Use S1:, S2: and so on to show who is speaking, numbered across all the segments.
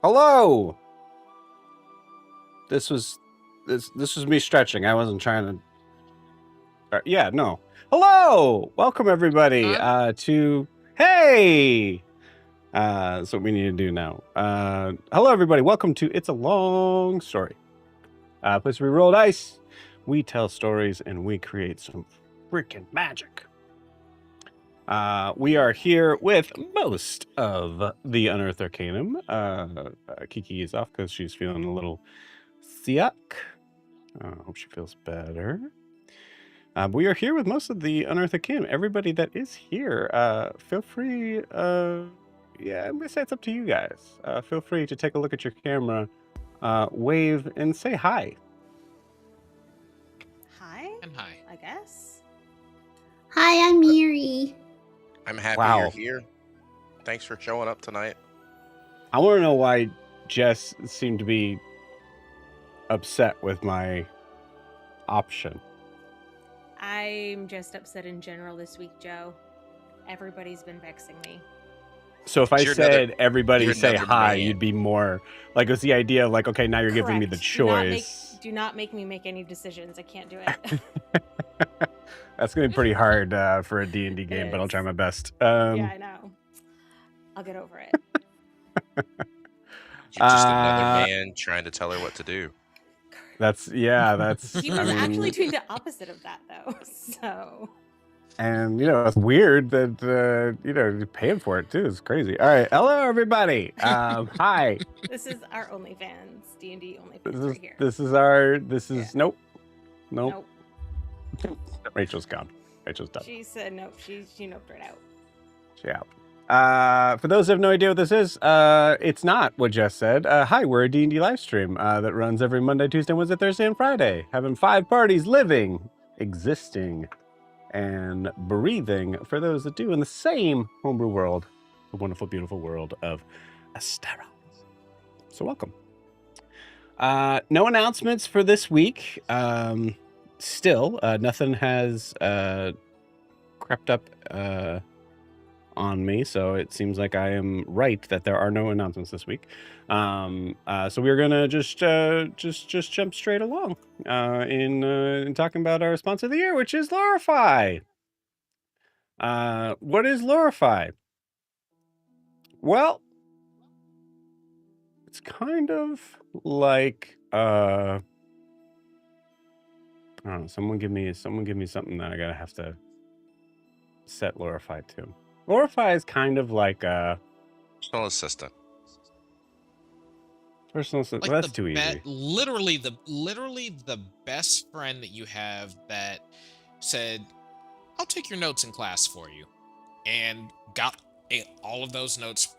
S1: Hello. This was me stretching. I wasn't trying to. Yeah, no. Hello! Welcome everybody
S2: Huh?
S1: Hey! That's what we need to do now. Hello everybody, welcome to It's a Long Story. Place where we roll dice, we tell stories, and we create some freaking magic. We are here with most of the Unearthed Arcanum. Kiki is off because she's feeling a little sick. Hope she feels better. We are here with most of the Unearthed Arcanum. Everybody that is here, feel free. Yeah, I'm gonna say it's up to you guys. Feel free to take a look at your camera, wave, and say hi.
S3: Hi?
S2: And hi.
S3: I guess.
S4: Hi, I'm Miri.
S5: I'm happy
S1: Wow.
S5: you're here. Thanks for showing up tonight.
S1: I want to know why Jess seemed to be upset with my option.
S3: I'm just upset in general this week, Joe. Everybody's been vexing me.
S1: So if I
S5: You're
S1: said everybody
S5: you're
S1: say
S5: another
S1: hi,
S5: man.
S1: you'd be more like, it's the idea of like, okay, now you're giving me the choice.
S3: Do not make me make any decisions. I can't do it.
S1: That's gonna be pretty hard for a D&D game, but I'll try my best.
S3: Yeah, I know. I'll get over it.
S5: You're just another man trying to tell her what to do.
S1: That's
S3: He was actually doing the opposite of that, though. So.
S1: And it's weird that you're paying for it too. It's crazy. All right, hello everybody. Hi.
S3: This is our OnlyFans, D&D OnlyFans right here.
S1: Nope.
S3: Nope.
S1: Rachel's gone. Rachel's done.
S3: She said nope. She noped right out.
S1: She out. For those who have no idea what this is, it's not what Jess said. Hi, we're a D&D live stream that runs every Monday, Tuesday, Wednesday, Thursday, and Friday. Having 5 parties living, existing, and breathing for those that do in the same homebrew world, the wonderful, beautiful world of Asteros. So welcome. No announcements for this week. Still, nothing has crept up on me, so it seems like I am right that there are no announcements this week. So we're gonna just jump straight along in talking about our sponsor of the year, which is Lorify. What is Lorify? Well, it's kind of like I don't know, someone give me something that I gotta have to set Lorify to. Lorify is kind of like a
S5: personal assistant.
S1: Personal assistant.
S2: Like
S1: Well, that's too easy.
S2: Literally the best friend that you have that said, "I'll take your notes in class for you," and got all of those notes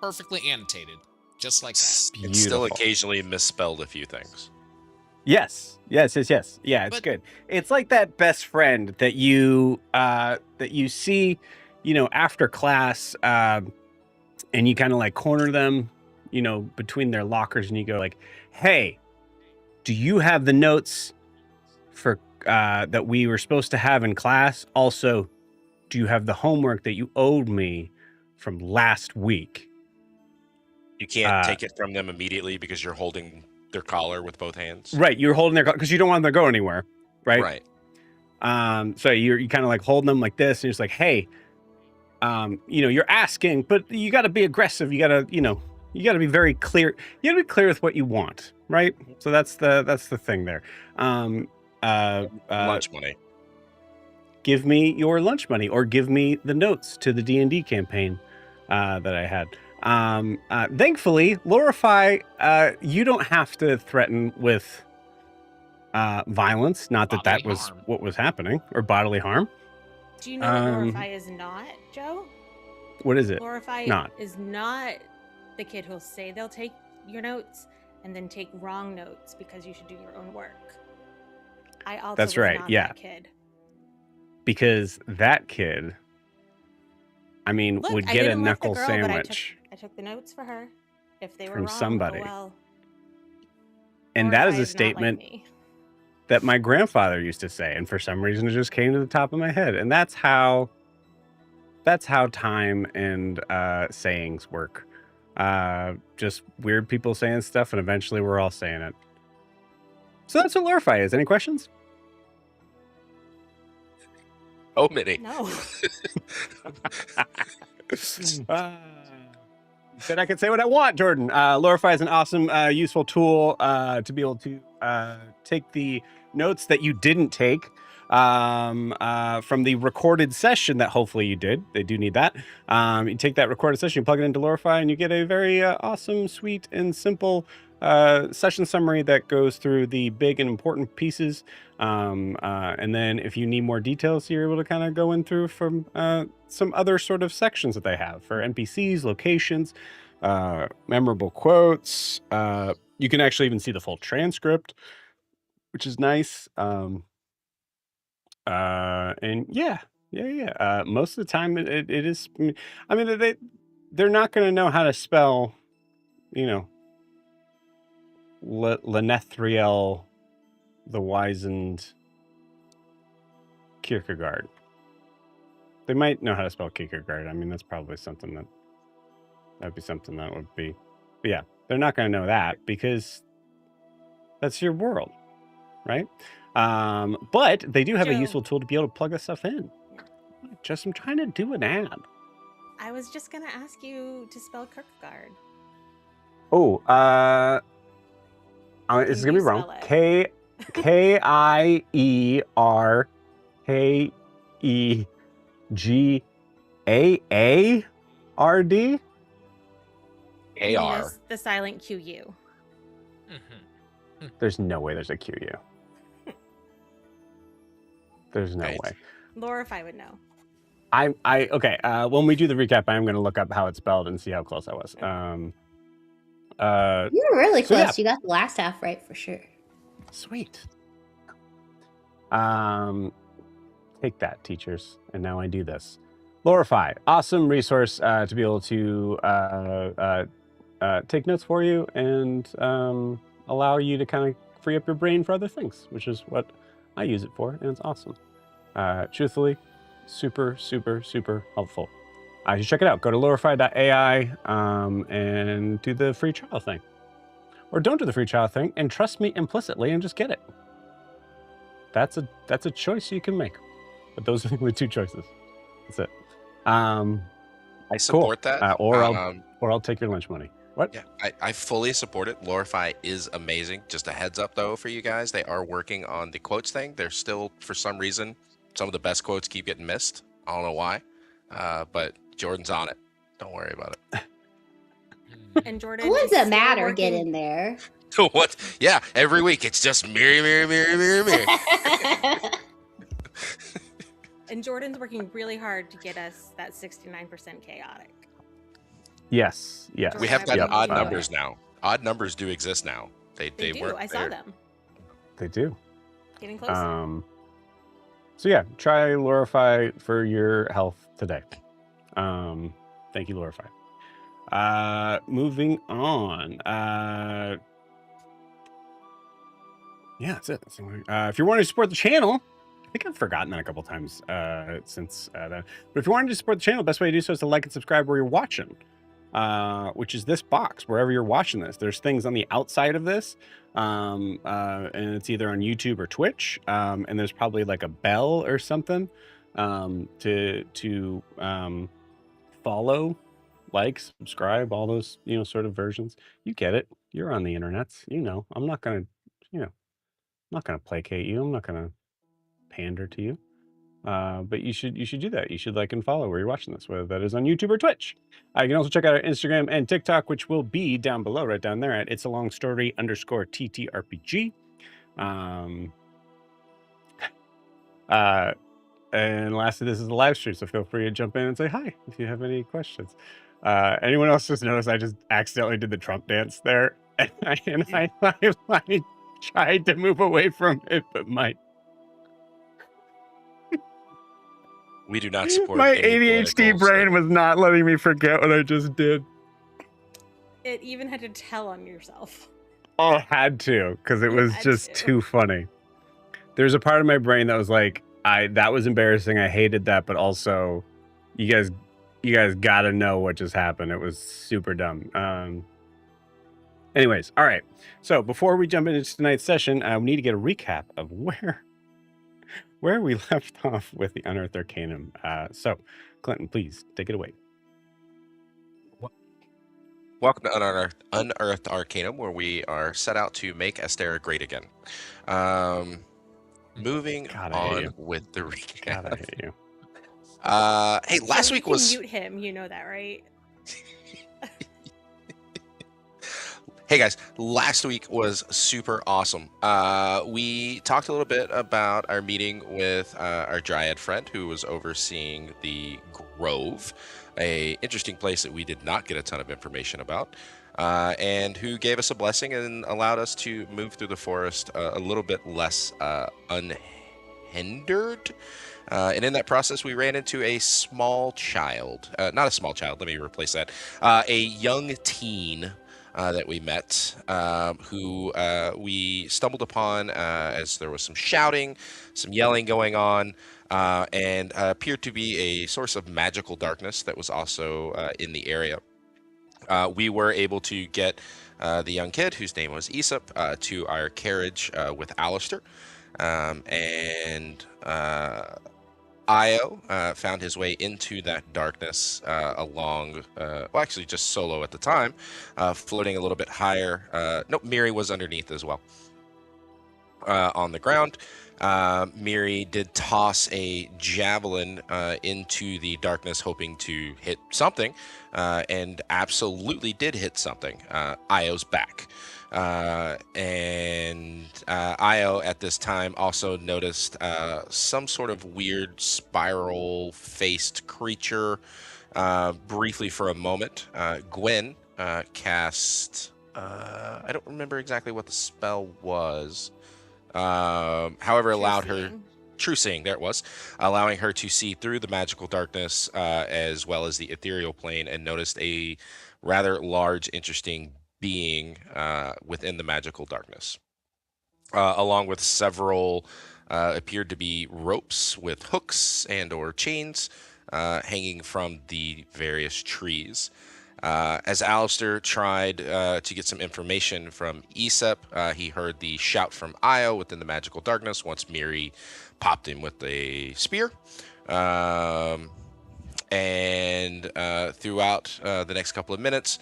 S2: perfectly annotated, just like that.
S5: It's still
S1: Beautiful.
S5: occasionally misspelled a few things.
S1: Yes. Yeah, it's good. It's like that best friend that you see, after class, and you kind of like corner them, between their lockers, and you go like, "Hey, do you have the notes for that we were supposed to have in class? Also, do you have the homework that you owed me from last week?"
S5: You can't take it from them immediately because you're holding their collar with both hands.
S1: Right, you're holding their collar because you don't want them to go anywhere, right?
S5: Right.
S1: So you kind of like holding them like this, and you're just like, "Hey, you're asking, but you got to be aggressive. You got to, you got to be very clear. You got to be clear with what you want, right?" So that's the thing there.
S5: Lunch money.
S1: Give me your lunch money, or give me the notes to the D&D campaign that I had. Thankfully, Lorify, you don't have to threaten with violence. Not that
S2: Bodily
S1: that was
S2: harm.
S1: what was happening, or bodily harm.
S3: Do you know what Lorify is not, Joe?
S1: What is it?
S3: Lorify is not the kid who'll say they'll take your notes and then take wrong notes because you should do your own work. I also
S1: That's
S3: was
S1: right,
S3: not
S1: yeah.
S3: that kid.
S1: Because that kid, I mean,
S3: Look,
S1: would
S3: I
S1: get a
S3: didn't like the
S1: knuckle
S3: girl, but
S1: sandwich
S3: I took the notes for her. If they were
S1: from
S3: wrong,
S1: somebody.
S3: oh well.
S1: And that is
S3: Lorify
S1: a
S3: is not like
S1: statement
S3: me.
S1: that my grandfather used to say, and for some reason it just came to the top of my head. And that's how time and sayings work. Just weird people saying stuff, and eventually we're all saying it. So that's what Lorify is. Any questions?
S5: so many.
S3: No.
S1: Said I could say what I want, Jordan. Lorify is an awesome, useful tool to be able to take the notes that you didn't take from the recorded session that hopefully you did. They do need that. You take that recorded session, you plug it into Lorify, and you get a very awesome, sweet, and simple session summary that goes through the big and important pieces. And then if you need more details, you're able to kind of go in through from some other sort of sections that they have for NPCs, locations, memorable quotes. You can actually even see the full transcript, which is nice. And yeah. Most of the time it is, I mean, they're not going to know how to spell, Lenethriel the Wizened Kierkegaard. They might know how to spell Kierkegaard. I mean, that's probably something that'd be something that would be, but yeah, they're not going to know that because that's your world, right? But they do have a
S3: Joe.
S1: useful tool to be able to plug this stuff in. Just, I'm trying to do an ad.
S3: I was just gonna ask you to spell Kierkegaard.
S1: Oh, it's gonna be wrong. Kierkegaard.
S5: AR.
S3: The silent QU.
S1: There's no way there's a QU. There's no way.
S3: Lorify would know.
S1: Okay. When we do the recap, I'm going to look up how it's spelled and see how close I was.
S4: You were really close.
S1: yeah.
S4: You got the last half right for sure.
S1: Sweet. Take that, teachers. And now I do this. Lorify, awesome resource to be able to take notes for you and allow you to kind of free up your brain for other things, which is what I use it for, and it's awesome. Truthfully, super, super, super helpful. You should check it out. Go to lorify.ai and do the free trial thing. Or don't do the free trial thing and trust me implicitly and just get it. That's a choice you can make. But those are the only two choices. That's it.
S5: I support that.
S1: Or I'll take your lunch money. What?
S5: Yeah, I fully support it. Lorify is amazing. Just a heads up, though, for you guys. They are working on the quotes thing. They're still, for some reason, some of the best quotes keep getting missed. I don't know why. But Jordan's on it. Don't worry about it.
S3: And Jordan,
S4: The ones that
S3: still
S4: matter get in there.
S5: What? Yeah, every week it's just mirror.
S3: And Jordan's working really hard to get us that 69% chaotic.
S1: Yes.
S5: We have got
S3: Yep.
S5: odd numbers now. Odd numbers do exist now. They
S3: do.
S5: weren't
S3: I saw
S5: there.
S3: them.
S1: They do.
S3: Getting closer.
S1: So yeah, try Lorify for your health today. Thank you, Lorify. Moving on. Yeah, that's it. So, if you're wanting to support the channel, I think I've forgotten that a couple times since that. But if you wanted to support the channel, the best way to do so is to like and subscribe where you're watching, which is this box, wherever you're watching this. There's things on the outside of this, and it's either on YouTube or Twitch, and there's probably like a bell or something to follow, like, subscribe, all those, sort of versions. You get it. You're on the internets. I'm not going to placate you. I'm not going to pander to you. But you should do that. You should like and follow where you're watching this, whether that is on YouTube or Twitch. You can also check out our Instagram and TikTok, which will be down below, right down there at itsalongstory_TTRPG. And lastly, this is a live stream, so feel free to jump in and say hi if you have any questions. Anyone else just noticed I just accidentally did the Trump dance there, and I tried to move away from it, but
S5: we do not support
S1: my
S5: any
S1: ADHD
S5: political
S1: brain
S5: statement.
S1: was not letting me forget what I just did.
S3: It even had to tell on yourself.
S1: Oh, I had to, because it was just too funny. There's a part of my brain that was like, that was embarrassing. I hated that, but also, you guys gotta know what just happened. It was super dumb. Anyways, all right. So before we jump into tonight's session, we need to get a recap of where where we left off with the Unearthed Arcanum. So, Clinton, please take it away.
S5: Welcome to Unearthed Arcanum, where we are set out to make Astera great again. Moving
S1: God, I hate
S5: on
S1: you.
S5: with the recap.
S1: God, I hate you.
S5: Hey, last
S3: Joe,
S5: week
S3: you can
S5: was.
S3: mute him. You know that, right?
S5: Hey guys, last week was super awesome. We talked a little bit about our meeting with our Dryad friend who was overseeing the Grove, a interesting place that we did not get a ton of information about, and who gave us a blessing and allowed us to move through the forest a little bit less unhindered. And in that process, we ran into a small child. Not a small child, let me replace that. A young teen that we met, who we stumbled upon as there was some shouting, some yelling going on, and appeared to be a source of magical darkness that was also in the area. We were able to get the young kid, whose name was Aesop, to our carriage with Alistair. And Io found his way into that darkness along, well, actually just solo at the time, floating a little bit higher. Nope, Miri was underneath as well on the ground. Miri did toss a javelin into the darkness, hoping to hit something, and absolutely did hit something. Io's back. And Io at this time also noticed some sort of weird spiral-faced creature briefly for a moment. Gwen cast... I don't remember exactly what the spell was. However, allowed her... True Seeing, there it was, allowing her to see through the magical darkness as well as the ethereal plane, and noticed a rather large, interesting being within the magical darkness, along with several appeared to be ropes with hooks and or chains hanging from the various trees. As Alistair tried to get some information from Aesop, he heard the shout from Io within the magical darkness once Miri popped him with a spear. And throughout the next couple of minutes,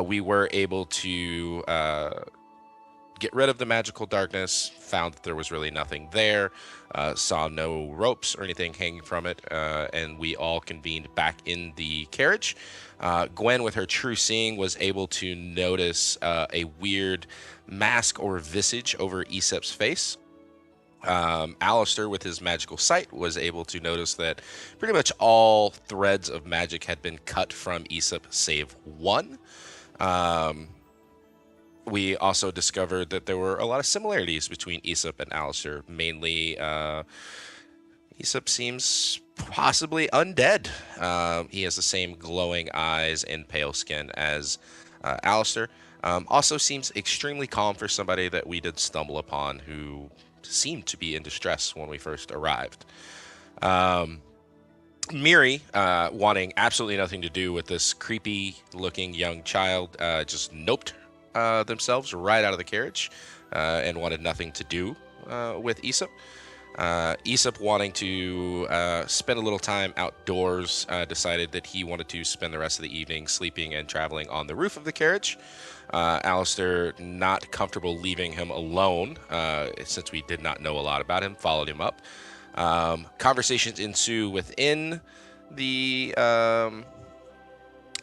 S5: we were able to get rid of the magical darkness, found that there was really nothing there, saw no ropes or anything hanging from it, and we all convened back in the carriage. Gwen, with her True Seeing, was able to notice a weird mask or visage over Aesop's face. Alistair, with his magical sight, was able to notice that pretty much all threads of magic had been cut from Aesop save one. We also discovered that there were a lot of similarities between Aesop and Alistair. Mainly, Aesop seems possibly undead. He has the same glowing eyes and pale skin as Alistair. Also seems extremely calm for somebody that we did stumble upon who seemed to be in distress when we first arrived. Miri, wanting absolutely nothing to do with this creepy-looking young child, just noped themselves right out of the carriage and wanted nothing to do with Aesop. Aesop, wanting to spend a little time outdoors, decided that he wanted to spend the rest of the evening sleeping and traveling on the roof of the carriage. Alistair, not comfortable leaving him alone, since we did not know a lot about him, followed him up. Conversations ensue within the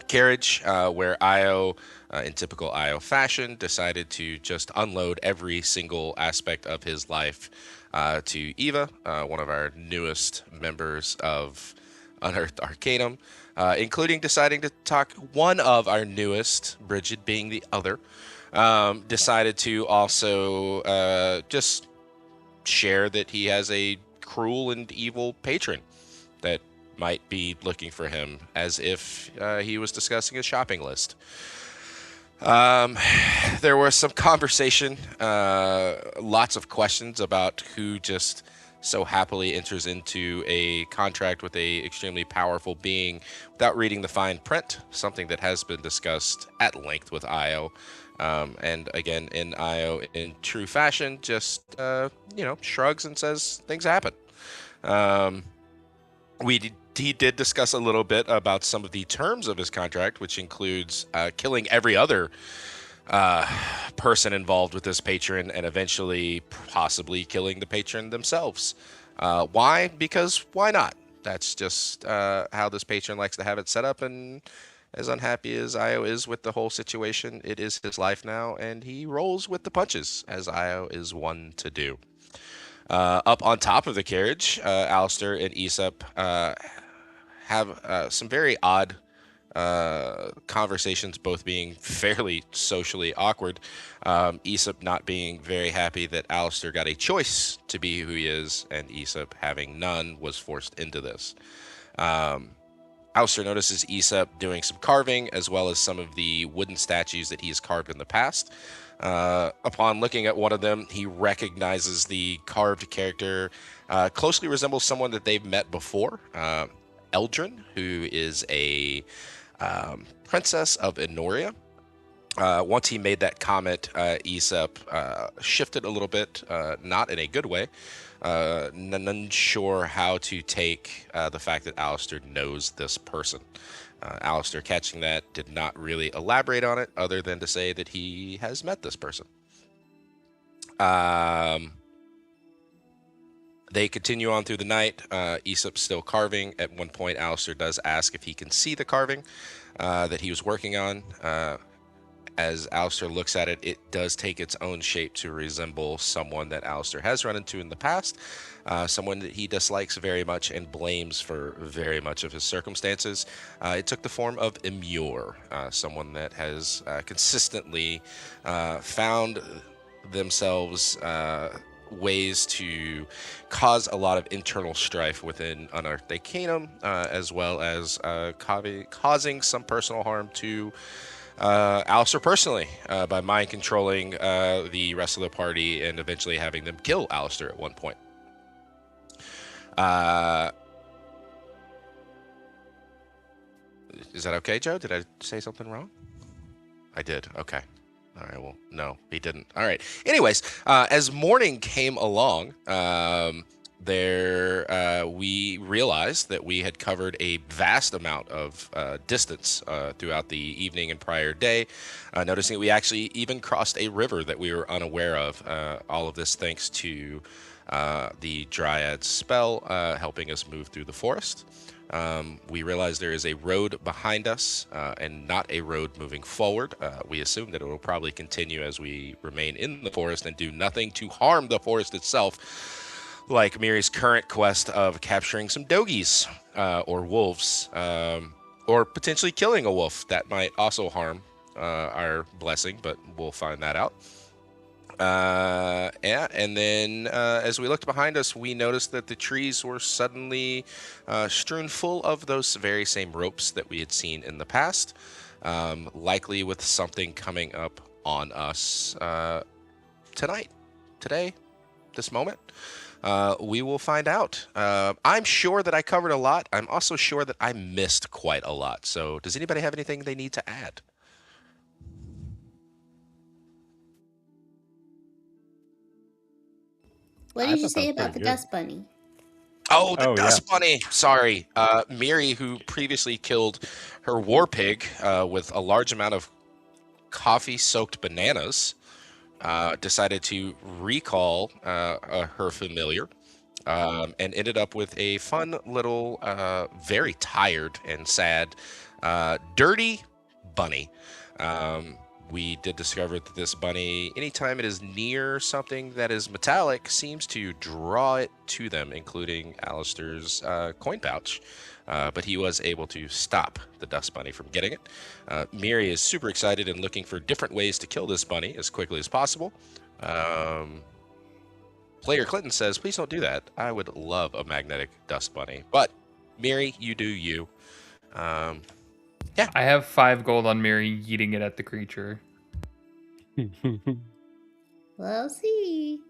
S5: carriage, where Io, in typical Io fashion, decided to just unload every single aspect of his life to Eva, one of our newest members of Unearthed Arcanum, including deciding to talk one of our newest, Bridget being the other, decided to also just share that he has a cruel and evil patron that might be looking for him, as if he was discussing a shopping list. There was some conversation, lots of questions about who just so happily enters into a contract with a extremely powerful being without reading the fine print, something that has been discussed at length with Io. And again, in Io, in true fashion, just, shrugs and says things happen. He did discuss a little bit about some of the terms of his contract, which includes killing every other person involved with this patron and eventually possibly killing the patron themselves. Why? Because why not? That's just how this patron likes to have it set up, and as unhappy as Io is with the whole situation, it is his life now, and he rolls with the punches, as Io is one to do. Up on top of the carriage, Alistair and Aesop have some very odd conversations, both being fairly socially awkward. Aesop not being very happy that Alistair got a choice to be who he is, and Aesop having none was forced into this. Alistair notices Aesop doing some carving, as well as some of the wooden statues that he has carved in the past. Upon looking at one of them, he recognizes the carved character closely resembles someone that they've met before, Eldrin, who is a princess of Enoria. Once he made that comment, Aesop shifted a little bit, not in a good way, unsure how to take the fact that Alistair knows this person. Alistair, catching that, did not really elaborate on it other than to say that he has met this person. They continue on through the night. Aesop's still carving. At one point, Alistair does ask if he can see the carving that he was working on. As Alistair looks at it, it does take its own shape to resemble someone that Alistair has run into in the past, someone that he dislikes very much and blames for very much of his circumstances. It took the form of Imure, someone that has consistently found themselves ways to cause a lot of internal strife within Unearthed Arcanum, as well as causing some personal harm to Alistair personally, by mind controlling the rest of the party and eventually having them kill Alistair at one point. Is that okay, Joe? Did I say something wrong? I did. Okay. All right. Well, no, he didn't. All right. Anyways, as morning came along, we realized that we had covered a vast amount of distance throughout the evening and prior day, noticing that we actually even crossed a river that we were unaware of. All of this thanks to the Dryad's spell helping us move through the forest. We realize there is a road behind us and not a road moving forward. We assume that it will probably continue as we remain in the forest and do nothing to harm the forest itself, like Miri's current quest of capturing some dogies or wolves, or potentially killing a wolf. That might also harm our blessing, but we'll find that out. And then as we looked behind us, we noticed that the trees were suddenly strewn full of those very same ropes that we had seen in the past, likely with something coming up on us today, this moment. We will find out. I'm sure that I covered a lot. I'm also sure that I missed quite a lot. So does anybody have anything they need to add?
S4: What
S1: I
S4: did you
S1: thought that
S4: say
S1: was
S4: about
S1: pretty
S4: the
S1: good.
S4: dust bunny?
S5: Oh, the
S1: Oh,
S5: dust bunny. Sorry. Miri, who previously killed her war pig with a large amount of coffee-soaked bananas, decided to recall her familiar and ended up with a fun little, very tired and sad, dirty bunny. We did discover that this bunny, anytime it is near something that is metallic, seems to draw it to them, including Alistair's coin pouch. But he was able to stop the dust bunny from getting it. Miri is super excited and looking for different ways to kill this bunny as quickly as possible. Player Clinton says, please don't do that. I would love a magnetic dust bunny. But Miri, you do you.
S6: I have 5 gold on Mary yeeting it at the creature.
S4: We'll see.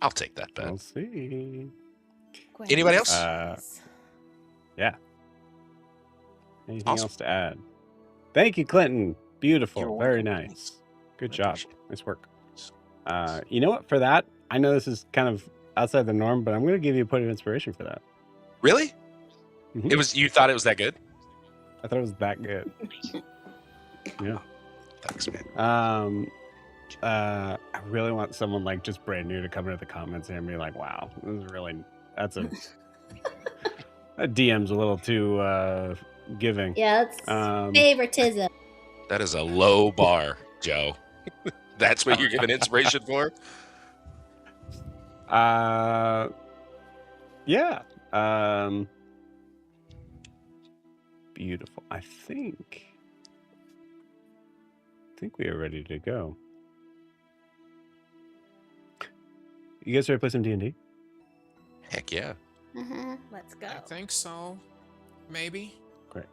S5: I'll take that bet.
S1: We'll see.
S5: Anybody else?
S1: Yeah. Anything
S5: Awesome.
S1: else to add? Thank you, Clinton. Beautiful.
S5: You're
S1: Very
S5: welcome.
S1: nice. Good
S5: I
S1: job.
S5: appreciate
S1: Nice work. You know what? For that, I know this is kind of outside the norm, but I'm going to give you a point of inspiration for that.
S5: Really?
S1: Mhm.
S5: It was. You thought it was that good?
S1: I thought it was that good. Yeah.
S5: Thanks, man.
S1: I really want someone like just brand new to come into the comments and be like, "Wow, this is really that's a that DM's a little too giving."
S4: Yeah, it's favoritism.
S5: That is a low bar, Joe. That's what you're giving inspiration for?
S1: Yeah. Beautiful. I think we are ready to go. You guys ready to play some D&D?
S5: Heck yeah.
S3: Let's go.
S2: I think so. Maybe.
S1: Great.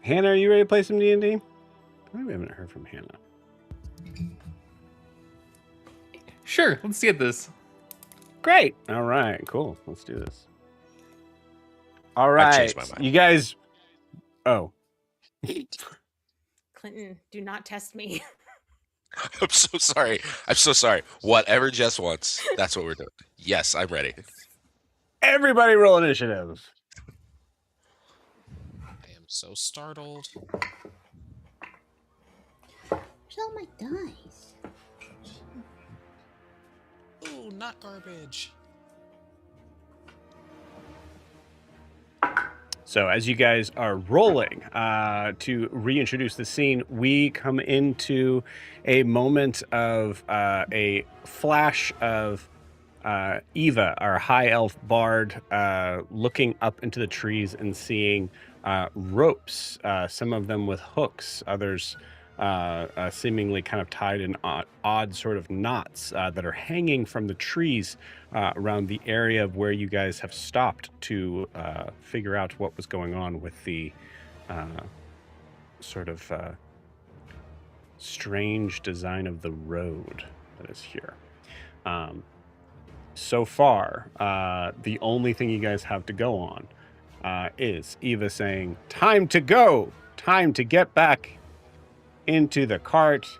S1: Hannah, are you ready to play some D&D? I think we haven't heard from Hannah.
S6: Sure, let's get this.
S1: Great. All right. Cool. Let's do this. All
S5: I've
S1: right.
S5: changed my mind.
S1: You guys. Oh.
S3: Clinton, do not test me.
S5: I'm so sorry. I'm so sorry. Whatever Jess wants, that's what we're doing. Yes, I'm ready.
S1: Everybody roll initiative.
S2: I am so startled.
S4: Where's all my dice?
S2: Ooh, not garbage.
S1: So as you guys are rolling to reintroduce the scene, we come into a moment of a flash of Eva, our high elf bard, looking up into the trees and seeing ropes, some of them with hooks, others seemingly kind of tied in odd sort of knots that are hanging from the trees around the area of where you guys have stopped to figure out what was going on with the sort of strange design of the road that is here. So far, the only thing you guys have to go on is Eva saying, "Time to go! Time to get back into the cart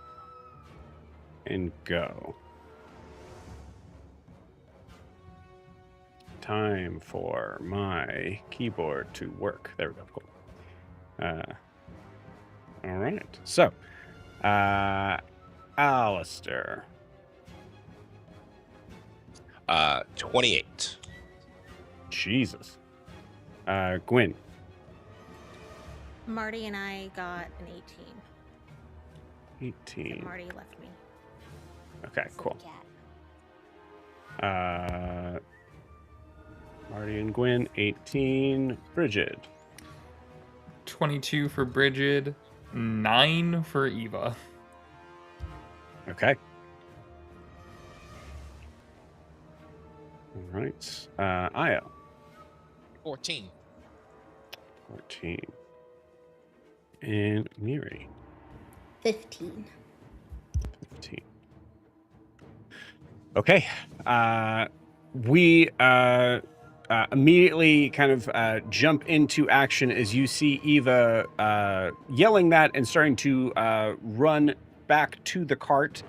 S1: and go. Time for my keyboard to work." There we go. Cool. All right. So, Alistair.
S5: 28.
S1: Jesus. Gwyn.
S3: Marty and I got an 18.
S1: 18.
S3: Marty left me.
S1: Okay, cool. Marty and Gwyn, 18. Bridget.
S6: 22 for Bridget, 9 for Eva.
S1: Okay. All right. Io.
S2: 14.
S1: 14. And Miri.
S4: 15.
S1: 15. Okay. We immediately kind of jump into action as you see Eva yelling that and starting to run back to the cart.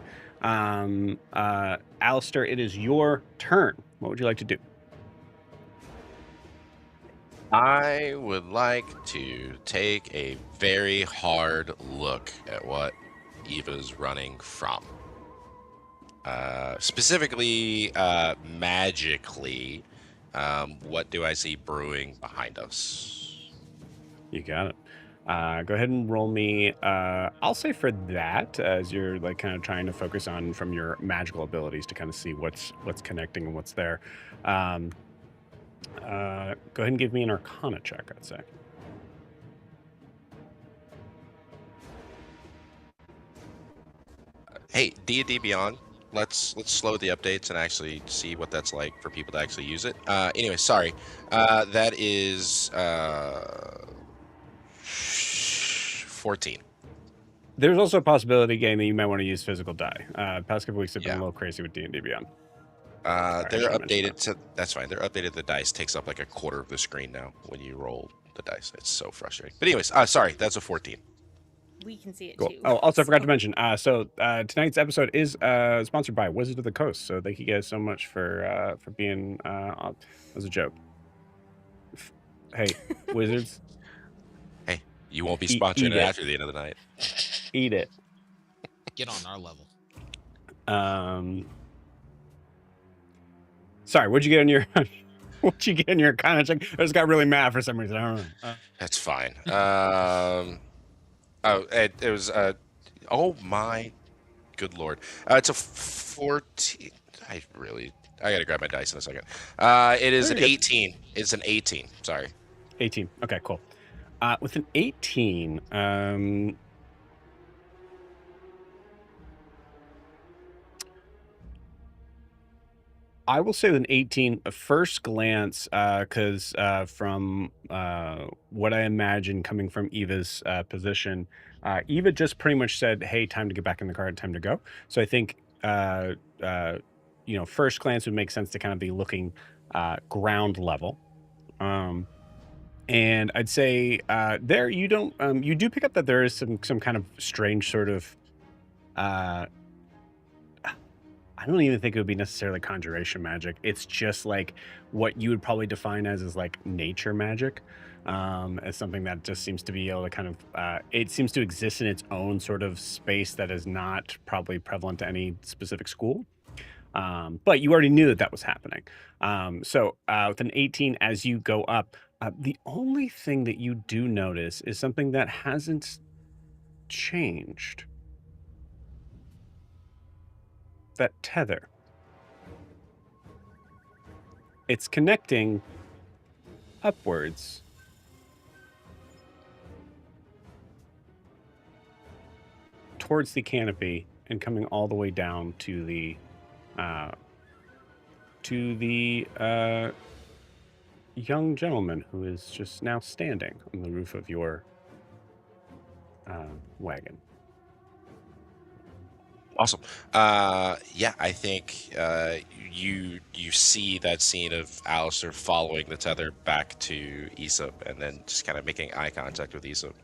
S1: Alistair, it is your turn. What would you like to do?
S5: I would like to take a very hard look at what Eva's running from. Specifically, magically, what do I see brewing behind us?
S1: You got it. Go ahead and roll me. I'll say for that, as you're like kind of trying to focus on from your magical abilities to kind of see what's connecting and what's there. Go ahead and give me an Arcana check, I'd say.
S5: Hey, D&D Beyond. Let's slow the updates and actually see what that's like for people to actually use it. Anyway, sorry. That is 14.
S1: There's also a possibility, game, that you might want to use physical die. Past couple weeks have been a
S5: Yeah.
S1: little crazy with D&D Beyond.
S5: They're
S1: should mention
S5: updated to. That's fine. They're updated. The dice takes up like a quarter of the screen now when you roll the dice. It's so frustrating. But anyways, sorry, that's a 14.
S3: We can see it
S1: Cool.
S3: too.
S1: Oh, also, I forgot to
S3: so-
S1: mention. Tonight's episode is sponsored by Wizards of the Coast. So thank you guys so much for being. That was a joke. Hey, Wizards,
S5: Hey, you won't be
S1: Eat
S5: sponsoring it
S1: it.
S5: after the end of the night.
S1: eat it.
S2: Get on our level.
S1: Sorry, what'd you get in your? What'd you get in your kind of check? I just got really mad for some reason. I don't know.
S5: That's fine. It was. Oh my, good lord. It's a 14. I gotta grab my dice in a second. It is an
S1: Very good.
S5: 18. It's an 18. Sorry.
S1: 18. Okay, cool. With an 18, I will say with an 18, a first glance, because from what I imagine coming from Eva's position, Eva just pretty much said, "Hey, time to get back in the car, time to go." So I think, first glance would make sense to kind of be looking ground level. And I'd say there you don't you do pick up that there is some kind of strange sort of I don't even think it would be necessarily conjuration magic. It's just like what you would probably define as like nature magic, as something that just seems to be able to kind of it seems to exist in its own sort of space that is not probably prevalent to any specific school. But you already knew that was happening. So with an 18, as you go up, the only thing that you do notice is something that hasn't changed. That tether. It's connecting upwards towards the canopy and coming all the way down to the young gentleman who is just now standing on the roof of your wagon.
S5: Awesome. Yeah, I think you see that scene of Alistair following the tether back to Aesop and then just kind of making eye contact with Aesop.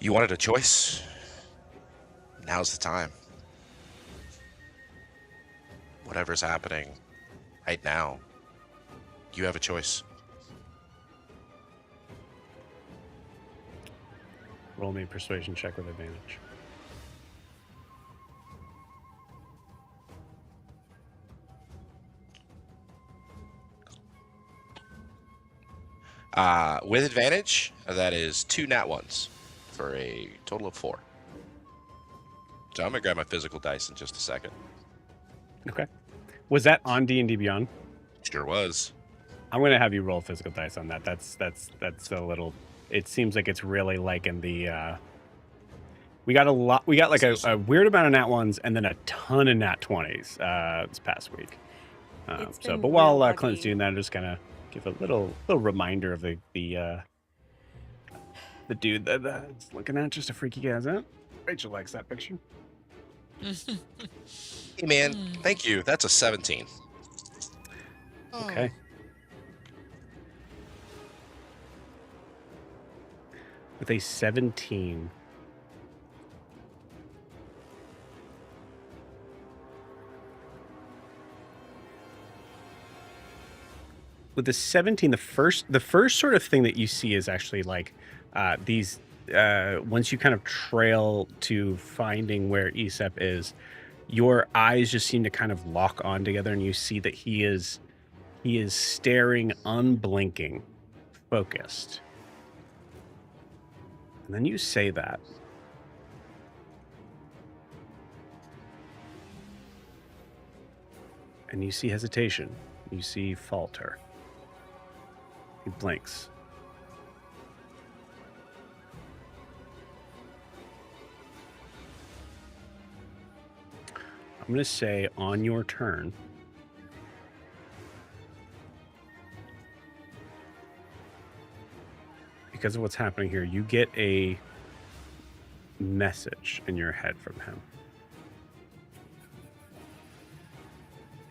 S5: You wanted a choice. Now's the time. Whatever's happening right now, you have a choice.
S1: Roll me a persuasion check with advantage.
S5: With advantage, that is 2 nat ones for a total of 4. So I'm gonna grab my physical dice in just a second.
S1: Okay. Was that on D&D Beyond?
S5: Sure was.
S1: I'm gonna have you roll physical dice on that. That's a little. It seems like it's really like in the. We got a lot. We got like a weird amount of nat ones and then a ton of nat 20s this past week.
S3: It's
S1: But
S3: been
S1: while
S3: real
S1: Clint's
S3: lucky.
S1: doing that, I'm just gonna give a little reminder of the dude that's looking at just to freak you guys out. Rachel likes that picture.
S5: Hey man, thank you. That's a 17.
S1: Okay. With a 17. With the 17, the first sort of thing that you see is actually like these once you kind of trail to finding where Aesop is, your eyes just seem to kind of lock on together, and you see that he is staring, unblinking, focused. And then you say that. And you see hesitation. You see falter. He blinks. I'm going to say on your turn, because of what's happening here, you get a message in your head from him.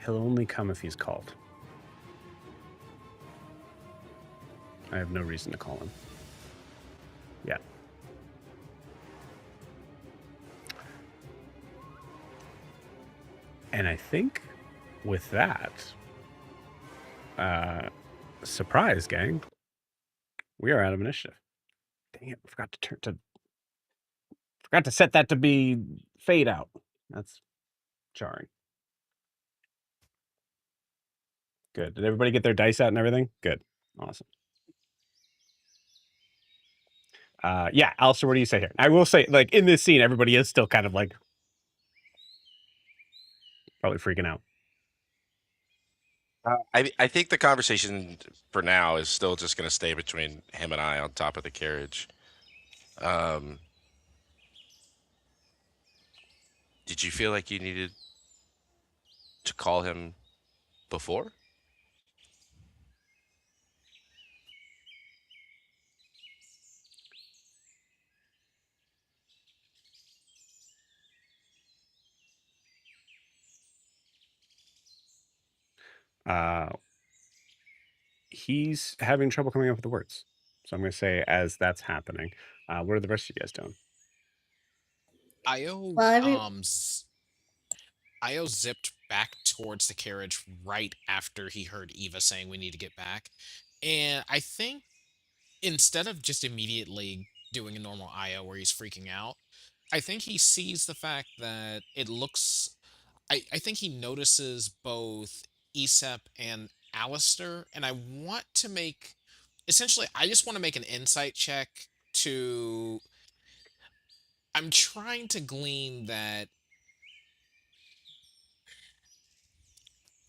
S1: He'll only come if he's called. I have no reason to call him. Yeah. And I think with that, surprise, gang, we are out of initiative. Dang it, forgot to set that to be fade out. That's jarring. Good. Did everybody get their dice out and everything? Good. Awesome. Yeah, Alistair, what do you say here? I will say, like, in this scene, everybody is still kind of like probably freaking out.
S5: I think the conversation for now is still just going to stay between him and I on top of the carriage. Did you feel like you needed to call him before?
S1: He's having trouble coming up with the words. So I'm going to say as that's happening, what are the rest of you guys doing?
S2: Io,
S4: Well,
S2: Io zipped back towards the carriage right after he heard Eva saying we need to get back. And I think instead of just immediately doing a normal Io where he's freaking out, I think he sees the fact that it looks. I think he notices both Aesep and Alistair, and I want to make. Essentially, I just want to make an insight check to. I'm trying to glean that.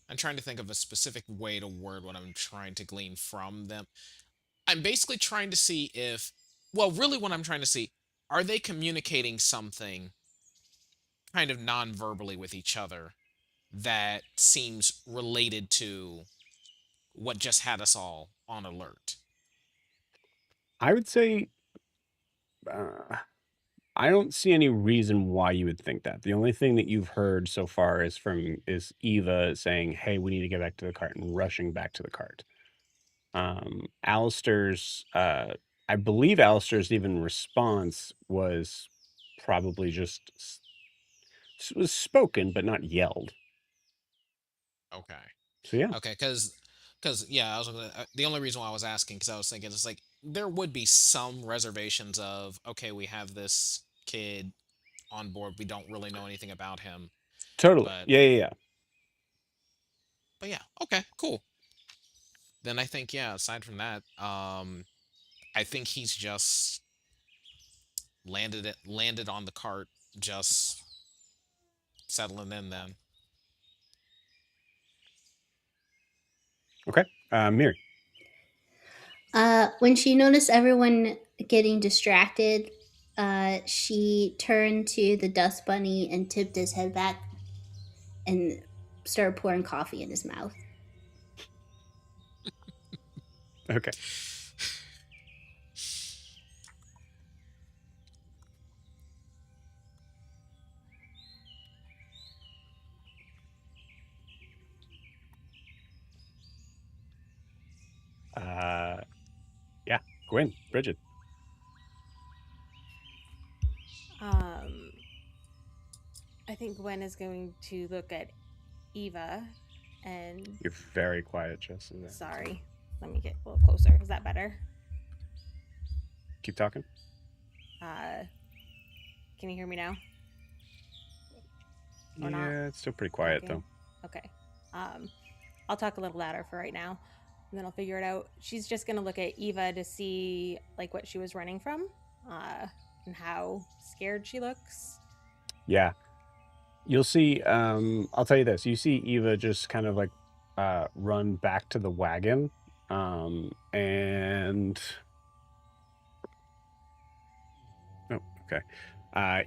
S2: I'm trying to think of a specific way to word what I'm trying to glean from them. I'm basically trying to see if. Well, really, what I'm trying to see, are they communicating something kind of non verbally with each other that seems related to what just had us all on alert?
S1: I would say I don't see any reason why you would think that. The only thing that you've heard so far is Eva saying, "Hey, we need to get back to the cart," and rushing back to the cart. Alistair's, I believe Alistair's even response was probably just was spoken but not yelled.
S2: Okay.
S1: So yeah,
S2: Okay, because yeah, the only reason why I was asking because I was thinking it's like there would be some reservations of okay, we have this kid on board, we don't really know anything about him,
S1: totally.
S2: but
S1: Yeah.
S2: yeah, okay, cool. Then I think yeah, aside from that, I think he's just landed on the cart, just settling in then.
S1: Okay. Miri.
S4: when she noticed everyone getting distracted, she turned to the dust bunny and tipped his head back and started pouring coffee in his mouth.
S1: Okay. Yeah. Gwen, Bridget.
S3: I think Gwen is going to look at Eva and
S1: You're very quiet, Jess.
S3: sorry, let me get a little closer. Is that better?
S1: Keep talking.
S3: Can you hear me now?
S1: Yeah,
S3: Or not?
S1: it's still pretty quiet
S3: Okay.
S1: though.
S3: Okay. I'll talk a little louder for right now, and then I'll figure it out. She's just gonna look at Eva to see like what she was running from, and how scared she looks.
S1: Yeah. You'll see, I'll tell you this. You see Eva just kind of like run back to the wagon. And oh, okay.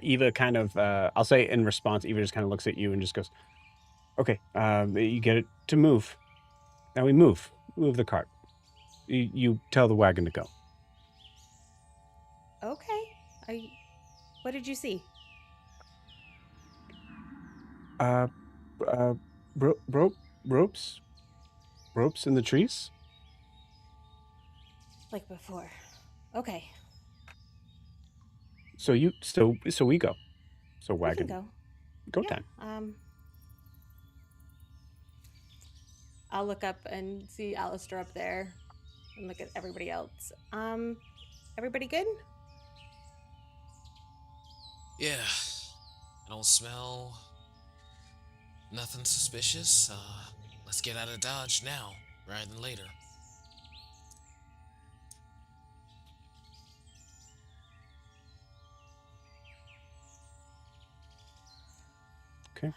S1: Eva kind of I'll say in response, Eva just kind of looks at you and just goes, "Okay, you get it to move. Now we move. Move the cart. You tell the wagon to go."
S3: Okay. What did you see?
S1: Uh, ropes in the trees.
S3: Like before. Okay,
S1: So we go. So
S3: we can
S1: wagon go
S3: Yeah.
S1: time.
S3: I'll look up and see Alistair up there and look at everybody else. Everybody good?
S2: Yeah. I don't smell nothing suspicious. Let's get out of Dodge now, rather than later.
S1: Okay.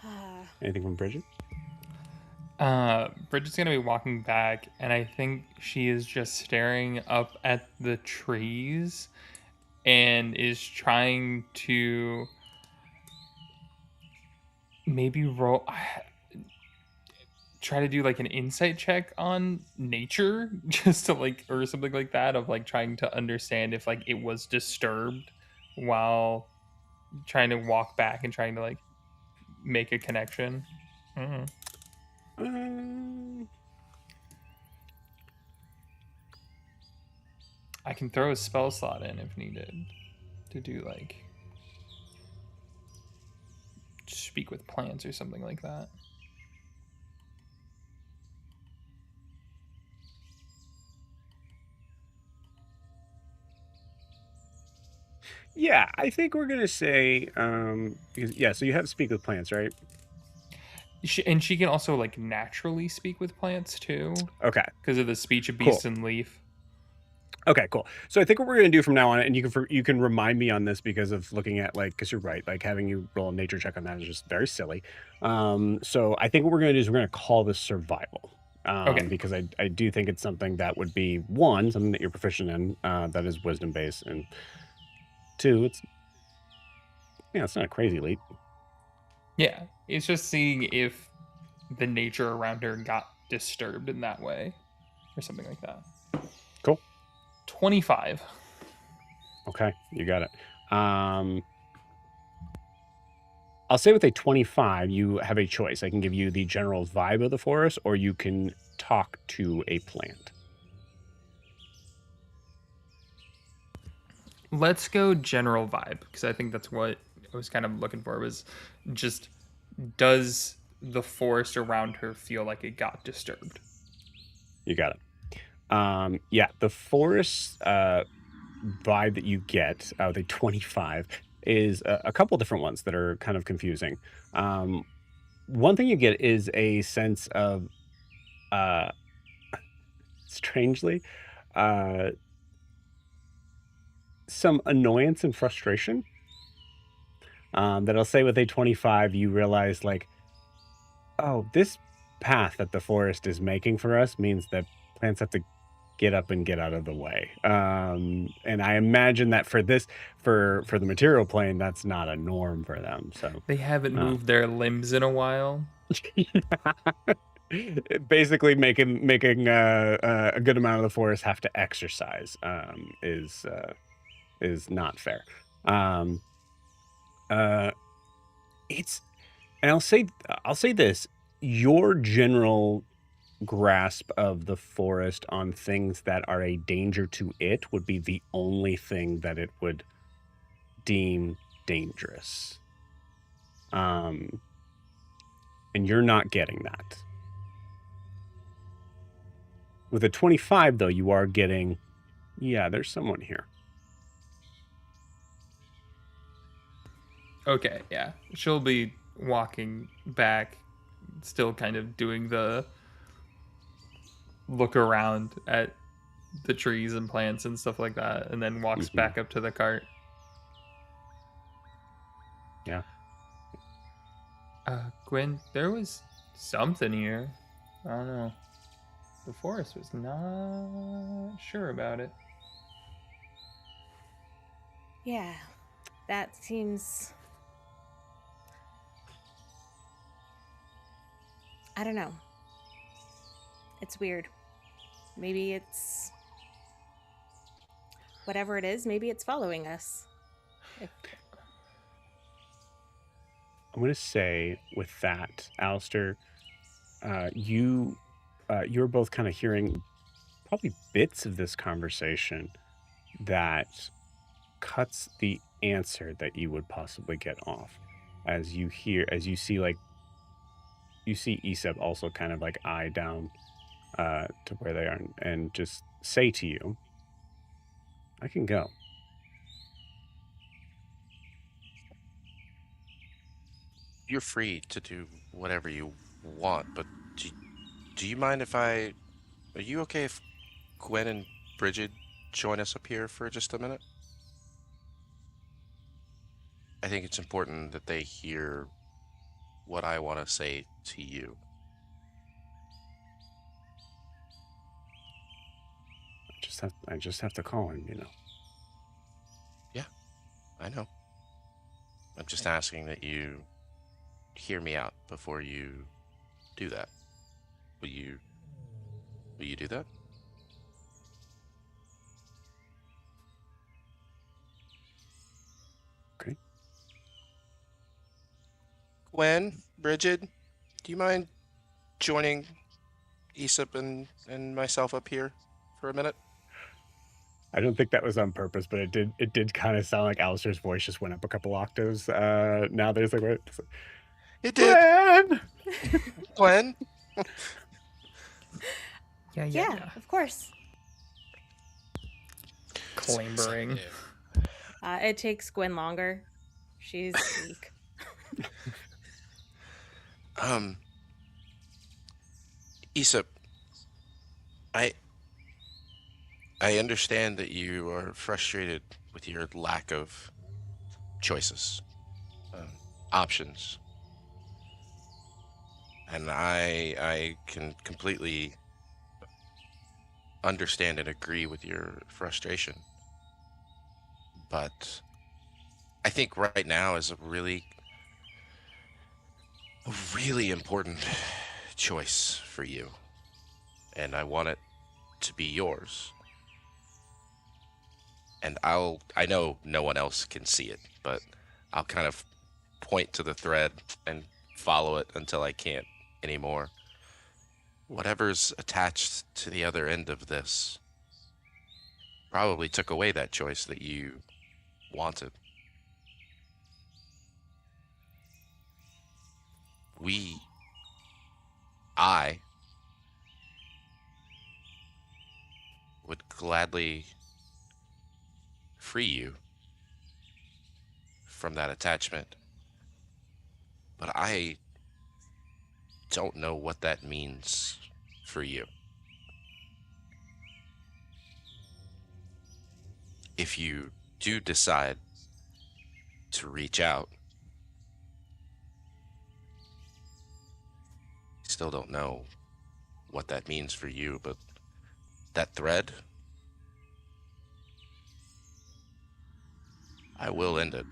S1: Anything from Bridget?
S6: Bridget's gonna be walking back, and I think she is just staring up at the trees and is trying to maybe try to do like an insight check on nature just to like, or something like that, of like trying to understand if like it was disturbed while trying to walk back and trying to like make a connection. I can throw a spell slot in if needed to do like speak with plants or something like that.
S1: Yeah, I think we're gonna say because, so you have speak with plants, right?
S6: She can also like naturally speak with plants too.
S1: Okay.
S6: Because of the speech of beast and leaf.
S1: Okay, cool. So I think what we're gonna do from now on, and you can remind me on this because of looking at like, because you're right, like having you roll a nature check on that is just very silly. So I think what we're gonna do is we're gonna call this survival.
S6: Okay.
S1: Because I do think it's something that would be something that you're proficient in, that is wisdom based, and two, it's not a crazy leap.
S6: Yeah, it's just seeing if the nature around her got disturbed in that way or something like that.
S1: Cool.
S6: 25.
S1: Okay, you got it. I'll say with a 25, you have a choice. I can give you the general vibe of the forest, or you can talk to a plant.
S6: Let's go general vibe, because I think that's what I was kind of looking for, was just, does the forest around her feel like it got disturbed?
S1: You got it. Yeah, the forest vibe that you get out of the 25 is a couple different ones that are kind of confusing. One thing you get is a sense of, strangely, some annoyance and frustration. That I'll say with a 25, you realize like, oh, this path that the forest is making for us means that plants have to get up and get out of the way. And I imagine that for the material plane, that's not a norm for them. So
S6: they haven't moved their limbs in a while.
S1: Basically making a good amount of the forest have to exercise is not fair. It's, and I'll say this: your general grasp of the forest on things that are a danger to it would be the only thing that it would deem dangerous. And you're not getting that. With a 25, though, you are getting, yeah, there's someone here.
S6: Okay, yeah. She'll be walking back, still kind of doing the look around at the trees and plants and stuff like that, and then walks back up to the cart.
S1: Yeah.
S6: Gwen, there was something here. I don't know. The forest was not sure about it.
S3: Yeah, that seems... I don't know. It's weird. Maybe it's... whatever it is, maybe it's following us.
S1: I'm going to say with that, Alistair, you're both kind of hearing probably bits of this conversation that cuts the answer that you would possibly get off as you see like you see Isab also kind of like eye down to where they are and just say to you, I can go.
S5: You're free to do whatever you want, but do you mind if are you okay if Gwen and Bridget join us up here for just a minute? I think it's important that they hear what I want to say to you.
S1: I just have to call him, you know.
S5: Yeah, I know. I'm just asking that you hear me out before you do that. Will you do that?
S1: Okay.
S5: Gwen, Bridget, do you mind joining Aesop and myself up here for a minute?
S1: I don't think that was on purpose, but it did kind of sound like Alistair's voice just went up a couple octaves. Now there's like, wait,
S5: It did.
S1: Gwen!
S5: Gwen?
S3: Yeah, of course.
S6: Clambering.
S3: It takes Gwen longer. She's weak.
S5: Aesop, I understand that you are frustrated with your lack of choices, options, and I can completely understand and agree with your frustration. But I think right now is a really important choice for you, and I want it to be yours. And I know no one else can see it, but I'll kind of point to the thread and follow it until I can't anymore. Whatever's attached to the other end of this probably took away that choice that you wanted. I would gladly free you from that attachment, but I don't know what that means for you. If you do decide to reach out, I still don't know what that means for you, but that thread, I will end it.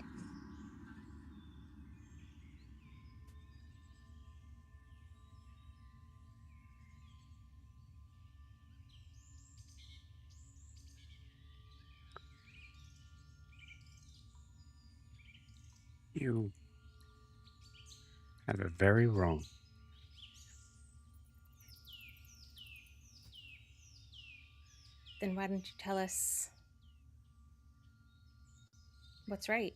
S1: You have it very wrong.
S3: Then why don't you tell us what's right?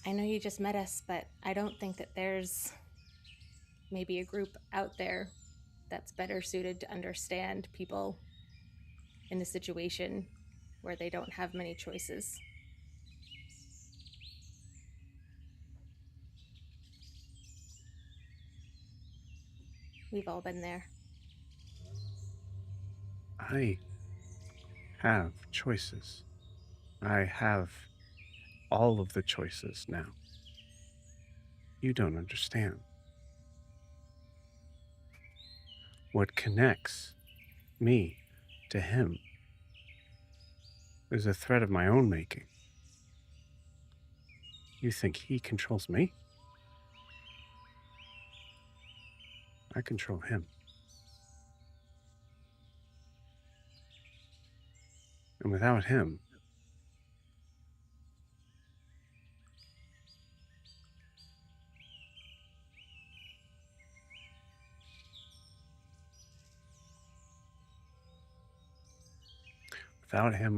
S3: I know you just met us, but I don't think that there's maybe a group out there that's better suited to understand people in a situation where they don't have many choices. We've all been there.
S1: I have choices. I have all of the choices now. You don't understand. What connects me to him is a thread of my own making. You think he controls me? I control him. And without him,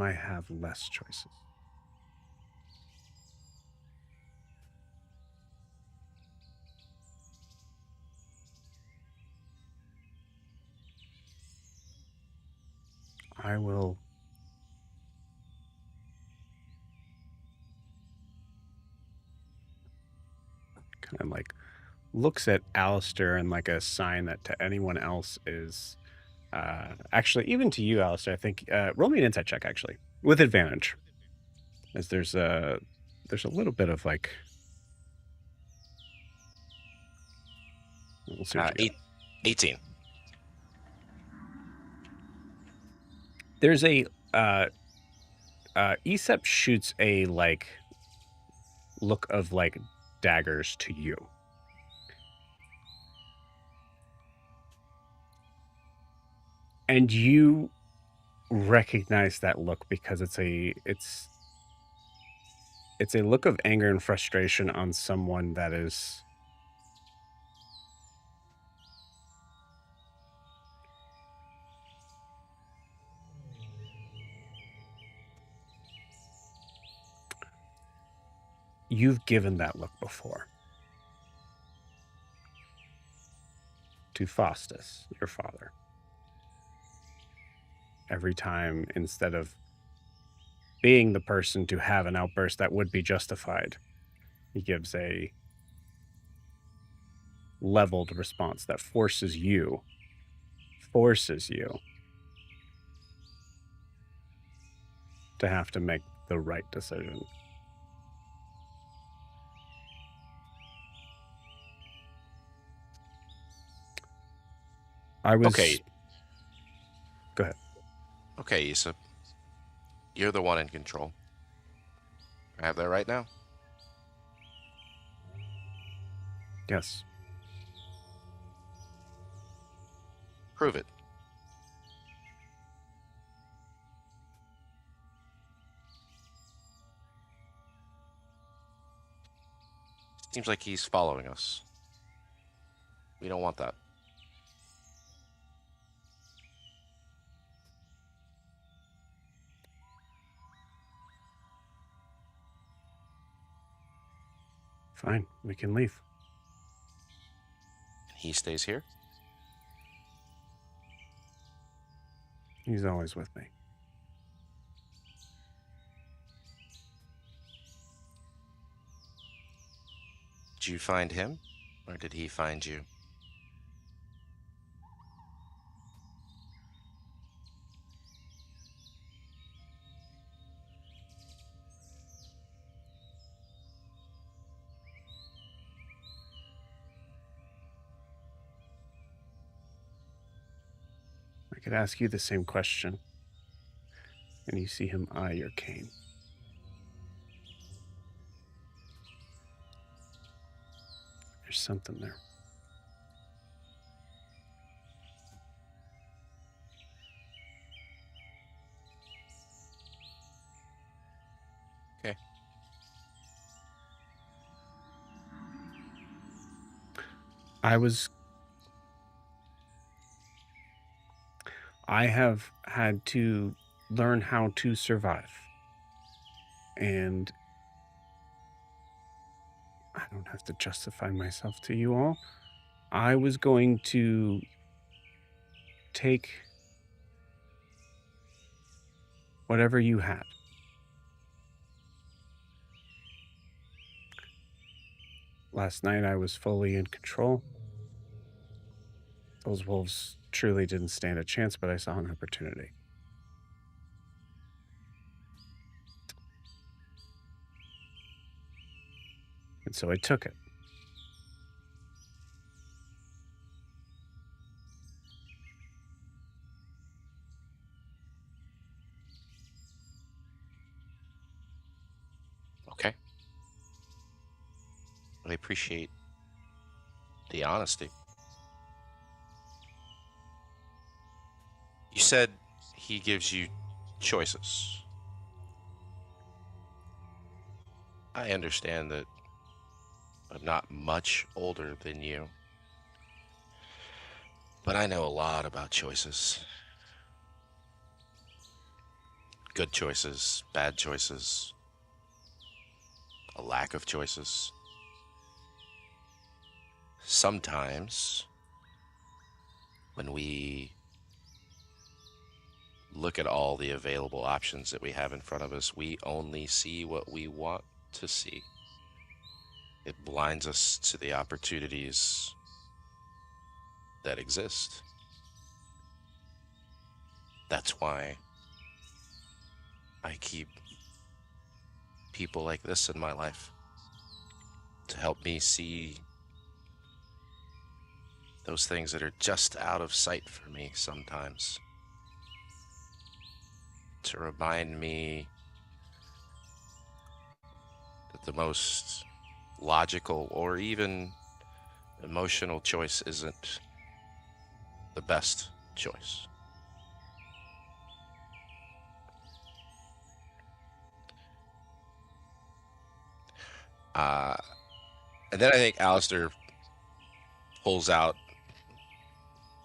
S1: I have less choices. I will kind of like looks at Alistair and like a sign that to anyone else is actually even to you, Alistair, I think roll me an insight check actually with advantage. As there's a little bit of like we'll see what you get.
S5: 18.
S1: There's a Aesop shoots a like look of like daggers to you. And you recognize that look because it's a look of anger and frustration on someone that is you've given that look before to Faustus, your father. Every time, instead of being the person to have an outburst that would be justified, he gives a leveled response that forces you to have to make the right decision.
S5: Okay.
S1: Go ahead.
S5: Okay, Issa. You're the one in control. I have that right now?
S1: Yes.
S5: Prove it. Seems like he's following us. We don't want that.
S1: Fine, we can leave.
S5: And he stays here?
S1: He's always with me.
S5: Did you find him, or did he find you?
S1: I could ask you the same question, and you see him eye your cane. There's something there.
S5: Okay.
S1: I have had to learn how to survive. And I don't have to justify myself to you all. I was going to take whatever you had. Last night I was fully in control. Those wolves truly didn't stand a chance, but I saw an opportunity. And so I took it.
S5: Okay. I appreciate the honesty. You said he gives you choices. I understand that I'm not much older than you, but I know a lot about choices. Good choices, bad choices, a lack of choices. Sometimes, when we look at all the available options that we have in front of us, we only see what we want to see. It blinds us to the opportunities that exist. That's why I keep people like this in my life to help me see those things that are just out of sight for me sometimes. To remind me that the most logical or even emotional choice isn't the best choice. Uh, and then I think Alistair pulls out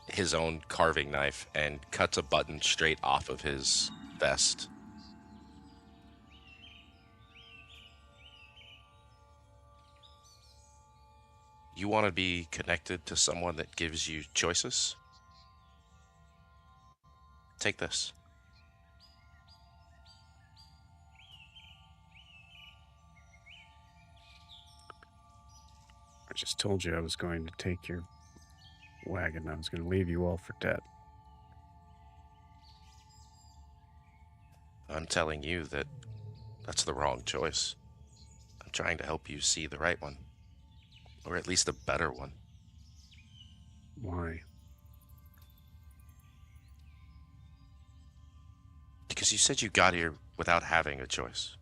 S5: his own carving knife and cuts a button straight off of his vest. You want to be connected to someone that gives you choices? Take this.
S1: I just told you I was going to take your wagon. I was going to leave you all for dead.
S5: I'm telling you that that's the wrong choice. I'm trying to help you see the right one, or at least a better one.
S1: Why?
S5: Because you said you got here without having a choice.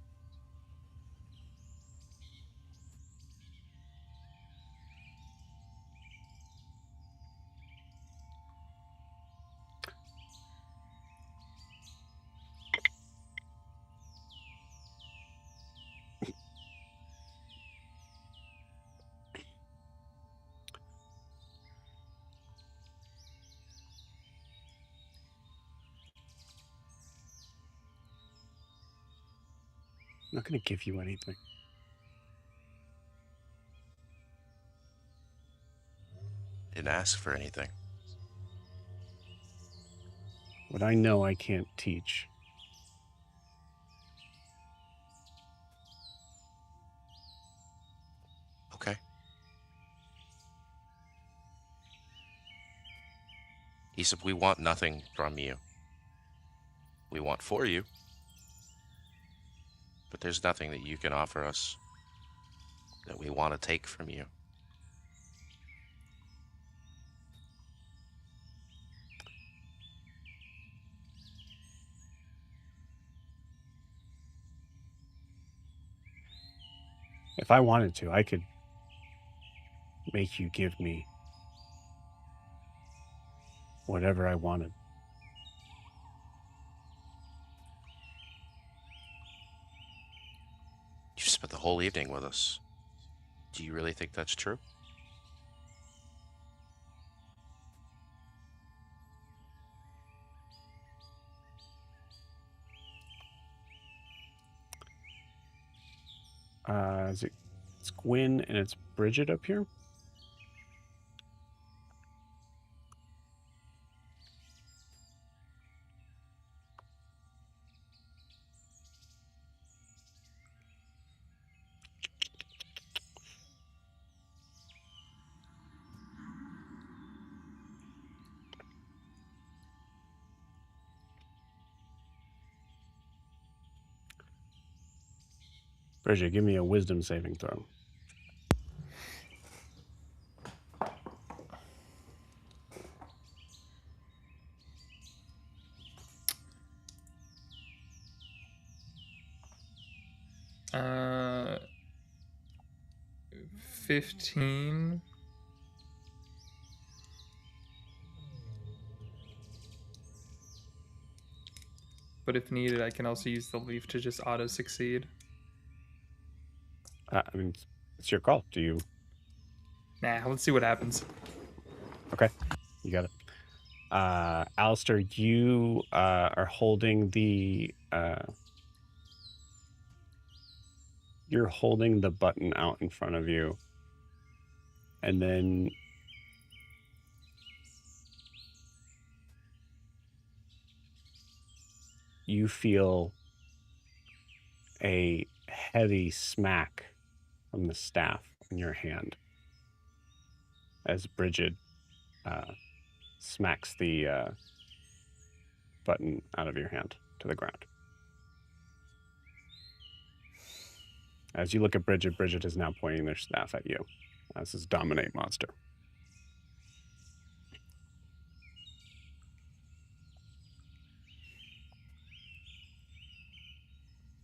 S1: I'm not going to give you anything.
S5: Didn't ask for anything.
S1: What I know I can't teach.
S5: Okay. He said, we want nothing from you. We want for you. But there's nothing that you can offer us that we want to take from you.
S1: If I wanted to, I could make you give me whatever I wanted.
S5: You spent the whole evening with us. Do you really think that's true?
S1: It's Gwyn and it's Bridget up here. Bridget, give me a wisdom saving throw.
S6: 15. But if needed, I can also use the leaf to just auto succeed.
S1: I mean, it's your call. Do you?
S6: Nah, let's see what happens.
S1: Okay, you got it. Alistair, you are holding the you're holding the button out in front of you, and then you feel a heavy smack from the staff in your hand as Bridget smacks the button out of your hand to the ground. As you look at Bridget, Bridget is now pointing their staff at you. This is Dominate Monster.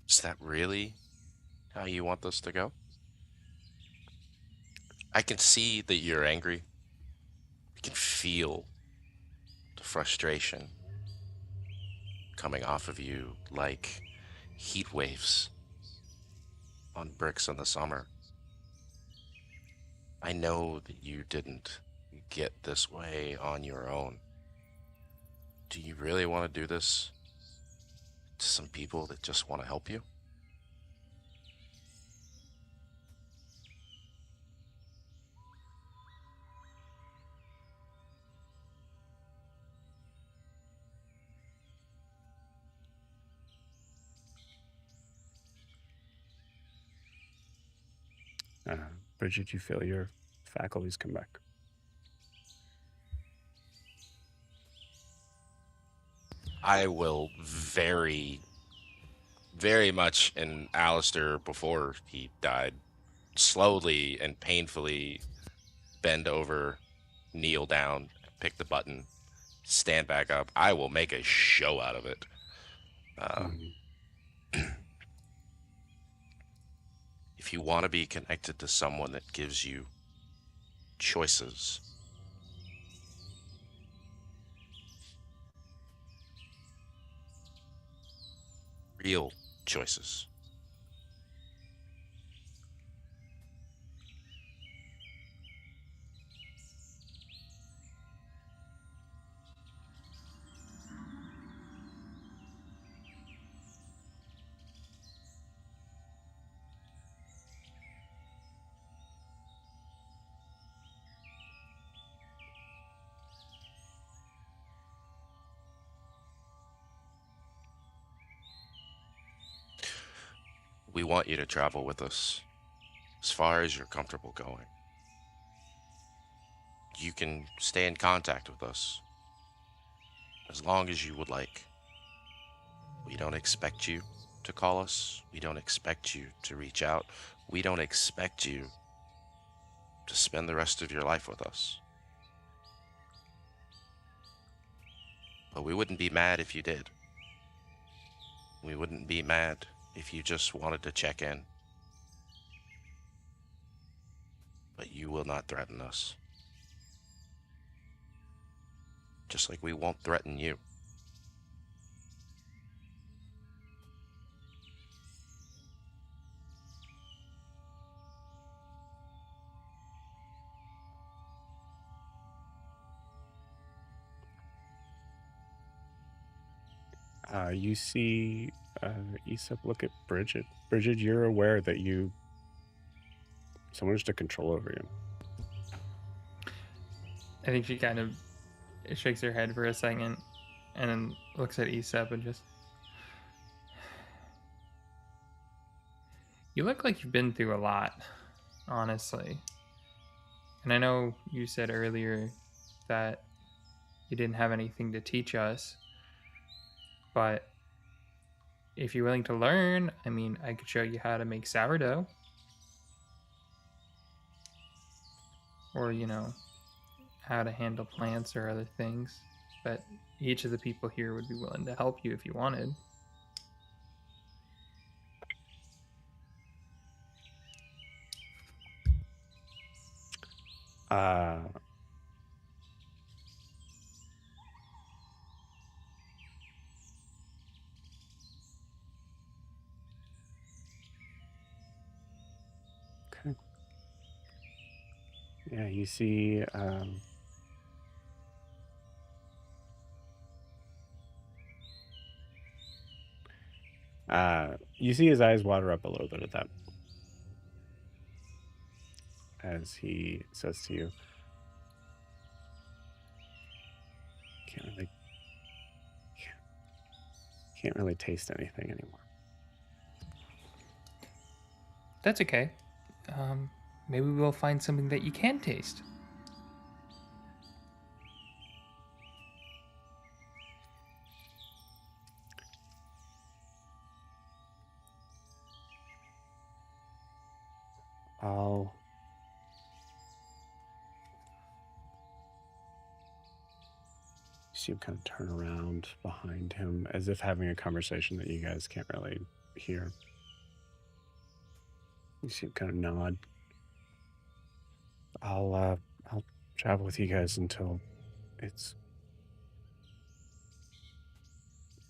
S5: Is that really how you want this to go? I can see that you're angry. I can feel the frustration coming off of you like heat waves on bricks in the summer. I know that you didn't get this way on your own. Do you really want to do this to some people that just want to help you?
S1: Bridget, you feel your faculties come back.
S5: I will very much in Alistair before he died, slowly and painfully bend over, kneel down, pick the button, stand back up. I will make a show out of it. If you want to be connected to someone that gives you choices, real choices, we want you to travel with us as far as you're comfortable going. You can stay in contact with us as long as you would like. We don't expect you to call us. We don't expect you to reach out. We don't expect you to spend the rest of your life with us. But we wouldn't be mad if you did. We wouldn't be mad if you just wanted to check in. But you will not threaten us. Just like we won't threaten you.
S1: You see Aesop look at Bridget. Bridget, you're aware that someone has to control over you.
S6: I think she kind of shakes her head for a second and then looks at Aesop and just... You look like you've been through a lot, honestly. And I know you said earlier that you didn't have anything to teach us, but if you're willing to learn, I mean, I could show you how to make sourdough. Or, how to handle plants or other things. But each of the people here would be willing to help you if you wanted.
S1: Uh, okay. Yeah, you see. You see his eyes water up a little bit at that, as he says to you, can't really taste anything anymore.
S6: That's okay. Maybe we'll find something that you can taste.
S1: I'll see him kind of turn around behind him as if having a conversation that you guys can't really hear. You see him kind of nod. I'll travel with you guys until it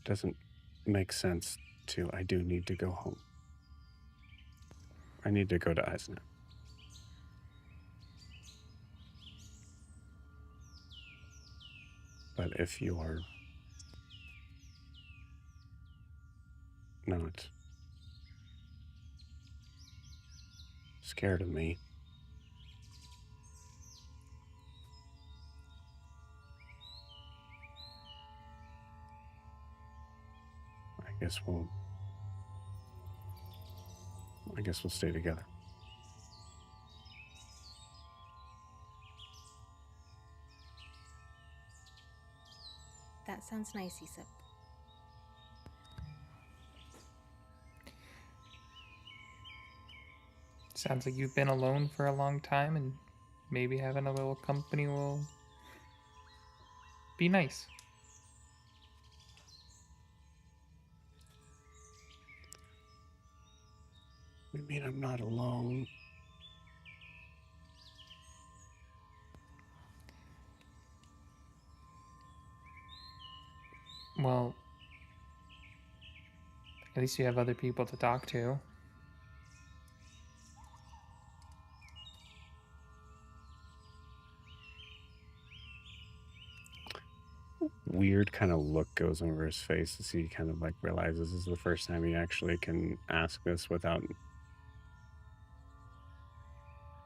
S1: doesn't make sense to. I do need to go home. I need to go to Eisner. But if you're not scared of me, I guess we'll stay together.
S3: That sounds nice, Aesop.
S6: Sounds like you've been alone for a long time, and maybe having a little company will be nice.
S1: I mean, I'm not alone.
S6: Well, at least you have other people to talk to.
S1: Weird kind of look goes over his face as he kind of like realizes this is the first time he actually can ask this without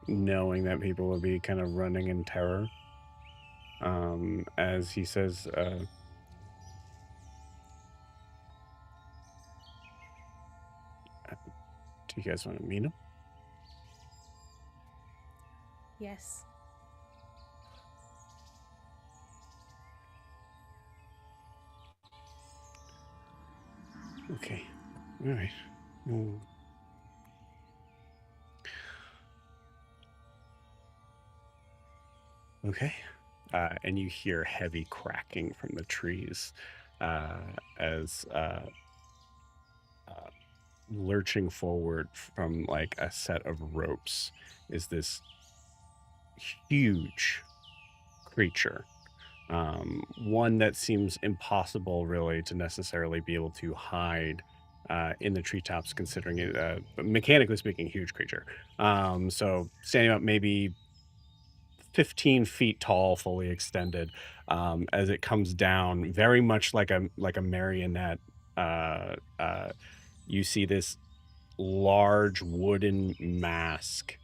S1: knowing that people will be kind of running in terror. As he says, do you guys want to meet him?
S3: Yes.
S1: Okay. All right. Okay. And you hear heavy cracking from the trees as lurching forward from like a set of ropes is this huge creature. One that seems impossible really to necessarily be able to hide in the treetops, considering it, mechanically speaking, huge creature. So standing up maybe 15 feet tall, fully extended, as it comes down, very much like a marionette. You see this large wooden mask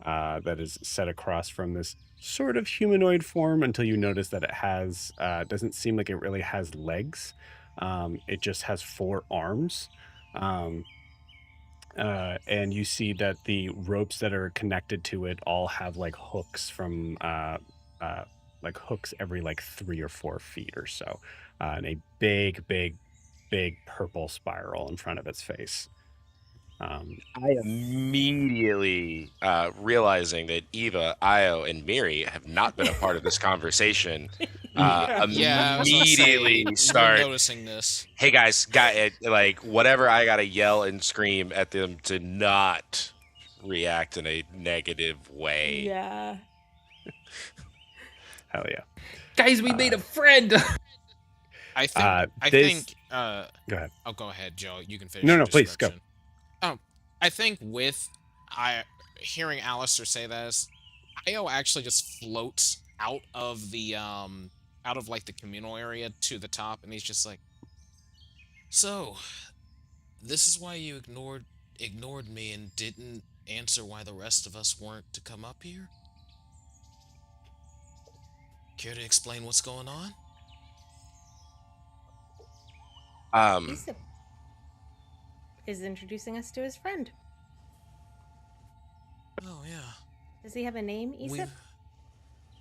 S1: that is set across from this sort of humanoid form until you notice that it has doesn't seem like it really has legs. It just has 4 arms. And you see that the ropes that are connected to it all have like hooks from like hooks every like 3 or 4 feet or so, and a big purple spiral in front of its face.
S5: I immediately realizing that Eva, Io, and Miri have not been a part of this conversation.
S2: Yeah, I was about to say,
S5: Immediately
S2: we're
S5: start.
S2: noticing this.
S5: Hey guys, like whatever I gotta yell and scream at them to not react in a negative way.
S3: Yeah.
S1: Hell yeah.
S6: Guys, we made a friend.
S2: I think.
S1: Go ahead.
S2: Oh, go ahead, Joe. You can finish
S1: No,
S2: your
S1: no, please go.
S2: description. I think with hearing Alistair say this, Io actually just floats out of the like the communal area to the top, and he's just like, "So, this is why you ignored me and didn't answer why the rest of us weren't to come up here? Care to explain what's going on?"
S3: Aesop is introducing us to his friend.
S2: Oh yeah,
S3: Does he have a name, Aesop?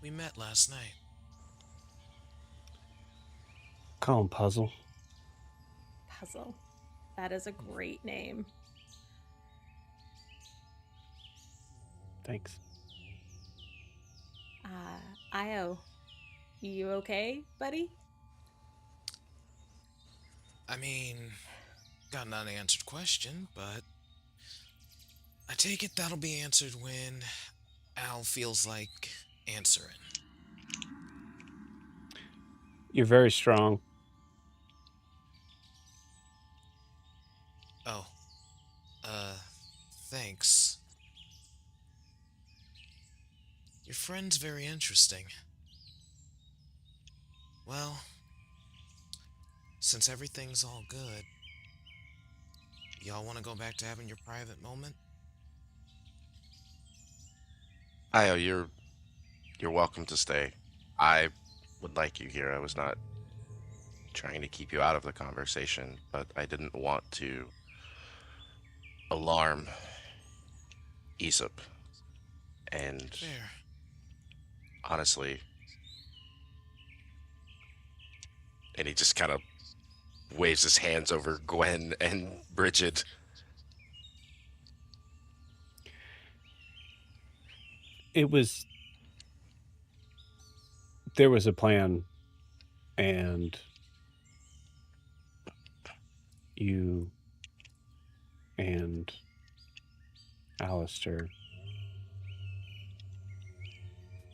S2: we met last night.
S1: Call him Puzzle.
S3: Puzzle. That is a great name.
S1: Thanks.
S3: Io, you okay, buddy?
S2: I mean, got an unanswered question, but I take it that'll be answered when Al feels like answering.
S1: You're very strong.
S2: Oh, thanks. Your friend's very interesting. Well, since everything's all good, y'all want to go back to having your private moment?
S5: Io, you're welcome to stay. I would like you here. I was not trying to keep you out of the conversation, but I didn't want to alarm Aesop. And
S2: Fair.
S5: honestly, and he just kind of waves his hands over Gwen and Bridget.
S1: There was a plan, and you and Alistair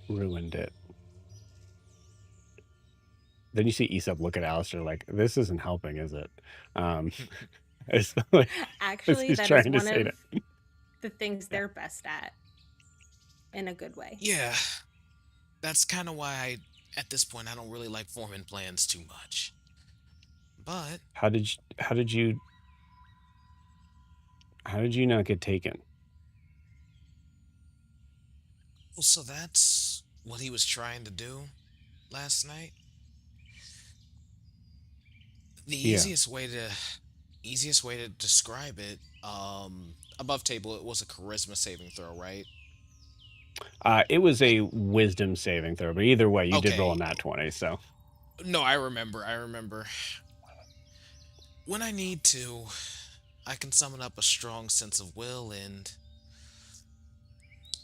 S1: ruined it. Then you see Aesop look at Alistair like, this isn't helping, is it? It's like,
S3: Actually,
S1: he's
S3: that
S1: trying to
S3: is one
S1: say
S3: of
S1: that.
S3: the things they're best at. In a good way.
S2: Yeah. That's kind of why at this point, I don't really like forming plans too much. But
S1: How did you not get taken?
S2: well, so that's what he was trying to do last night. The
S1: Yeah.
S2: easiest way to describe it, above table, it was a charisma saving throw, right?
S1: It was a wisdom saving throw, but either way, you did roll a
S2: Okay.
S1: nat 20, so.
S2: No, I remember. When I need to, I can summon up a strong sense of will, and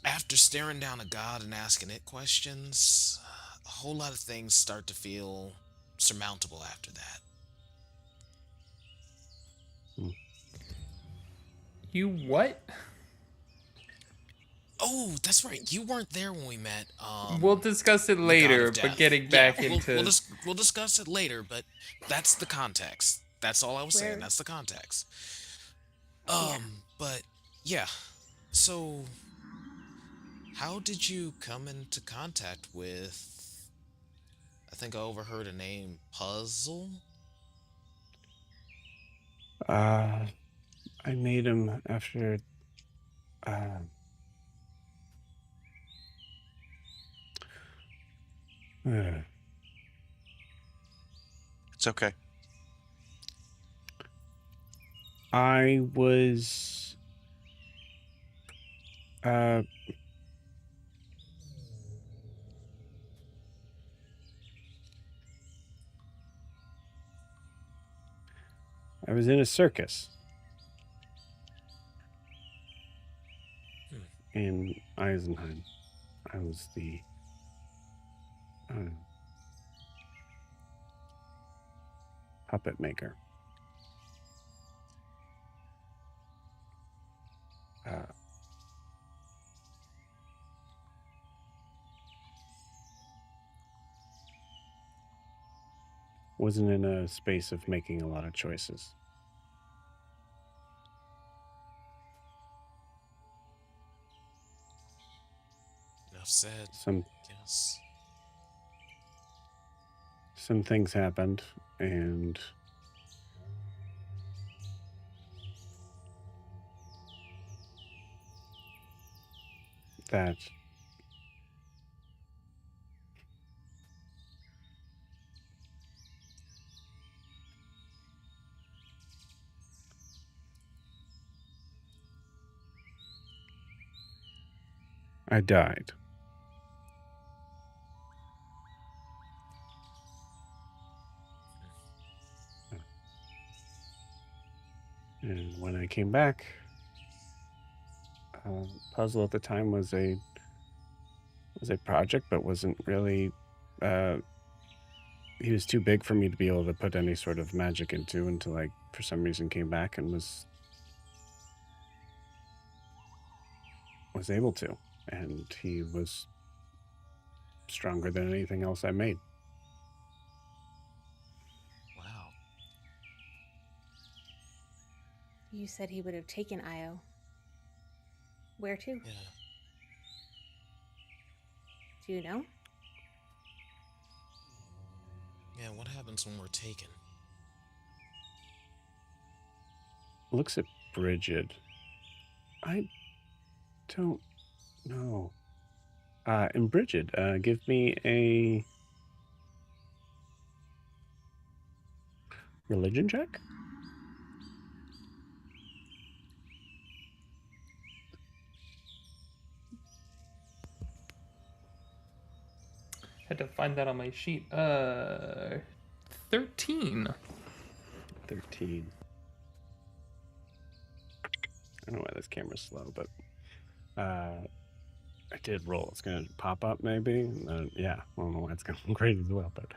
S2: after staring down a god and asking it questions, a whole lot of things start to feel surmountable after that.
S6: You what?
S2: Oh, that's right. You weren't there when we met.
S6: We'll discuss it
S2: the god
S6: later,
S2: of
S6: but
S2: death.
S6: getting back
S2: Yeah,
S6: into
S2: we'll discuss it later, but that's the context. That's all I was saying.
S3: Where-
S2: That's the context.
S3: Yeah.
S2: But yeah. So, how did you come into contact with? I think I overheard a name, Puzzle.
S1: I made him after.
S5: It's okay.
S1: I was. I was in a circus in Eisenheim. I was the puppet maker. wasn't in a space of making a lot of choices.
S2: Enough said.
S1: Some
S2: Yes.
S1: things happened, and that I died. And when I came back, puzzle at the time was a project, but wasn't really. He was too big for me to be able to put any sort of magic into until I, for some reason, came back and was able to, and he was stronger than anything else I made.
S2: Wow.
S3: You said he would have taken Io. Where to?
S2: Yeah.
S3: Do you know?
S2: Yeah, what happens when we're taken?
S1: Looks at Bridget. I don't know. And Bridget, give me a religion check.
S6: Had to find that on my sheet. 13.
S1: 13. I don't know why this camera's slow, but I did roll. It's gonna pop up maybe. Yeah, I don't know why it's going great as well, but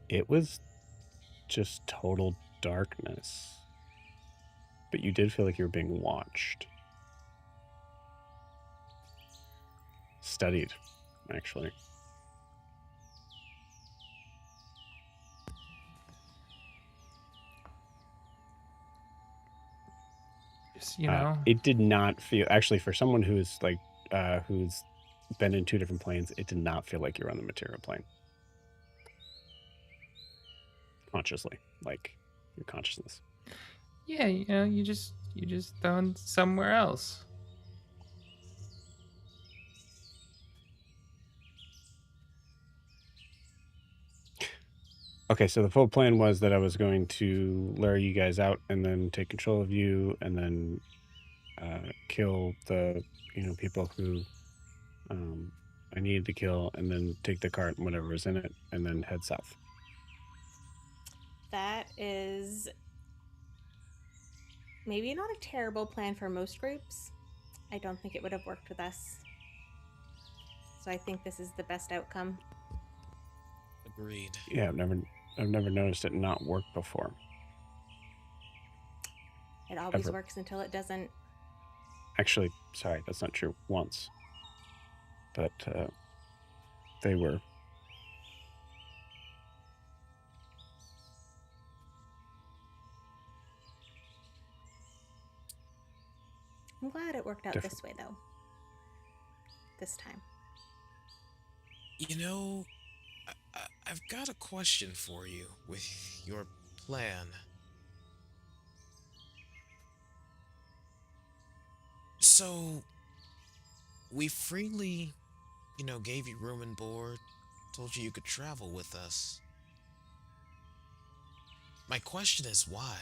S1: it was just total darkness. But you did feel like you were being watched. Studied, actually.
S6: Just, you know.
S1: It did not feel, actually, for someone who's like, who's been in 2 different planes, it did not feel like you're on the material plane. Consciously, like your consciousness.
S6: Yeah, you know, you just thrown somewhere else.
S1: Okay, so the full plan was that I was going to lure you guys out and then take control of you and then kill the, people who I needed to kill, and then take the cart and whatever was in it and then head south.
S3: That is maybe not a terrible plan for most groups. I don't think it would have worked with us. So I think this is the best outcome.
S2: Agreed.
S1: Yeah, I've never noticed it not work before.
S3: It always
S1: Ever.
S3: works until it doesn't.
S1: Actually, sorry, that's not true. Once. But they were.
S3: I'm glad it worked out
S1: Different.
S3: this way, though. This time.
S2: You know, I've got a question for you with your plan. So, we freely, gave you room and board, told you could travel with us. My question is why?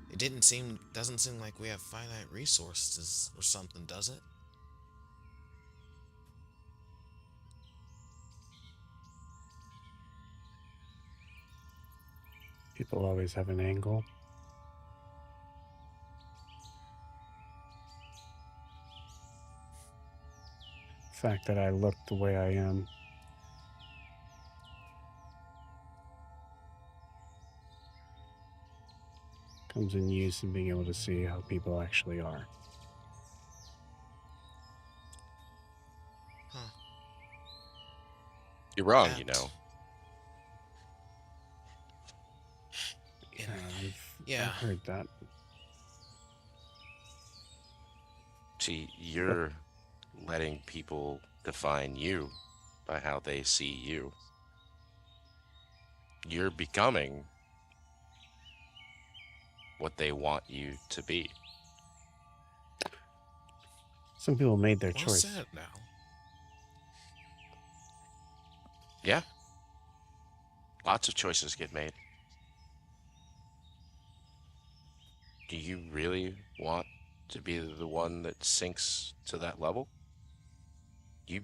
S2: It doesn't seem like we have finite resources or something, does it?
S1: People always have an angle. The fact that I look the way I am. Comes in use in being able to see how people actually are.
S5: You're wrong,
S2: that.
S5: you know.
S2: Yeah.
S1: I've heard that.
S5: See, you're letting people define you by how they see you. You're becoming what they want you to be.
S1: Some people made their
S2: Well
S1: choice.
S2: said now.
S5: Yeah. Lots of choices get made. Do you really want to be the one that sinks to that level? You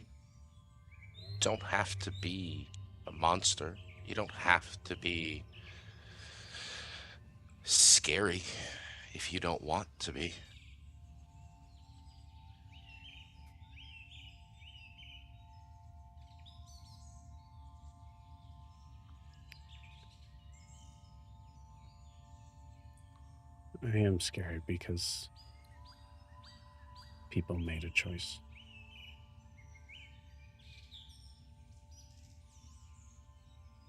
S5: don't have to be a monster. You don't have to be scary if you don't want to be.
S1: I am scared because people made a choice.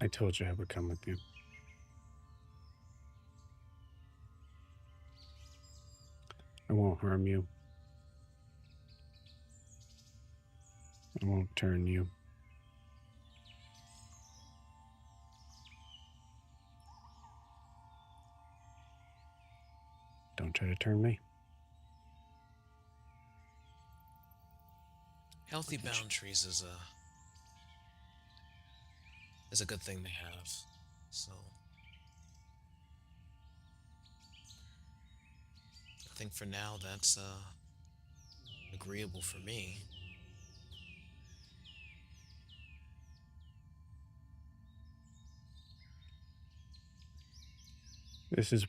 S1: I told you I would come with you. I won't harm you. I won't turn you. Don't try to turn me.
S2: Healthy boundaries is a good thing to have. So I think for now that's agreeable for me.
S1: This is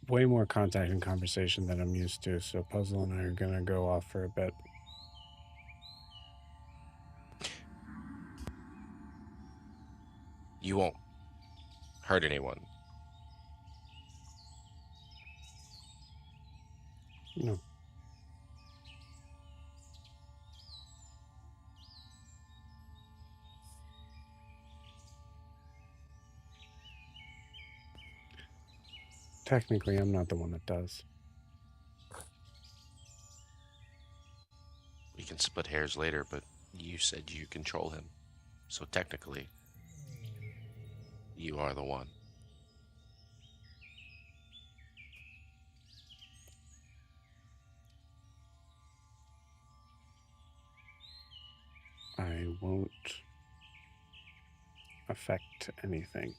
S1: way more contact and conversation than I'm used to, so Puzzle and I are gonna go off for a bit.
S5: You won't hurt anyone.
S1: No. Technically, I'm not the one that does.
S5: We can split hairs later, but you said you control him. So technically, you are the one.
S1: I won't affect anything.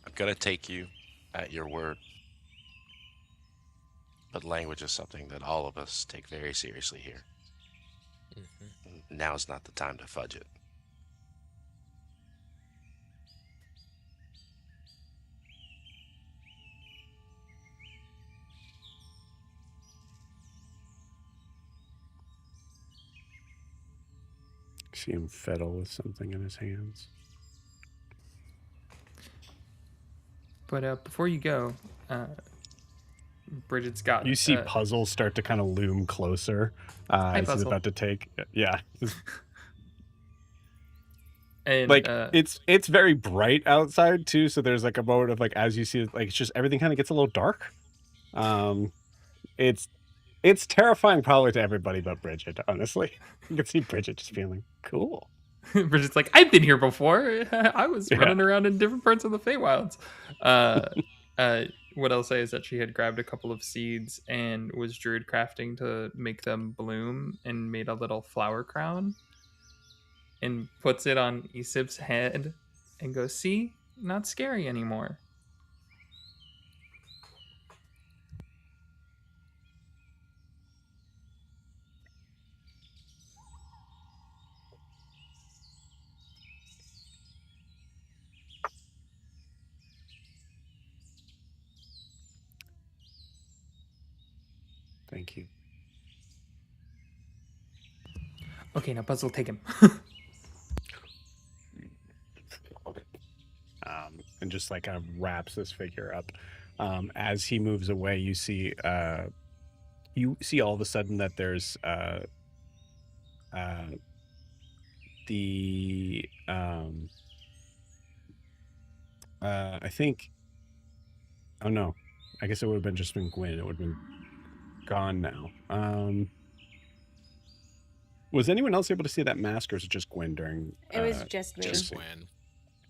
S5: I'm gonna take you at your word. But language is something that all of us take very seriously here. Now's not the time to fudge it.
S1: See him fiddle with something in his hands.
S6: But before you go, Bridget's got.
S1: You see puzzles start to kind of loom closer as he's
S6: Puzzle.
S1: about to take. Yeah.
S6: And
S1: like it's very bright outside too, so there's like a moment of like as you see it, like it's just everything kind of gets a little dark. It's terrifying probably to everybody but Bridget, honestly. You can see Bridget just feeling cool.
S6: Bridget's like, I've been here before. I was running around in different parts of the Feywilds. What I'll say is that she had grabbed a couple of seeds and was druid crafting to make them bloom and made a little flower crown and puts it on Isib's head and goes, see, not scary anymore.
S1: Thank you.
S6: Okay, now Puzzle, take him.
S1: And just like kind of wraps this figure up. As he moves away, you see you see all of a sudden that there's the I think, oh no, I guess it would have been just been Gwen. It would have been gone now. Was anyone else able to see that mask, or was it just Gwen during?
S3: It was just me.
S2: Just Gwen.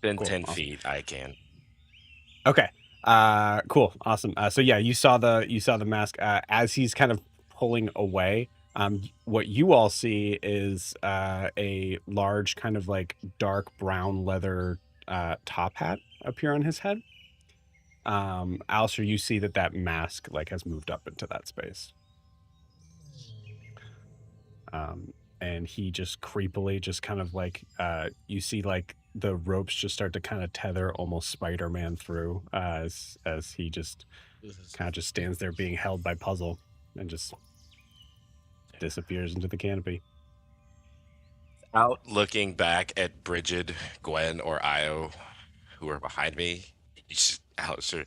S5: Within
S1: Cool,
S5: 10
S1: awesome.
S5: feet, I can.
S1: Okay. Cool. Awesome. So yeah, you saw the mask as he's kind of pulling away. What you all see is a large kind of like dark brown leather top hat appear on his head. Alistair, you see that mask like has moved up into that space. And he just creepily just kind of like you see like the ropes just start to kind of tether almost Spider-Man through as he just kind of just stands there being held by Puzzle and just disappears into the canopy.
S5: Out looking back at Bridget, Gwen, or Io, who are behind me, Alistair,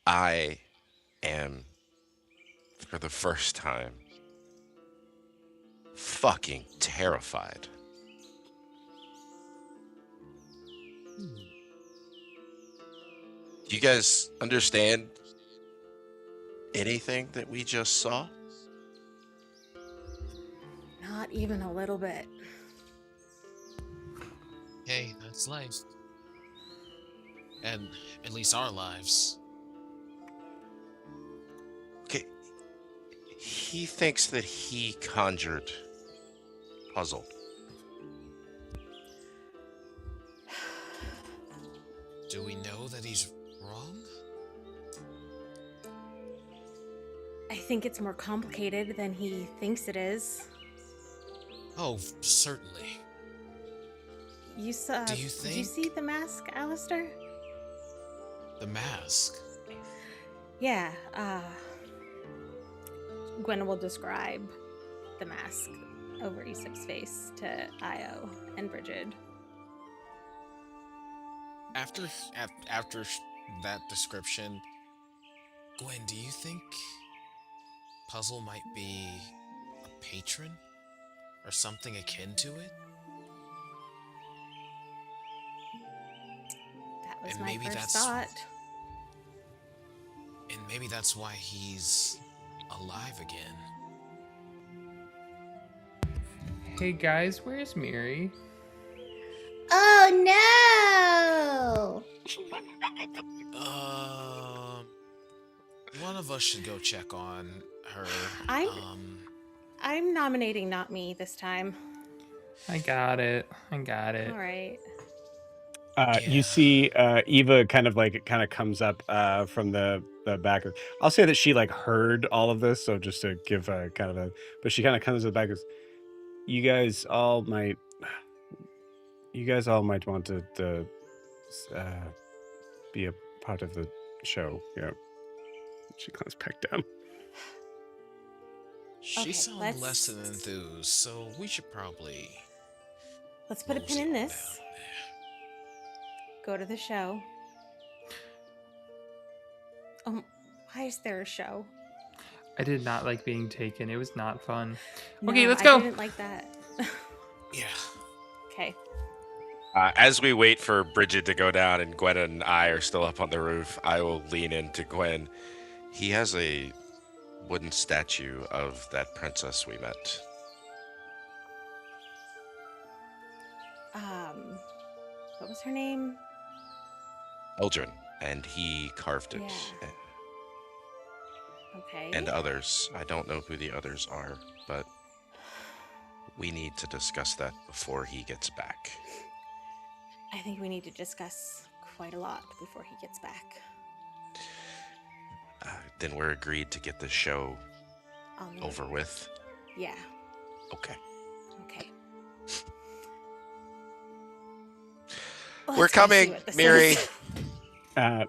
S5: I am, for the first time, fucking terrified. Do you guys understand anything that we just saw?
S3: Not even a little bit.
S2: Hey, that's life. And at least our lives.
S5: Okay. He thinks that he conjured Puzzle.
S2: Do we know that he's wrong?
S3: I think it's more complicated than he thinks it is.
S2: Oh, certainly.
S3: You saw.
S2: Do you
S3: Did you
S2: think-
S3: see the mask, Alistair?
S2: The mask.
S3: Yeah. Gwen will describe the mask over Isak's face to Io and Bridget.
S2: After that description, Gwen, do you think Puzzle might be a patron or something akin to it?
S3: That was
S2: And
S3: my
S2: maybe
S3: first
S2: that's-
S3: thought.
S2: And maybe that's why he's alive again.
S6: Hey guys, where's Miri?
S4: Oh
S2: One of us should go check on her.
S3: I'm nominating not me this time.
S6: I got it.
S3: All right.
S1: You see Eva kind of comes up from the back of, I'll say that she like heard all of this, so just to give a kind of a, but she kind of comes to the back and goes, you guys all might want to be a part of the show. Yeah. She comes back down.
S2: She
S3: Okay,
S2: sounds less than enthused, so we should probably
S3: Let's put a pin
S2: mosey
S3: in
S2: on
S3: this.
S2: down there.
S3: Go to the show. Why is there a show?
S6: I did not like being taken. It was not fun.
S3: No,
S6: Okay, let's
S3: I
S6: go.
S3: didn't like that.
S2: Yeah.
S3: Okay.
S5: As we wait for Bridget to go down and Gwen and I are still up on the roof, I will lean into Gwen. He has a wooden statue of that princess we met.
S3: What was her name?
S5: Eldrin, and he carved it.
S3: Yeah. Okay.
S5: And others. I don't know who the others are, but we need to discuss that before he gets back.
S3: I think we need to discuss quite a lot before he gets back.
S5: Then we're agreed to get the show
S3: On the-
S5: over with.
S3: Yeah.
S5: Okay.
S3: Okay.
S5: We're
S3: Let's go see
S5: coming,
S3: what this
S5: Miri.
S3: is.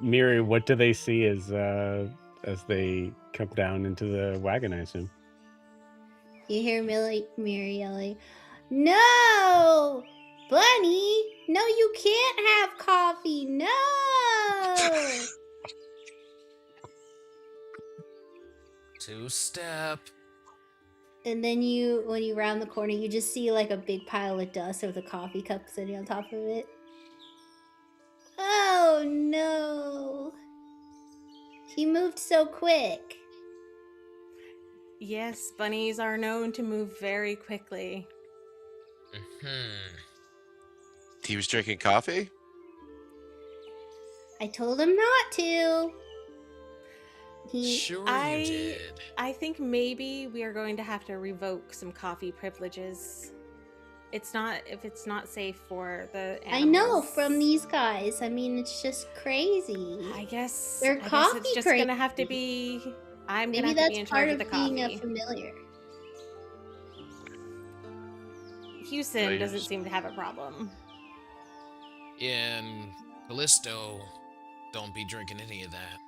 S1: Miri, what do they see as they come down into the wagon, I assume?
S4: You hear Miri yelling, "No! Bunny! No, you can't have coffee! No!"
S2: Two-step.
S4: And then when you round the corner, you just see like a big pile of dust with a coffee cup sitting on top of it. Oh no! He moved so quick.
S3: Yes, bunnies are known to move very quickly.
S5: He was drinking coffee?
S4: I told him not to.
S2: Sure you did.
S3: I think maybe we are going to have to revoke some coffee privileges. It's not safe for the animals.
S4: I know, from these guys. I mean, it's just crazy.
S3: I guess
S4: They're coffee
S3: it's just
S4: crazy.
S3: gonna have to be. I'm
S4: Maybe
S3: gonna have to be
S4: that's
S3: in
S4: part
S3: charge of
S4: of
S3: the
S4: being
S3: coffee.
S4: a familiar.
S3: Houston doesn't seem to have a problem.
S2: And Callisto, don't be drinking any of that.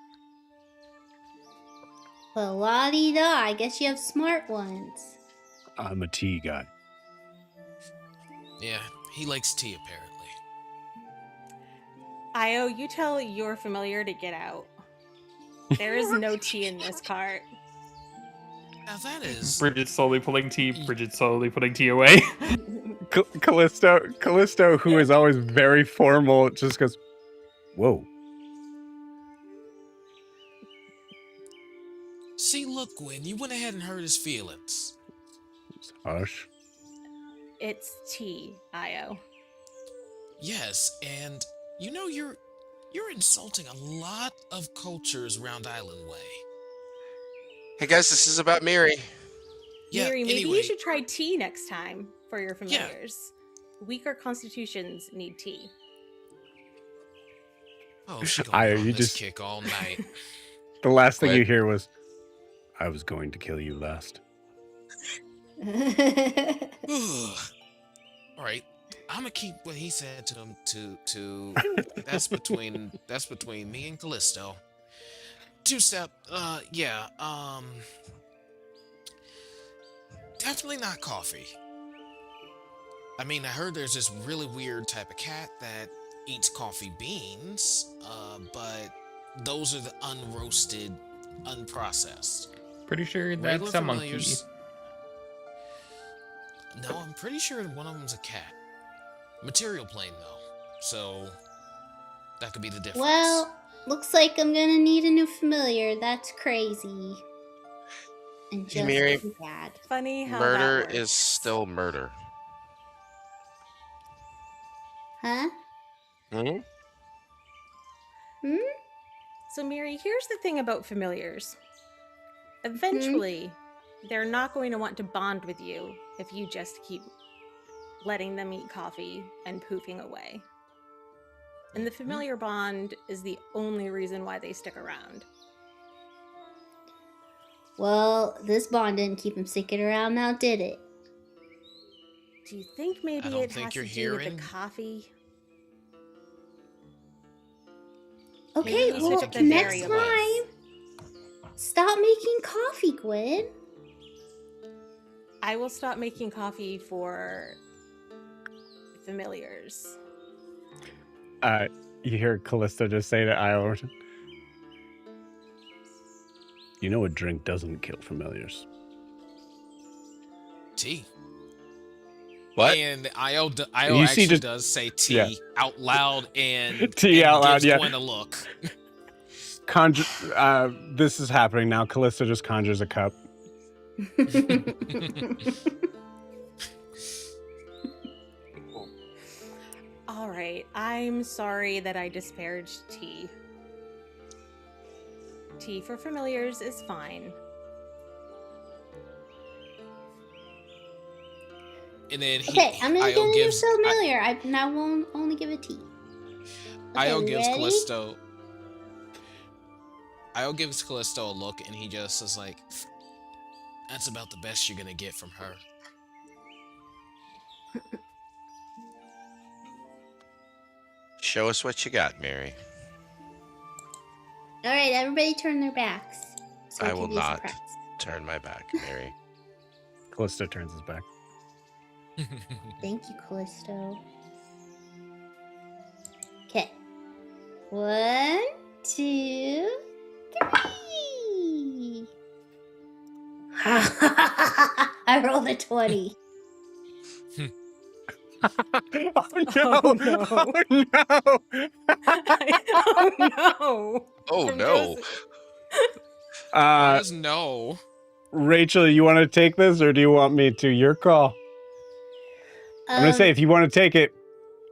S4: Well, la-di-da, I guess you have smart ones.
S1: I'm a tea guy.
S2: Yeah, he likes tea apparently.
S3: Io, you tell your familiar to get out. There is no tea in this cart.
S2: Now that is...
S6: Bridget's slowly pulling tea. Bridget's slowly putting tea away.
S1: Callisto, who is always very formal, just goes, "Whoa."
S2: See, look, Gwen, you went ahead and hurt his feelings.
S1: Hush.
S3: It's tea, Io.
S2: Yes, and you know you're insulting a lot of cultures around Island Way.
S5: Hey guys, this is about Miri.
S2: Yeah,
S3: Miri, maybe
S2: anyway,
S3: you should try tea next time for your familiars. Weaker constitutions need tea.
S2: oh, she's gonna
S1: Io,
S2: be on
S1: you
S2: this
S1: just-
S2: kick all night.
S1: The last thing
S5: What?
S1: you hear was, "I was going to kill you last."
S2: All right, I'm gonna keep what he said to him. That's between me and Callisto. Two-step. Yeah. Definitely not coffee. I mean, I heard there's this really weird type of cat that eats coffee beans, but those are the unroasted, unprocessed.
S6: Pretty sure
S2: Regular
S6: that's a monkey.
S2: familiars- No, I'm pretty sure one of them's a cat. Material plane, though. So, that could be the difference.
S4: Well, looks like I'm gonna need a new familiar. That's crazy. And just
S5: Miri,
S4: too bad.
S3: Funny how
S5: Murder
S3: that works.
S5: is still murder.
S4: Huh?
S5: Hmm?
S3: So, Miri, here's the thing about familiars. Eventually, they're not going to want to bond with you if you just keep letting them eat coffee and poofing away. And the familiar bond is the only reason why they stick around.
S4: Well, this bond didn't keep him sticking around now, did it?
S3: Do you think maybe
S2: don't
S3: it
S2: think
S3: has
S2: you're
S3: to do with
S2: hearing.
S3: the coffee?
S4: Okay,
S3: we
S4: well,
S3: switch up the
S4: next
S3: variables.
S4: time, stop making coffee, Gwen.
S3: I will stop making coffee for familiars.
S1: You hear Callisto just say to Io, "You know a drink doesn't kill familiars."
S2: Tea.
S5: What?
S2: And Io
S1: You see
S2: actually
S1: just-
S2: does say tea
S1: yeah.
S2: out loud and
S1: Tea
S2: and
S1: out loud,
S2: gives
S1: yeah.
S2: Gwen a look.
S1: This is happening now. Callisto just conjures a cup.
S3: All right, I'm sorry that I disparaged tea. Tea for familiars is fine.
S2: And then
S4: Okay, I'm gonna
S2: Io
S4: get a new
S2: gives
S4: familiar. I now won't only give a tea.
S2: Io
S4: Okay,
S2: gives
S4: ready?
S2: Callisto. Io gives Callisto a look, and he just is like, "That's about the best you're gonna get from her."
S5: Show us what you got, Mary.
S4: All right, everybody turn their backs. So
S5: I
S4: can
S5: will
S4: be
S5: not
S4: surprised.
S5: turn my back, Mary.
S1: Callisto turns his back.
S4: Thank you, Callisto. Okay. 1, 2, 3. rolled a 20.
S1: Oh no!
S3: Oh, no.
S1: Oh no!
S3: Oh no!
S5: Oh
S3: From
S5: no.
S3: Joseph.
S2: Guys, no.
S1: Rachel, you want to take this, or do you want me to? Your call. I'm gonna say, if you want to take it,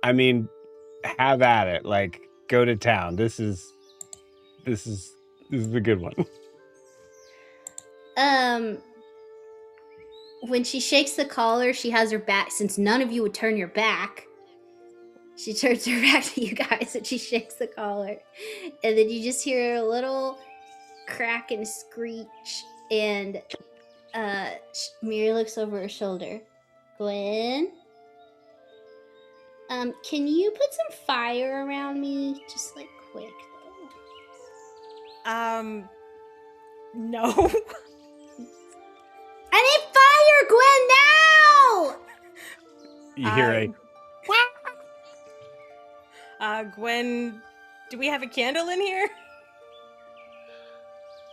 S1: I mean, have at it. Like, go to town. This is a good one.
S4: When she shakes the collar, she has her back. Since none of you would turn your back, she turns her back to you guys and she shakes the collar. And then you just hear a little crack and screech. And Miri looks over her shoulder. Gwen? Can you put some fire around me? Just like quick, though.
S3: No.
S4: I need fire, Gwen, now!
S1: You hear
S3: Gwen, do we have a candle in here?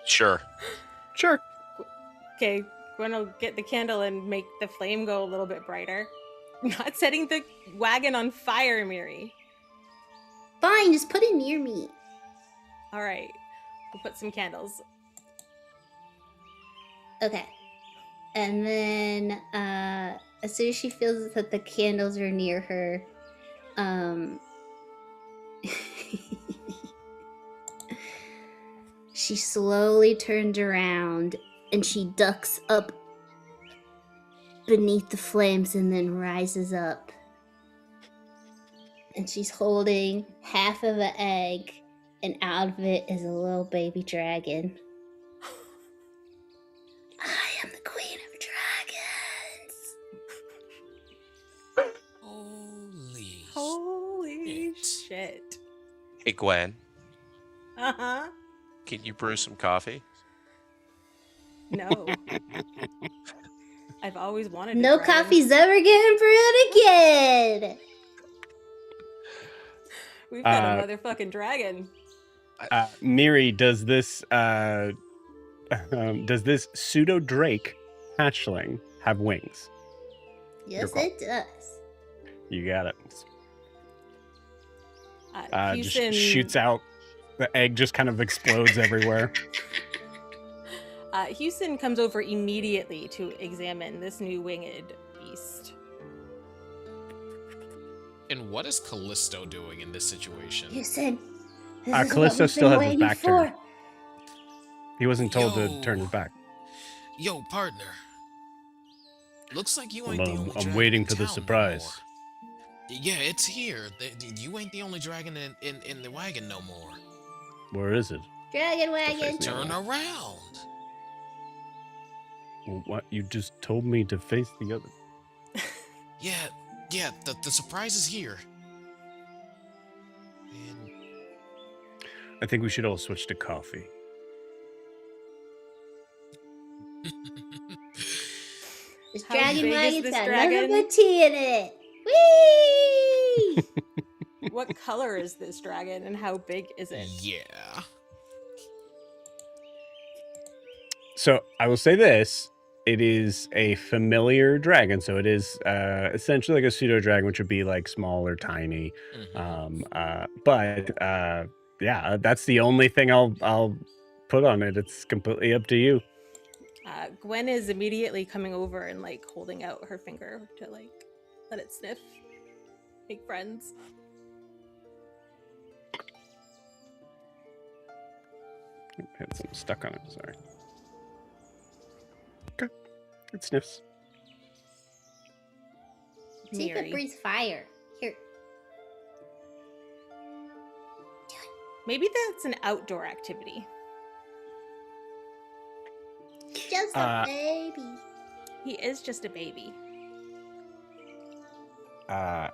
S5: Sure.
S1: Sure.
S3: Okay, Gwen will get the candle and make the flame go a little bit brighter. Not setting the wagon on fire, Miri.
S4: Fine, just put it near me.
S3: All right, we'll put some candles.
S4: Okay. And then, as soon as she feels that the candles are near her, she slowly turns around and she ducks up beneath the flames and then rises up. And she's holding half of an egg, and out of it is a little baby dragon. I am the queen of dragons.
S3: Holy
S2: shit.
S3: shit.
S5: Hey, Gwen,
S3: Uh-huh.
S5: can you brew some coffee?
S3: No. I've always wanted a
S4: No
S3: dragon.
S4: coffee's ever getting brewed again.
S3: We've got a motherfucking dragon.
S1: Miri, does this pseudo drake hatchling have wings?
S4: Yes,
S1: call.
S4: it does.
S1: You got it. Just
S3: Houston,
S1: shoots out. The egg just kind of explodes everywhere.
S3: Houston comes over immediately to examine this new winged beast.
S2: And what is Callisto doing in this situation?
S4: Houston, this is
S1: Callisto
S4: what we've
S1: still
S4: been
S1: has his
S4: waiting
S1: back
S4: for.
S1: turned. He wasn't told to
S2: Yo.
S1: turn his back.
S2: Yo, partner. Looks like you ain't
S1: I'm,
S2: the only dragon
S1: I'm waiting
S2: in
S1: for the
S2: town no
S1: surprise.
S2: more. Yeah, it's here. You ain't the only dragon in the wagon no more.
S1: Where is it?
S4: Dragon wagon.
S1: face me.
S2: Turn around.
S1: Well, what? You just told me to face the other.
S2: Yeah, the surprise is here. And
S1: I think we should all switch to coffee.
S4: This
S3: How
S4: dragon
S3: big is
S4: wagon's
S3: this
S4: got
S3: dragon?
S4: nothing but tea in it. Whee!
S3: What color is this dragon and how big is it?
S2: yeah.
S1: So I will say this. It is a familiar dragon, so it is essentially like a pseudo dragon, which would be like small or tiny. But yeah, that's the only thing I'll put on it. It's completely up to you.
S3: Gwen is immediately coming over and like holding out her finger to like let it sniff. Make friends.
S1: Had something stuck on it. Sorry. Okay, it sniffs.
S4: See if
S3: Miri.
S4: it breathes fire. Here.
S3: Maybe that's an outdoor activity.
S4: Just a baby.
S3: He is just a baby.
S1: Yeah,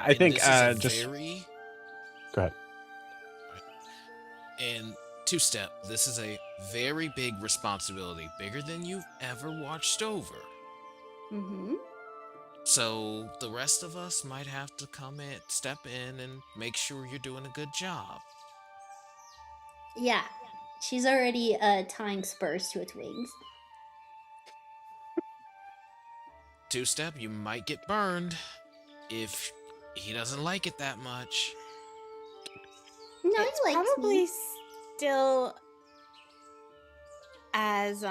S1: I
S2: And
S1: think
S2: this is a
S1: just
S2: very
S1: go ahead.
S2: and two-step. This is a very big responsibility, bigger than you've ever watched over.
S4: Mm-hmm.
S2: So the rest of us might have to step in and make sure you're doing a good job.
S4: Yeah. She's already tying spurs to its wings.
S2: Two-step, you might get burned if he doesn't like it that much.
S4: No,
S3: It's
S4: he likes
S3: probably
S4: me.
S3: still as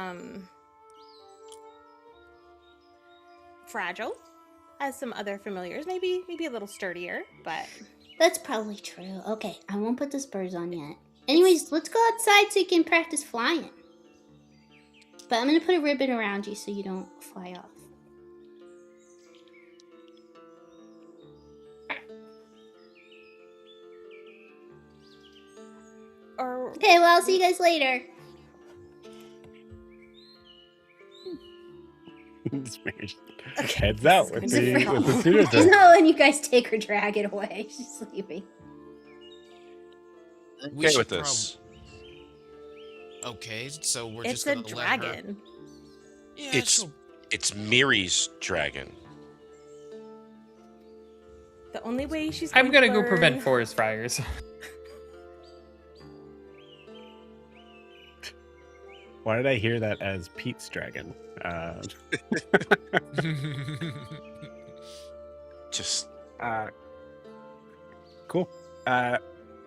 S3: fragile as some other familiars. Maybe a little sturdier, but
S4: That's probably true. Okay, I won't put the spurs on yet. Anyways, let's go outside so you can practice flying. But I'm gonna put a ribbon around you so you don't fly off.
S3: or
S4: Okay, well, I'll see you guys later.
S3: Okay,
S1: Heads
S3: this
S1: out
S3: is
S1: with
S3: gonna be
S1: the
S3: wrong.
S1: pseudo
S4: She's not letting you guys take her dragon away. She's leaving.
S2: We
S5: Okay
S2: should
S5: with this.
S2: Okay, so we're
S3: It's
S2: just
S3: a
S2: gonna let her.
S3: dragon.
S2: Yeah,
S5: It's Miri's dragon.
S3: The only way she's
S6: I'm
S3: going
S6: gonna
S3: to
S6: go prevent
S3: learn-
S6: forest fires.
S1: Why did I hear that as Pete's dragon?
S5: Just
S1: Cool.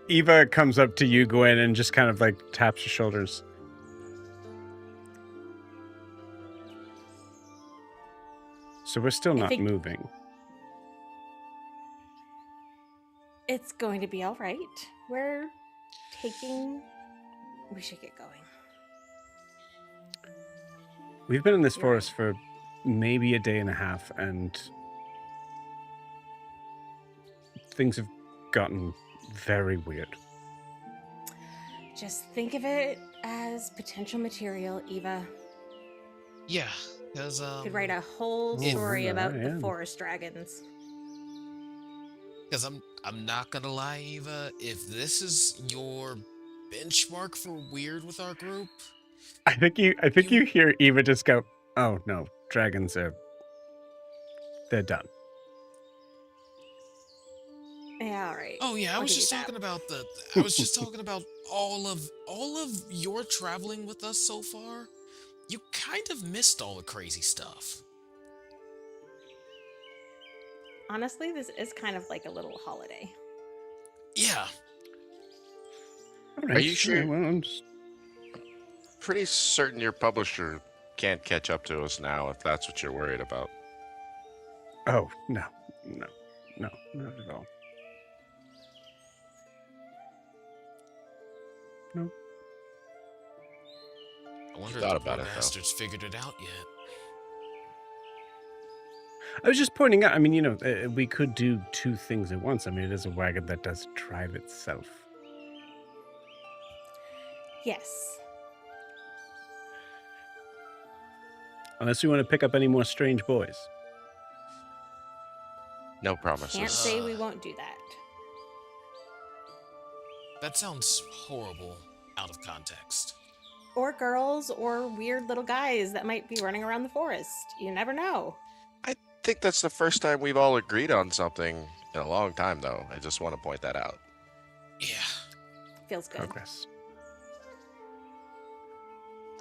S1: Eva comes up to you, Gwen, and just kind of like taps your shoulders. So we're still not
S3: think-
S1: moving.
S3: It's going to be all right. We should get going.
S1: We've been in this
S3: You're
S1: forest for maybe a day and a half, and things have gotten very weird.
S3: Just think of it as potential material, Eva.
S2: Yeah, because
S3: Could write a whole
S1: Oh,
S3: story
S1: yeah,
S3: about
S1: yeah.
S3: the forest dragons.
S2: Because I'm not gonna lie, Eva. If this is your benchmark for weird with our group,
S1: I think you hear Eva just go, "Oh no, dragons they're done."
S3: Yeah, all right.
S2: oh yeah, I
S3: I'll
S2: was
S3: give
S2: just
S3: you that.
S2: talking about I was just talking about all of your traveling with us so far. You kind of missed all the crazy stuff.
S3: Honestly, this is kind of like a little holiday.
S2: Yeah,
S1: All right,
S5: you sure?
S1: Well, I'm just...
S5: pretty certain your publisher can't catch up to us now if that's what you're worried about.
S1: Oh no, not at all.
S2: I wonder
S5: Thought
S2: if the
S5: about
S2: poor
S5: it, though.
S2: bastards figured it out yet.
S1: I was just pointing out. I mean, we could do two things at once. I mean, it is a wagon that does drive itself.
S3: Yes.
S1: Unless we want to pick up any more strange boys.
S5: No promises.
S3: Can't say we won't do that.
S2: That sounds horrible out of context.
S3: Or girls or weird little guys that might be running around the forest. You never know.
S5: I think that's the first time we've all agreed on something in a long time, though. I just want to point that out.
S2: Yeah.
S3: Feels good.
S1: Progress.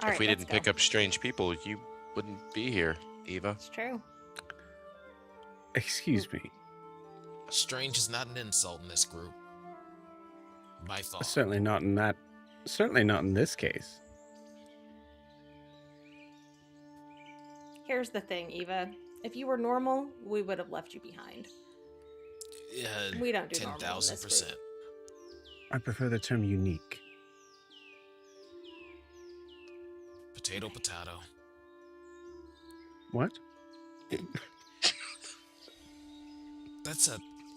S3: All
S5: If
S3: right,
S5: we
S3: let's
S5: didn't
S3: go.
S5: pick up strange people, you wouldn't be here, Eva.
S3: It's true.
S1: Excuse me.
S2: Strange is not an insult in this group. By far.
S1: Certainly not in that. Certainly not in this case.
S3: Here's the thing, Eva. If you were normal, we would have left you behind. We don't do normal in this
S2: 10,000%.
S3: group.
S1: I prefer the term unique.
S2: Potato, potato.
S1: What?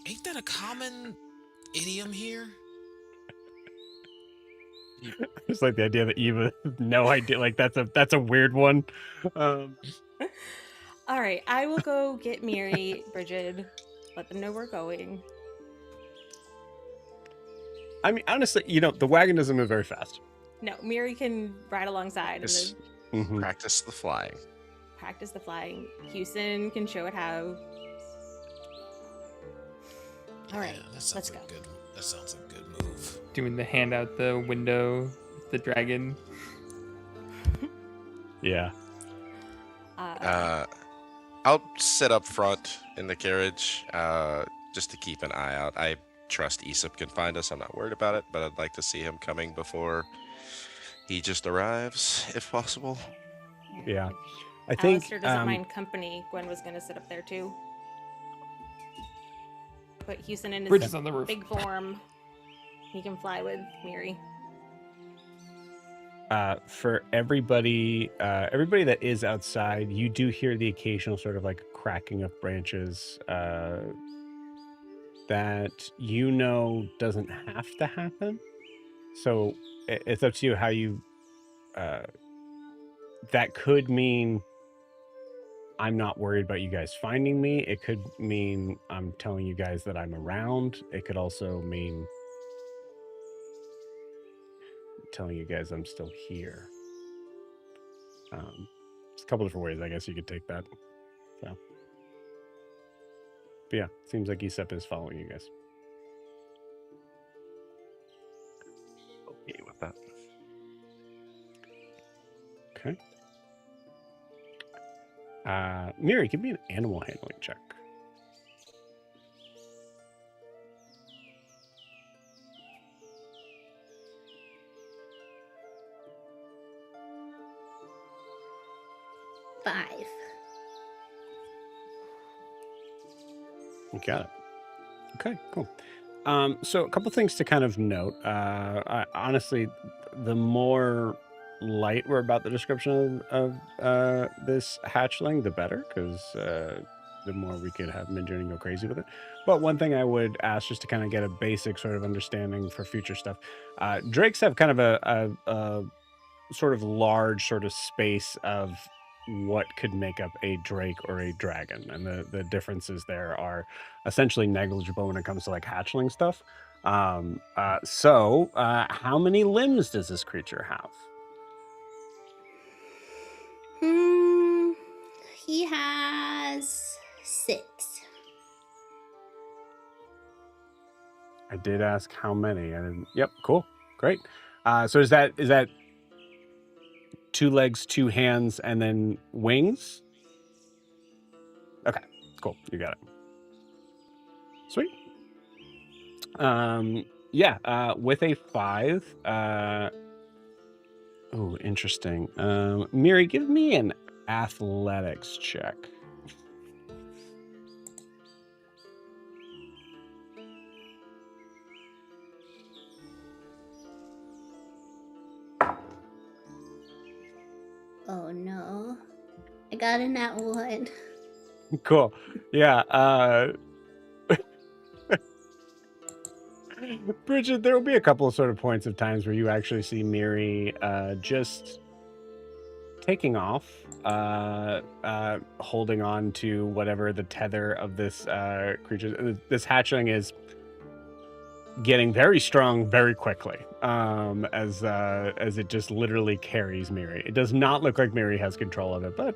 S2: Ain't that a common idiom here?
S1: It's like the idea that Eva has no idea. Like that's a weird one.
S3: All right, I will go get Miri, Bridget, let them know we're going.
S1: I mean, honestly, the wagon doesn't move very fast.
S3: No, Miri can ride alongside and
S5: Just
S3: then
S1: Mhm.
S5: practice the flying.
S3: practice the flying. Houston can show it how. All right,
S2: Yeah, that sounds
S3: let's
S2: like
S3: go.
S2: good. That sounds like a good move.
S6: Doing the hand out the window, with the dragon.
S1: Yeah.
S5: I'll sit up front in the carriage, just to keep an eye out. I trust Aesop can find us. I'm not worried about it, but I'd like to see him coming before he just arrives, if possible.
S1: Yeah. I think
S3: Alistair doesn't mind company. Gwen was going to sit up there too. Put Houston in
S6: Bridge
S3: his
S6: is on the roof.
S3: big form. He can fly with Miri.
S1: For everybody that is outside, you do hear the occasional sort of like cracking of branches that doesn't have to happen. So it's up to you how you that could mean I'm not worried about you guys finding me. It could mean I'm telling you guys that I'm around. It could also mean telling you guys I'm still here. There's a couple different ways I guess you could take that. So, but yeah, seems like Aesop is following you guys.
S5: Okay with that.
S1: Okay. Miri, give me an animal handling check.
S4: Five.
S1: You got it. Okay, cool. So a couple things to kind of note. Honestly, the more light we're about the description of this hatchling, the better, because the more we could have Midjourney and go crazy with it. But one thing I would ask, just to kind of get a basic sort of understanding for future stuff, drakes have kind of a sort of large sort of space of what could make up a drake or a dragon, and the differences there are essentially negligible when it comes to like hatchling stuff. So how many limbs does this creature have?
S4: He has 6.
S1: I did ask how many. I didn't. Yep, cool, great. So is that 2 legs, 2 hands, and then wings? Okay, cool. You got it. Sweet. Yeah, with a 5. Oh, interesting. Miri, give me an athletics check.
S4: Oh no. I got a nat 1.
S1: Cool. Yeah. Bridget, there will be a couple of sort of points of times where you actually see Miri just taking off, holding on to whatever the tether of this creature. This hatchling is getting very strong very quickly, as it just literally carries Miri. It does not look like Miri has control of it, but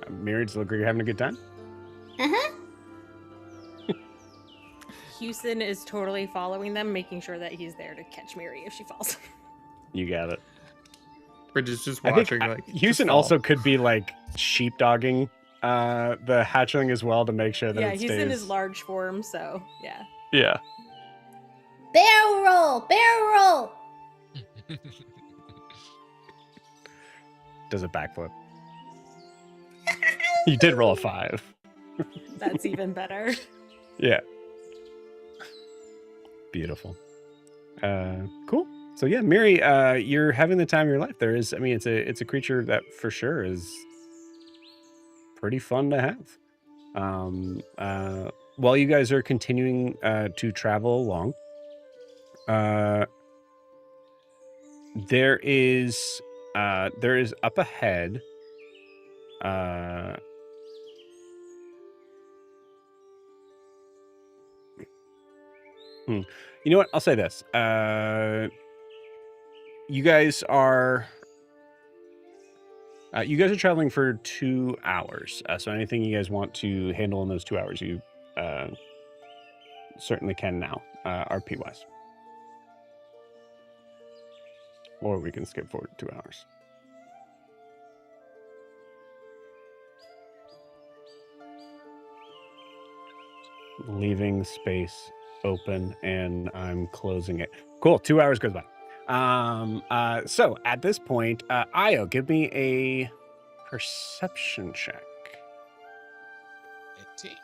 S1: Miri, does it look like you're having a good time?
S4: Uh-huh.
S3: Houston is totally following them, making sure that he's there to catch Miri if she falls.
S1: You got it.
S6: Bridge is just
S1: I
S6: watching.
S1: think
S6: Like
S1: Houston
S6: just fall.
S1: also could be like sheepdogging the hatchling as well to make sure that
S3: Yeah,
S1: it
S3: he's in his
S1: stays.
S3: large form, so yeah.
S1: Yeah.
S4: Barrel roll! Barrel roll!
S1: Does a backflip. You did roll a 5.
S3: That's even better.
S1: Yeah. Beautiful. Cool. So yeah, Miri, you're having the time of your life. There is, I mean, it's a creature that for sure is pretty fun to have. While you guys are continuing to travel along, there is up ahead. You know what? I'll say this. You guys are traveling for 2 hours. So anything you guys want to handle in those 2 hours, you certainly can now, RP wise. Or we can skip forward 2 hours. leaving space open and I'm closing it. Cool. 2 hours goes by. So at this point, Io, give me a perception check.
S2: Deity.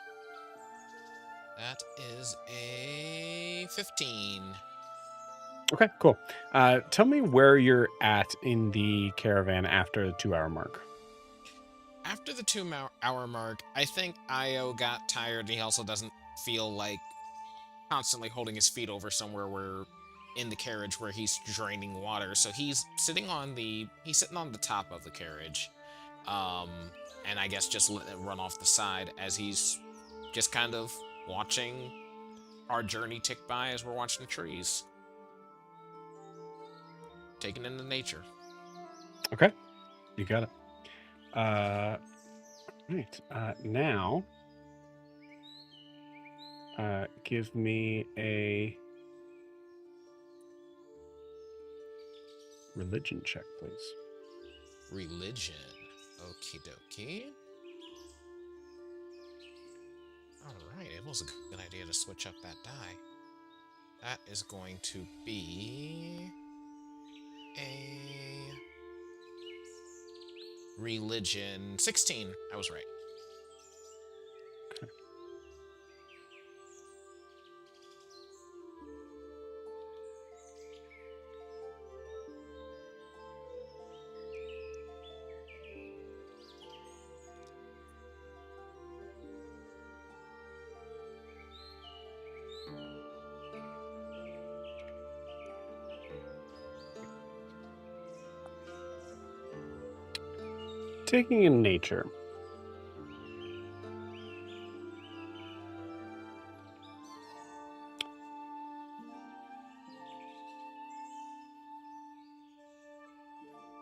S2: That is a 15.
S1: Okay, cool. Tell me where you're at in the caravan after the 2 hour mark.
S2: After the 2 hour mark, I think Io got tired and he also doesn't feel like constantly holding his feet over somewhere where in the carriage where he's draining water. So he's sitting on the top of the carriage. And I guess just letting it run off the side as he's just kind of watching our journey tick by as we're watching the trees. Taking in the nature.
S1: Okay, you got it. Right. Now, give me a religion check, please.
S2: Religion. Okie dokie. Alright, it was a good idea to switch up that die. That is going to be a religion 16. I was right.
S1: Taking in nature.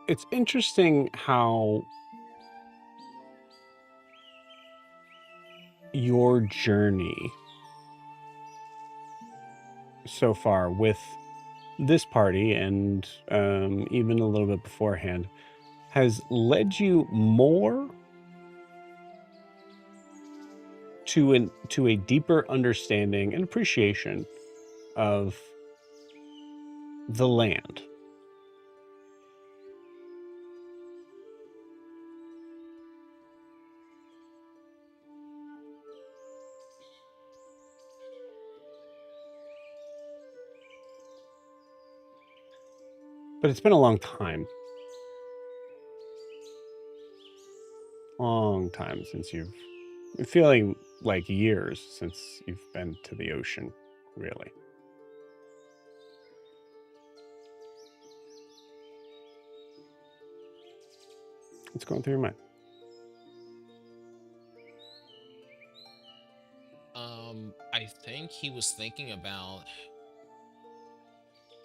S1: It's interesting how your journey so far with this party and even a little bit beforehand has led you more to a deeper understanding and appreciation of the land. But it's been a long time. Long time since you've... feeling like years since you've been to the ocean, really. What's going through your mind?
S2: I think he was thinking about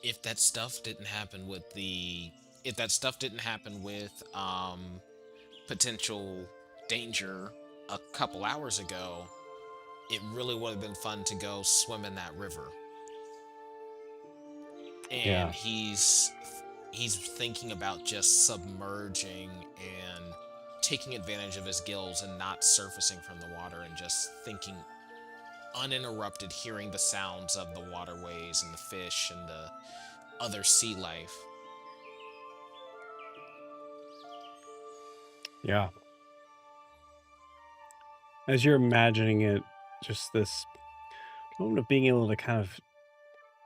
S2: if that stuff didn't happen with potential danger a couple hours ago, it really would have been fun to go swim in that river. And
S1: Yeah.
S2: he's thinking about just submerging and taking advantage of his gills and not surfacing from the water and just thinking uninterrupted, hearing the sounds of the waterways and the fish and the other sea life.
S1: Yeah. As you're imagining it, just this moment of being able to kind of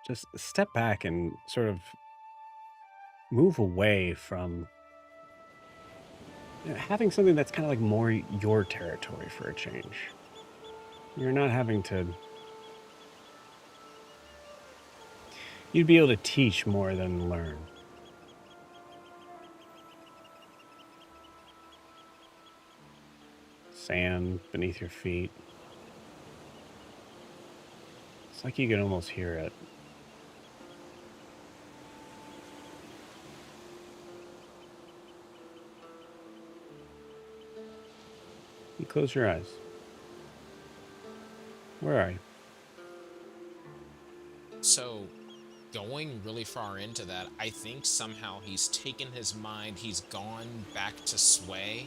S1: just step back and sort of move away from having something that's kind of like more your territory for a change. You're not having to... You'd be able to teach more than learn. Sand beneath your feet. It's like you can almost hear it. You close your eyes. Where are you?
S2: So, going really far into that, I think somehow he's taken his mind, he's gone back to Sway,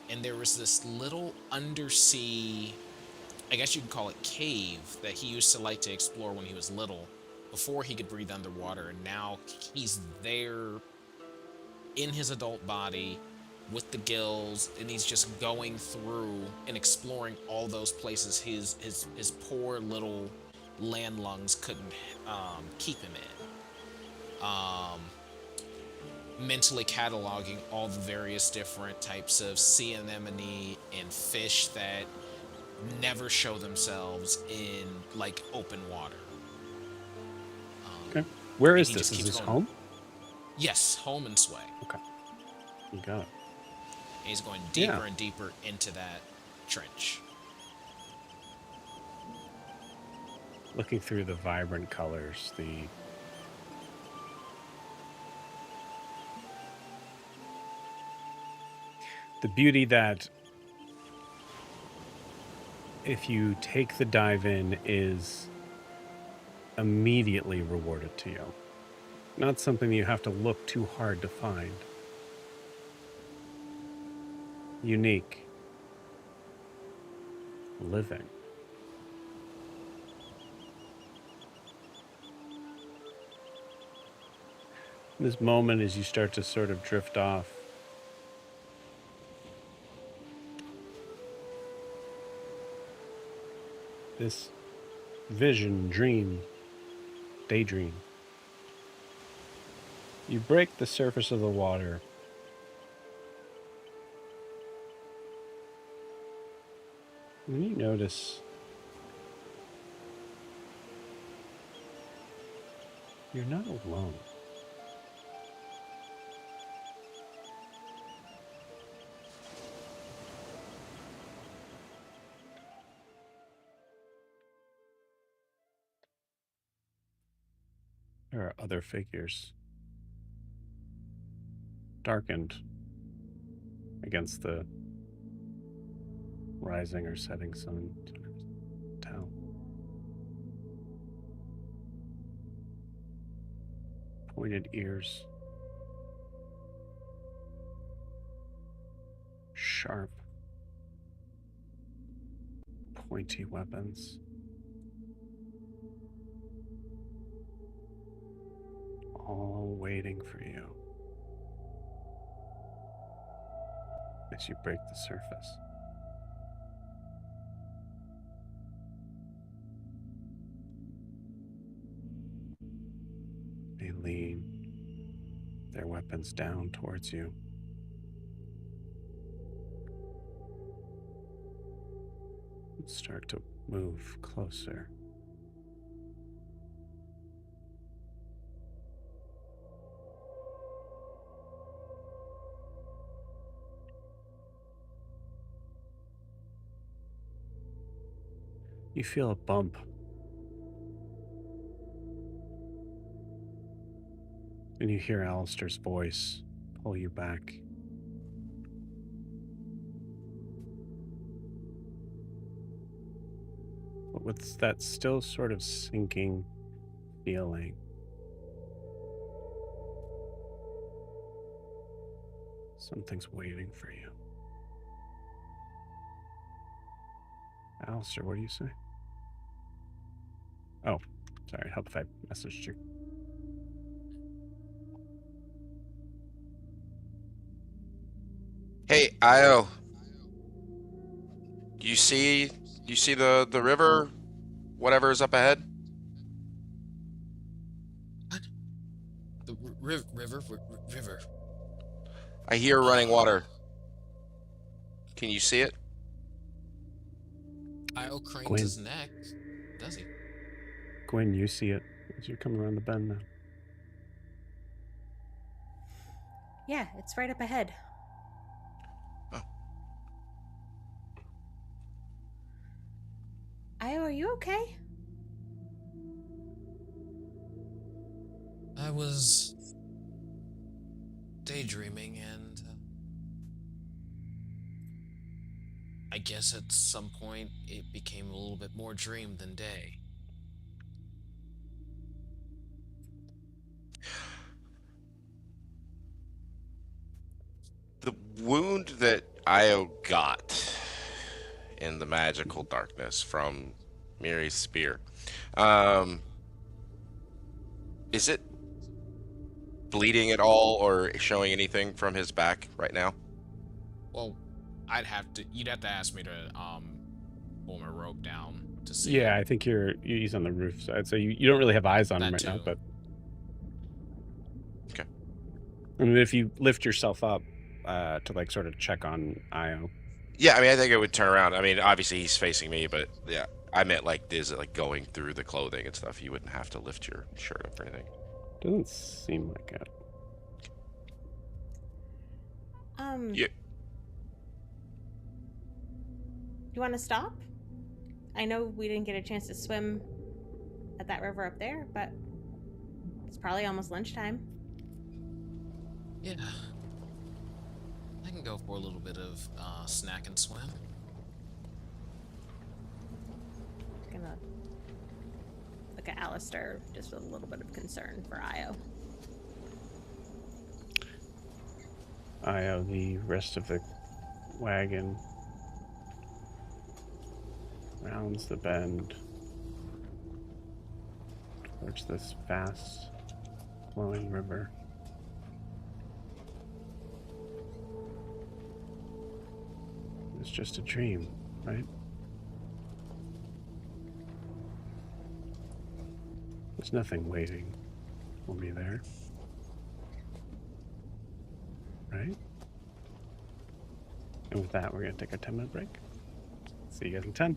S2: and there was this little undersea I guess you could call it cave that he used to like to explore when he was little, before he could breathe underwater, and now he's there in his adult body with the gills, and he's just going through and exploring all those places his poor little land lungs couldn't keep him in. Mentally cataloging all the various different types of sea anemone and fish that never show themselves in like open water.
S1: Okay. Where
S2: And
S1: is
S2: he
S1: this?
S2: just
S1: Is
S2: keeps
S1: this
S2: going.
S1: home?
S2: Yes, home and sway.
S1: Okay. You got it.
S2: And he's going
S1: Yeah.
S2: deeper and deeper into that trench.
S1: Looking through the vibrant colors, the beauty that, if you take the dive in, is immediately rewarded to you. Not something you have to look too hard to find. Unique. Living. This moment, as you start to sort of drift off, this vision, dream, daydream, you break the surface of the water. And you notice you're not alone. There are other figures, darkened against the rising or setting sun. Tell. Pointed ears. Sharp, pointy weapons. All waiting for you as you break the surface. They lean their weapons down towards you. And start to move closer. You feel a bump. And you hear Alistair's voice pull you back. But with that still sort of sinking feeling, something's waiting for you. Alistair, what do you say? Oh, sorry, help if I messaged you.
S5: Hey, Io. You see the river, whatever is up ahead?
S2: What? The river.
S5: I hear running water. Can you see it?
S2: Io cranes
S1: Gwen.
S2: his neck. Does he?
S1: Gwen, you see it as you're coming around the bend now.
S3: Yeah, it's right up ahead.
S5: Oh.
S3: Io, are you okay?
S2: I was daydreaming, and I guess at some point it became a little bit more dream than day.
S5: The wound that Io got, in the magical darkness from Miri's spear. Um, is it bleeding at all or showing anything from his back right now?
S2: Well, you'd have to ask me to pull my rope down to see.
S1: Yeah, I think he's on the roof side, so you don't really have eyes on him
S2: That
S1: right now.
S2: too.
S1: But
S5: Okay.
S1: I mean, if you lift yourself up to like sort of check on Io.
S5: Yeah, I mean, I think I would turn around. I mean, obviously he's facing me, but yeah, I meant like, is it like going through the clothing and stuff? You wouldn't have to lift your shirt up or anything.
S1: Doesn't seem like it.
S5: Yeah.
S3: You want to stop? I know we didn't get a chance to swim at that river up there, but it's probably almost lunchtime.
S2: Yeah. I can go for a little bit of snack and swim.
S3: Gonna look at Alistair just with a little bit of concern for Io.
S1: Io, the rest of the wagon rounds the bend towards this fast flowing river. It's just a dream, right? There's nothing waiting for me there. Right? And with that, we're going to take a 10-minute break. See you guys in 10.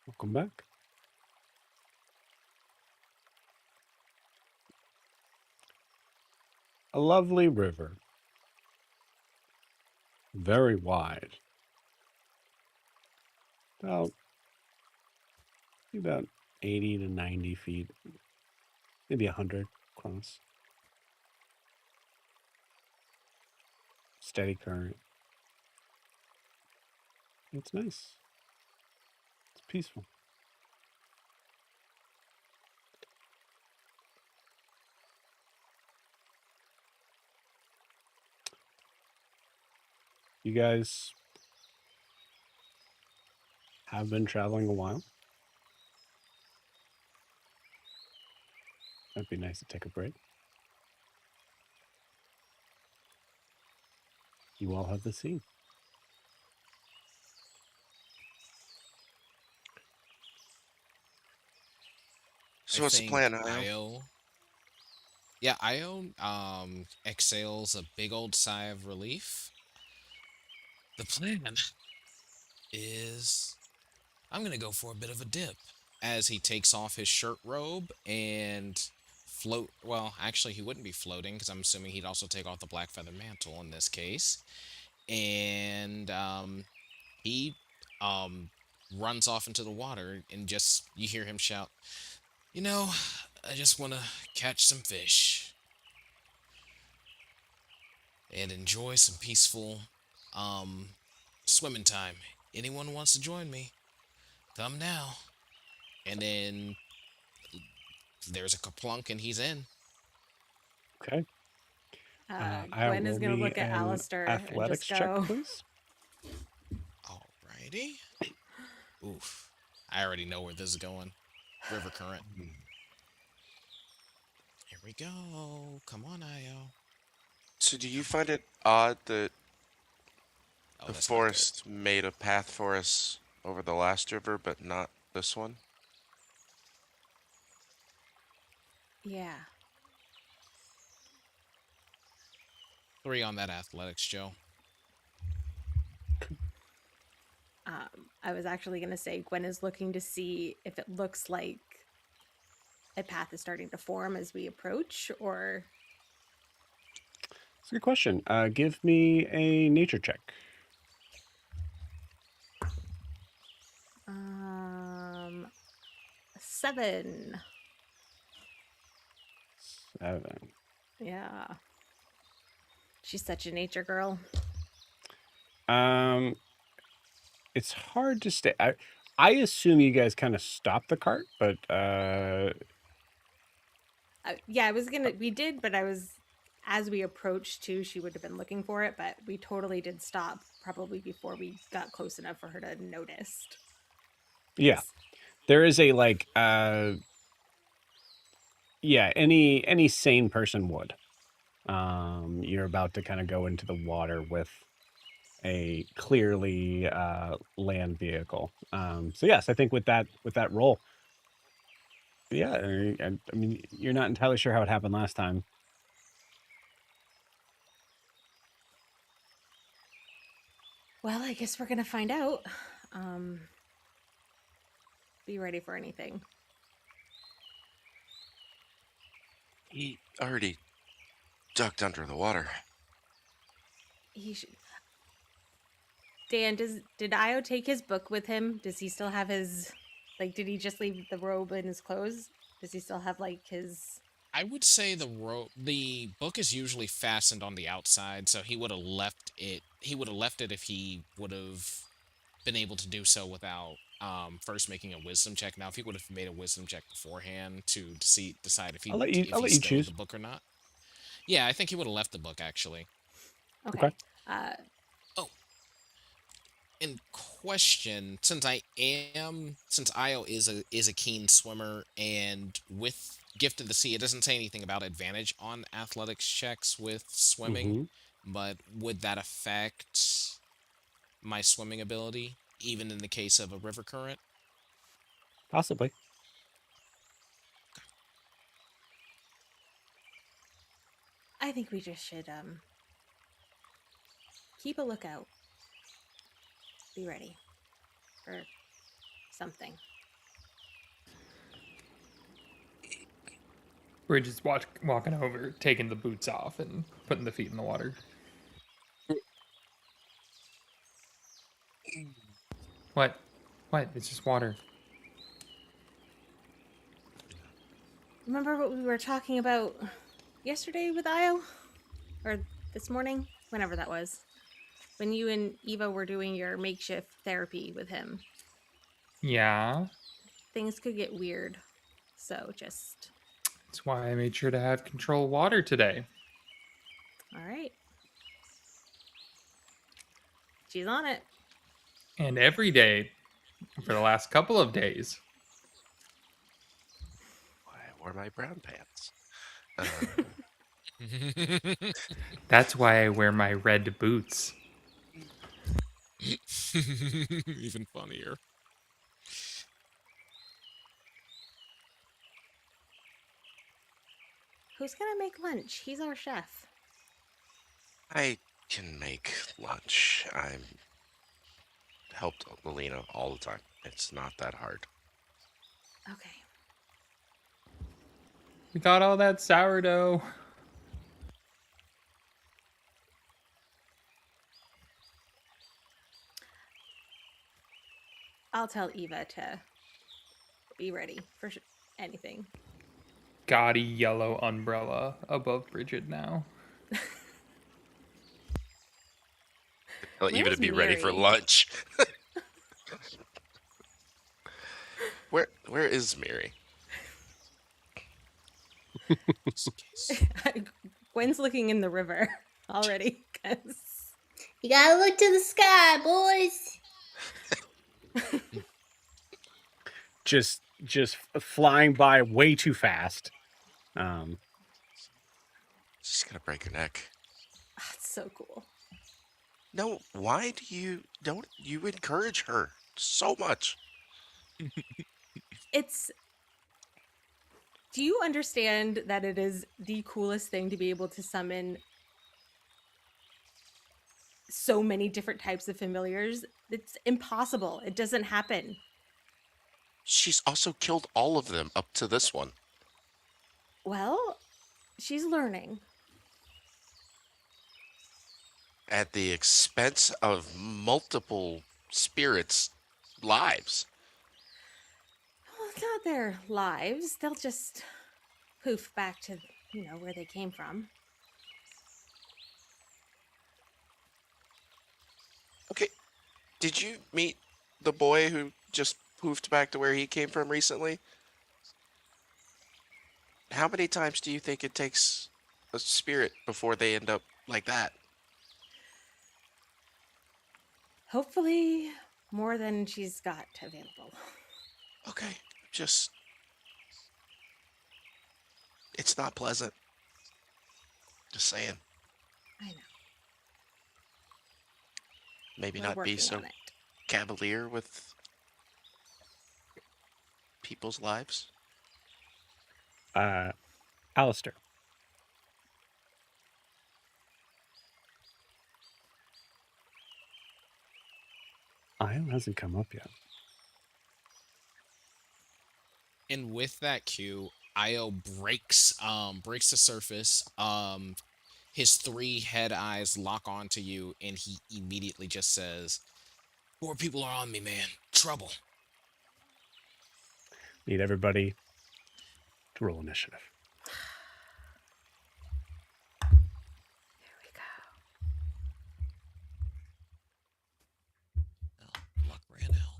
S1: Welcome back. A lovely river. very wide. About 80 to 90 feet, maybe 100 across. Steady current. It's nice. It's peaceful. You guys have been traveling a while. It'd be nice to take a break. You all have the scene.
S5: So what's the plan, Io?
S2: Io. Yeah, Io exhales a big old sigh of relief. The plan is I'm gonna go for a bit of a dip as he takes off his shirt robe and float. Well, actually, he wouldn't be floating because I'm assuming he'd also take off the black feather mantle in this case. And he runs off into the water and just you hear him shout, "You know, I just want to catch some fish and enjoy some peaceful swimming time. Anyone wants to join me? Come now." And then there's a kaplunk and he's in.
S1: Okay.
S3: Gwen is going to look at
S1: an
S3: Alistair and
S1: athletics
S3: just
S1: check,
S3: go,
S1: please.
S2: Alrighty. Oof. I already know where this is going. River current. Here we go. Come on, Io.
S5: So do you find it odd that
S2: Oh,
S5: the
S2: that's not good.
S5: forest made a path for us over the last river, but not this one?
S3: yeah.
S2: 3 on that athletics, Joe.
S3: I was actually going to say Gwen is looking to see if it looks like a path is starting to form as we approach, or
S1: It's a good question. Give me a nature check.
S3: 7.
S1: 7.
S3: Yeah. She's such a nature girl.
S1: It's hard to stay. I assume you guys kind of stopped the cart, but
S3: Yeah, I was gonna. We did, but I was as we approached too. She would have been looking for it, but we totally did stop probably before we got close enough for her to notice.
S1: yeah, there is a like yeah, any sane person would. You're about to kind of go into the water with a clearly land vehicle. So yes, I think with that roll, yeah, I mean, you're not entirely sure how it happened last time.
S3: Well, I guess we're gonna find out. Be ready for anything.
S5: He already ducked under the water.
S3: He should. Dan, did Io take his book with him? Does he still have his, like, did he just leave the robe and his clothes? Does he still have like his?
S2: I would say the book is usually fastened on the outside, so he would have left it. He would have left it if he would have been able to do so without first making a wisdom check. Now, if he would have made a wisdom check beforehand to decide if he
S1: I'll let you
S2: stowed
S1: choose.
S2: the book or not. Yeah, I think he would have left the book actually.
S3: Okay.
S2: In question, since Io is a keen swimmer, and with Gift of the Sea, it doesn't say anything about advantage on athletics checks with swimming, but would that affect my swimming ability, even in the case of a river current?
S1: Possibly.
S3: I think we just should keep a lookout. Be ready for something.
S6: We're just walking over, taking the boots off and putting the feet in the water. What? What? It's just water.
S3: Remember what we were talking about yesterday with Io? Or this morning? Whenever that was. When you and Eva were doing your makeshift therapy with him.
S6: Yeah.
S3: Things could get weird. So just...
S6: That's why I made sure to have control water today.
S3: Alright. She's on it.
S6: And every day for the last couple of days.
S5: Why I wore my brown pants.
S6: That's why I wear my red boots.
S2: Even funnier.
S3: Who's gonna make lunch? He's our chef.
S5: I can make lunch. I'm helped Melina all the time. It's not that hard.
S3: Okay.
S6: We got all that sourdough.
S3: I'll tell Eva to be ready for anything.
S6: Gaudy yellow umbrella above Bridget now.
S5: Even
S3: Where's
S5: to be ready for
S3: Mary?
S5: lunch. Where is Mary?
S2: Just in case.
S3: Gwen's looking in the river already. 'Cause...
S4: You gotta look to the sky, boys.
S1: Just flying by way too fast.
S5: She's gonna break her neck.
S3: It's so cool.
S5: No, why don't you encourage her so much?
S3: Do you understand that it is the coolest thing to be able to summon so many different types of familiars? It's impossible. It doesn't happen.
S5: She's also killed all of them up to this one.
S3: Well, she's learning.
S5: At the expense of multiple spirits' lives.
S3: Well, it's not their lives. They'll just poof back to, where they came from.
S5: Okay, did you meet the boy who just poofed back to where he came from recently? How many times do you think it takes a spirit before they end up like that?
S3: Hopefully, more than she's got available.
S5: Okay, it's not pleasant. Just saying.
S3: I know.
S5: Maybe
S3: We're
S5: not be
S3: working
S5: so
S3: on it.
S5: cavalier with people's lives.
S1: Alistair. Io hasn't come up yet.
S2: And with that cue, Io breaks the surface. His 3 head eyes lock onto you, and he immediately just says, "More people are on me, man. Trouble."
S1: Need everybody to roll initiative.
S3: There we go.
S2: Oh, luck ran out.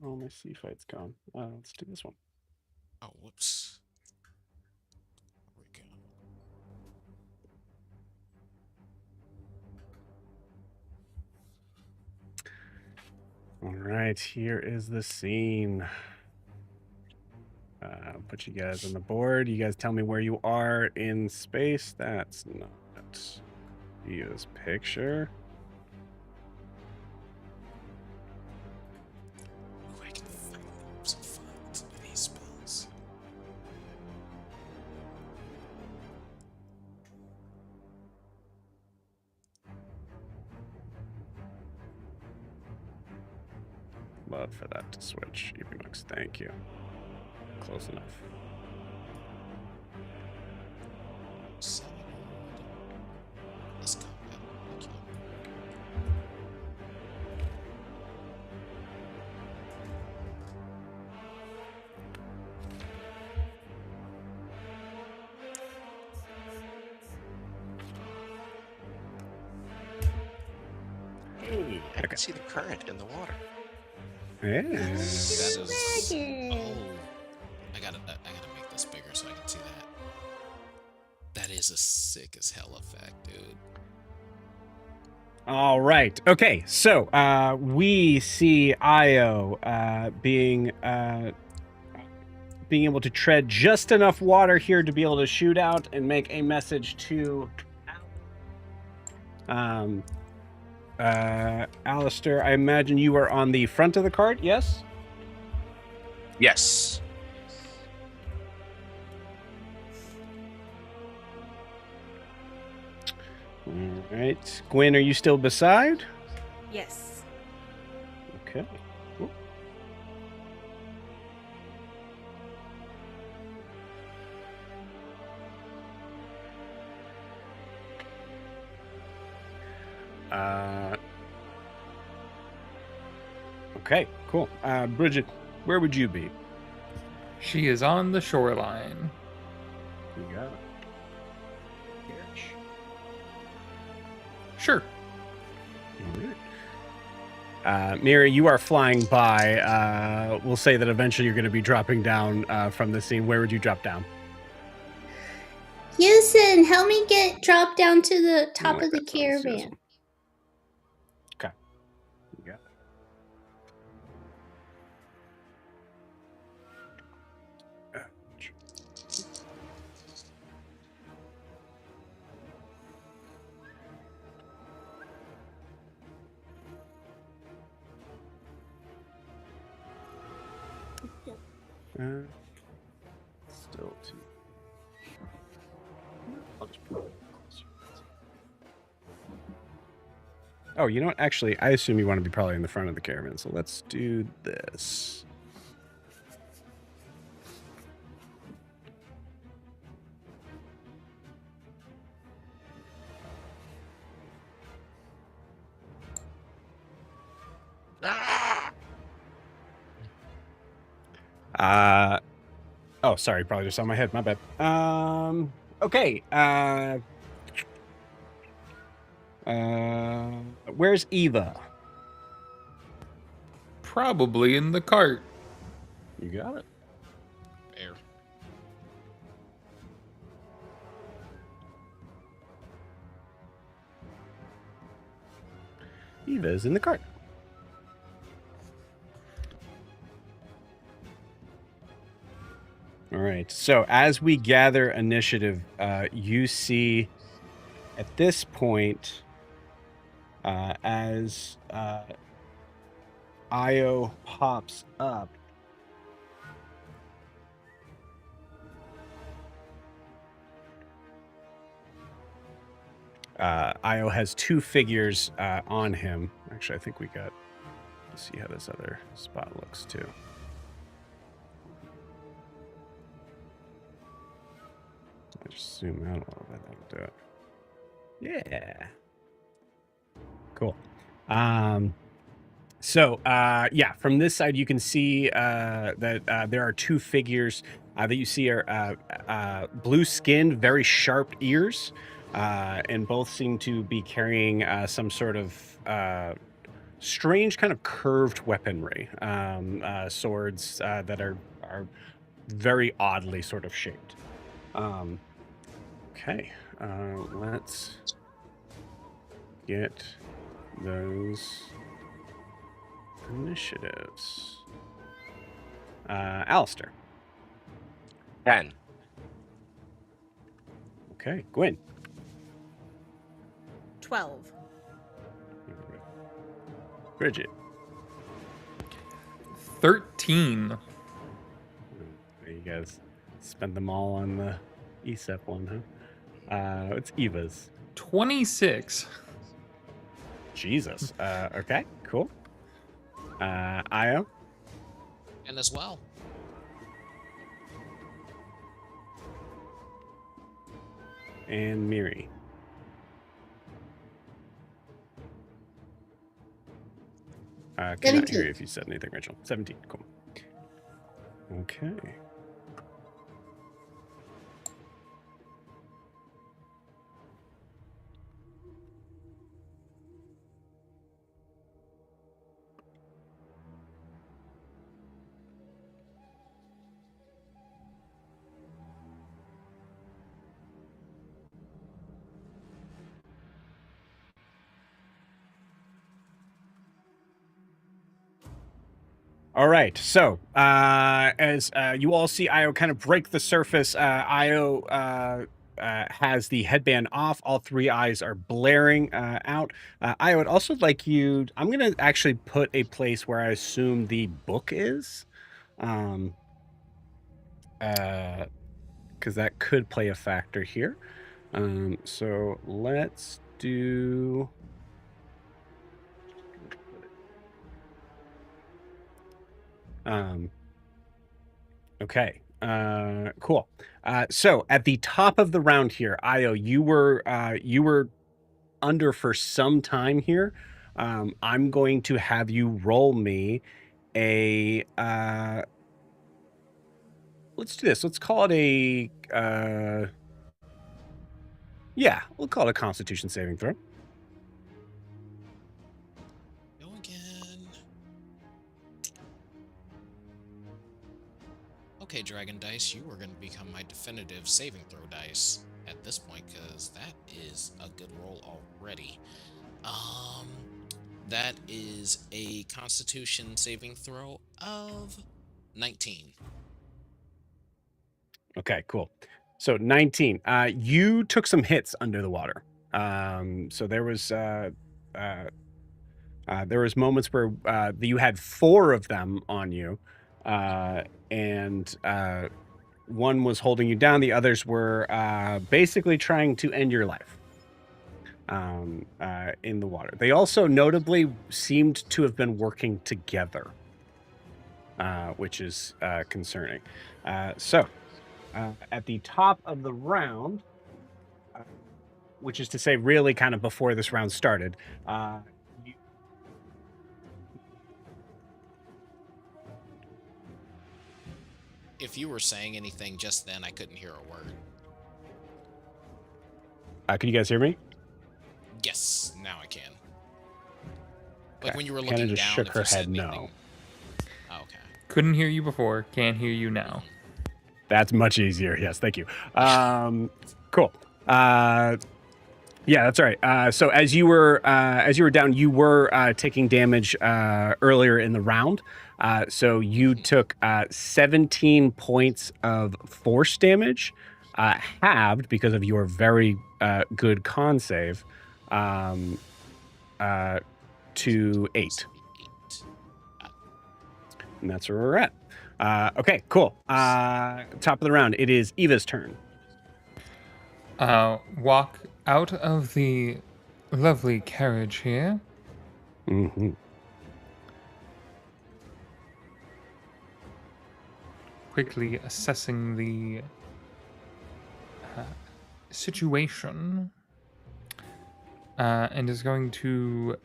S1: Oh, my sea fight's gone. Let's do this one.
S2: Oh, whoops. There we go.
S1: All right, here is the scene. Put you guys on the board. You guys tell me where you are in space. That's not Io's picture.
S2: Ooh, I can find some funds with these spells.
S1: Love for that to switch. Evenux, thank you. Close enough.
S2: Solid.
S5: I can see the current in the water.
S1: Yeah.
S2: That is.
S4: Dragon.
S2: Oh, I gotta make this bigger so I can see that. That is a sick as hell effect, dude.
S1: All right. Okay. So we see Io being able to tread just enough water here to be able to shoot out and make a message to Alistair. I imagine you are on the front of the cart. Yes.
S5: Yes.
S1: All right. Gwen, are you still beside?
S3: Yes.
S1: Okay. Cool. Okay, cool. Bridget, where would you be?
S6: She is on the shoreline.
S1: You got it.
S6: Sure.
S1: All right. Miri, you are flying by. We'll say that eventually you're going to be dropping down from the scene. Where would you drop down?
S4: Houston, help me drop down to the top
S1: like
S4: of the
S1: that sounds,
S4: caravan.
S1: Susan. Okay. You got it. Still two. I'll just put it closer. Oh, you know what? Actually, I assume you want to be probably in the front of the caravan, so let's do this. Oh, sorry, probably just on my head. My bad. Okay. Where's Eva?
S6: Probably in the cart.
S1: You got it.
S2: Fair.
S1: Eva is in the cart. All right. So as we gather initiative, you see at this point, as Io pops up, Io has two figures on him. Actually, I think we got. Let's see how this other spot looks too. I just zoom out a little bit. That'll do it. Yeah. Cool. So yeah, from this side you can see that there are two figures that you see are blue skinned, very sharp ears, and both seem to be carrying some sort of strange kind of curved weaponry, swords that are very oddly sort of shaped. Okay, let's get those initiatives. Alistair.
S5: 10.
S1: Okay, Gwen.
S3: 12.
S1: Bridget.
S6: 13.
S1: You guys spent them all on the ESEP one, huh? It's Eva's.
S6: 26.
S1: Jesus. Okay, cool. Io.
S2: And as well.
S1: And Miri. Could not
S4: 17.
S1: hear you if you said anything, Rachel. 17, cool. Okay. All right. So as you all see Io kind of break the surface, Io has the headband off. All three eyes are blaring out. I would also like you. I'm going to actually put a place where I assume the book is, because that could play a factor here. So let's do. Okay. Cool. So at the top of the round here, Io, you were under for some time here. I'm going to have you roll me a let's do this. Let's call it a yeah, we'll call it a Constitution saving throw.
S2: Go again. Okay, Dragon Dice, you are going to become my definitive saving throw dice at this point, because that is a good roll already. That is a Constitution saving throw of 19.
S1: Okay, cool. So 19. You took some hits under the water. So there was moments where you had 4 of them on you, and one was holding you down. The others were basically trying to end your life in the water. They also notably seemed to have been working together, which is concerning. So at the top of the round, which is to say really kind of before this round started,
S2: If you were saying anything just then, I couldn't hear a word.
S1: can you guys hear me?
S2: Yes, now I can.
S1: Okay.
S2: Like when you were
S1: Hannah
S2: looking
S1: just
S2: down,
S1: shook
S2: if
S1: her
S2: you said
S1: head no.
S2: anything. Oh, okay.
S6: Couldn't hear you before. Can't hear you now.
S1: That's much easier. Yes, thank you. Cool. Yeah, that's all right. So as you were down, you were taking damage earlier in the round. So you took 17 points of force damage, halved because of your very good con save, to 8. And that's where we're at. Okay, cool. Top of the round, it is Eva's turn.
S6: Walk out of the lovely carriage here.
S1: Mm-hmm.
S6: Quickly assessing the situation, and is going to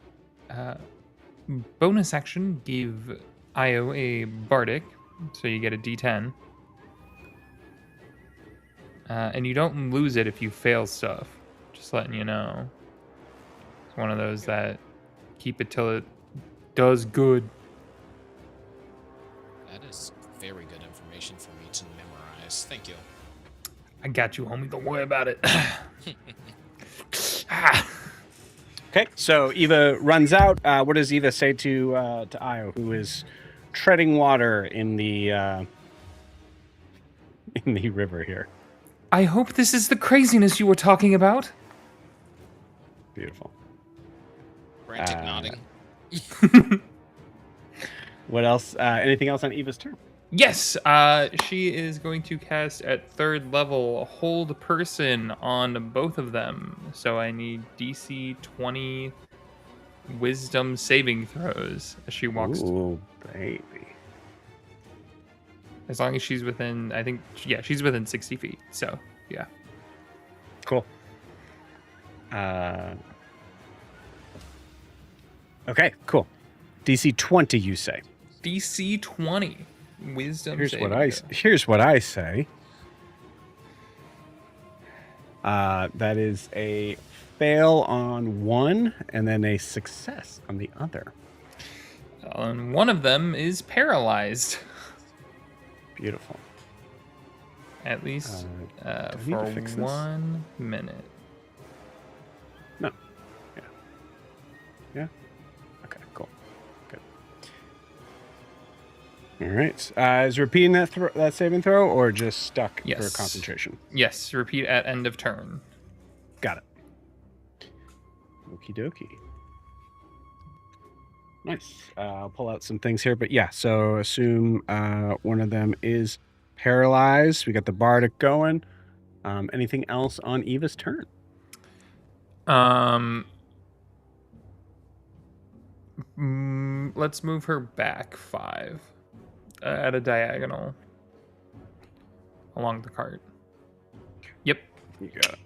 S6: bonus action give Io a bardic, so you get a D10. And you don't lose it if you fail stuff. Just letting you know. It's one of those that keep it till it does good.
S2: That is very good information for me to memorize. Thank you.
S6: I got you, homie. Don't worry about it.
S1: Okay, so Eva runs out. What does Eva say to Io, who is treading water in the river here?
S6: I hope this is the craziness you were talking about.
S1: Beautiful.
S2: Frantic nodding.
S1: What else? Anything else on Eva's turn?
S6: Yes, she is going to cast at 3rd level Hold Person on both of them. So I need DC 20 Wisdom saving throws as she walks.
S1: Ooh, baby.
S6: As long as she's within, I think, yeah, she's within 60 feet. So, yeah.
S1: Cool. Okay, cool. DC 20, you say?
S6: DC 20 Wisdom
S1: Here's
S6: saving
S1: what I say. That is a fail on one and then a success on the other.
S6: And one of them is paralyzed.
S1: Beautiful.
S6: At least
S1: do I need
S6: for
S1: to fix this?
S6: 1 minute.
S1: No. Yeah. Yeah? Okay, cool. Good. All right. Is repeating that saving throw or just stuck for
S6: Yes.
S1: concentration?
S6: Yes, repeat at end of turn.
S1: Got it. Okie dokie. Nice. I'll pull out some things here, but yeah. So assume one of them is paralyzed. We got the bardic going. Anything else on Eva's turn?
S6: Let's move her back 5 at a diagonal along the cart. Yep.
S1: You got it.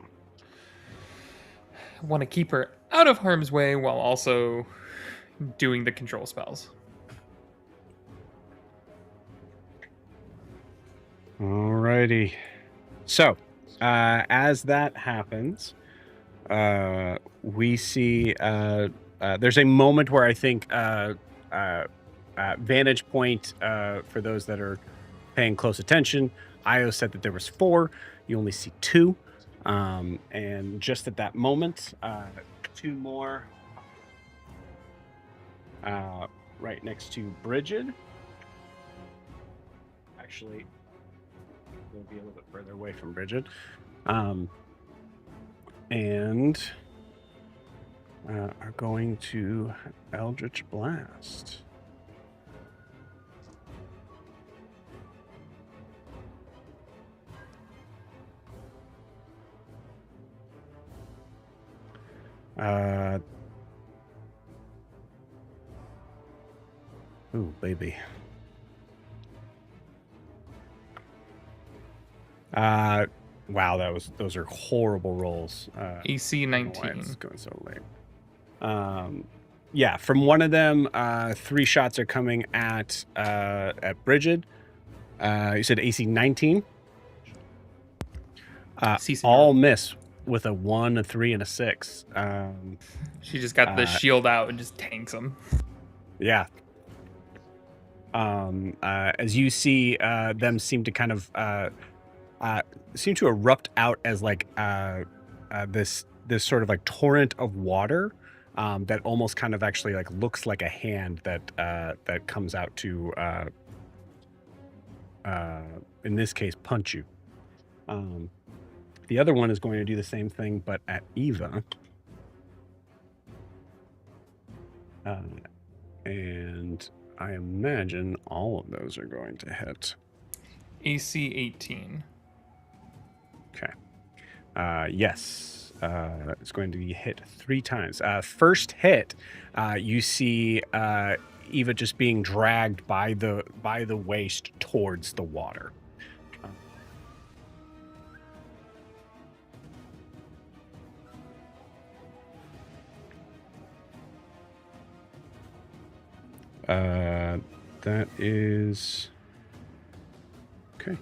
S6: I want to keep her out of harm's way while also doing the control spells.
S1: Alrighty. So, as that happens, we see there's a moment where I think vantage point for those that are paying close attention. Io said that there was 4. You only see 2. And just at that moment, 2 more right next to Bridget. Actually, we'll be a little bit further away from Bridget. And are going to Eldritch Blast. Ooh, baby. Wow, those are horrible rolls.
S6: AC
S1: I don't know why
S6: 19.
S1: it's going so late. Yeah, from one of them, 3 shots are coming at Bridget. You said AC 19.
S6: CC
S1: All miss with a 1, a 3, and a 6.
S6: She just got the shield out and just tanks him.
S1: Yeah. As you see, them seem to kind of seem to erupt out as like this sort of like torrent of water that almost kind of actually like looks like a hand that comes out to in this case punch you. The other one is going to do the same thing, but at Eva. And I imagine all of those are going to hit.
S6: AC 18.
S1: Okay. Yes. It's going to be hit 3 times. First hit, you see Eva just being dragged by the waist towards the water. That is okay.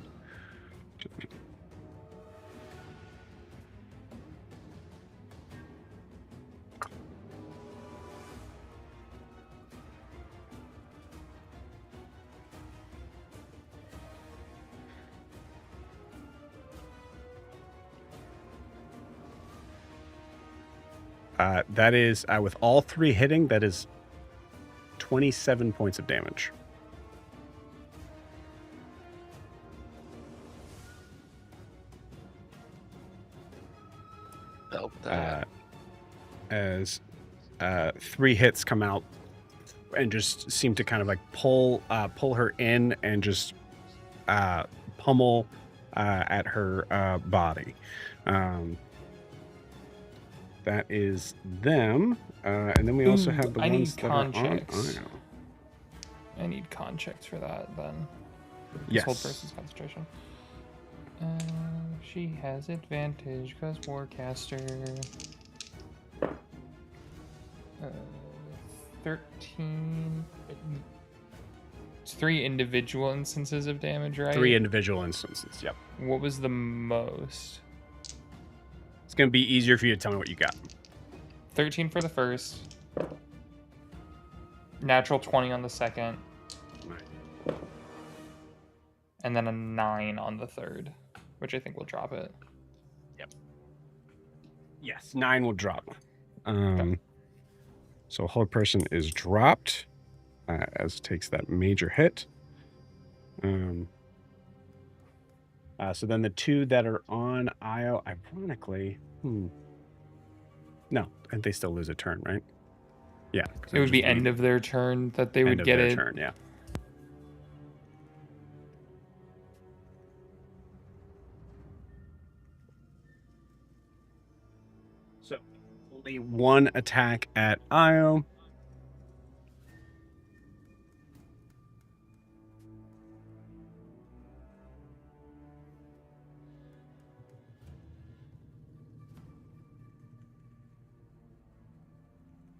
S1: That is with all 3 hitting. That is 27 points of damage.
S5: Felt that.
S1: As 3 hits come out and just seem to kind of like pull her in and just pummel at her body. That is them. And then we also have the
S6: I
S1: ones
S6: need
S1: that are on
S6: conchecks.
S1: Io.
S6: I need con checks for that then.
S1: Yes.
S6: Hold person's concentration. She has advantage because Warcaster. 13. It's 3 individual instances of damage, right?
S1: 3 individual instances. Yep.
S6: What was the most?
S1: It's going to be easier for you to tell me what you got.
S6: 13 for the first. Natural 20 on the second. And then a 9 on the third, which I think will drop it.
S1: Yep. Yes, 9 will drop.
S6: Okay.
S1: So whole person is dropped as it takes that major hit. So then the two that are on Io, ironically, no, and they still lose a turn, right? Yeah, 'cause
S6: It would be
S1: just
S6: end of their turn that they
S1: end
S6: would
S1: of
S6: get
S1: their
S6: it.
S1: turn, yeah. So only one attack at Io.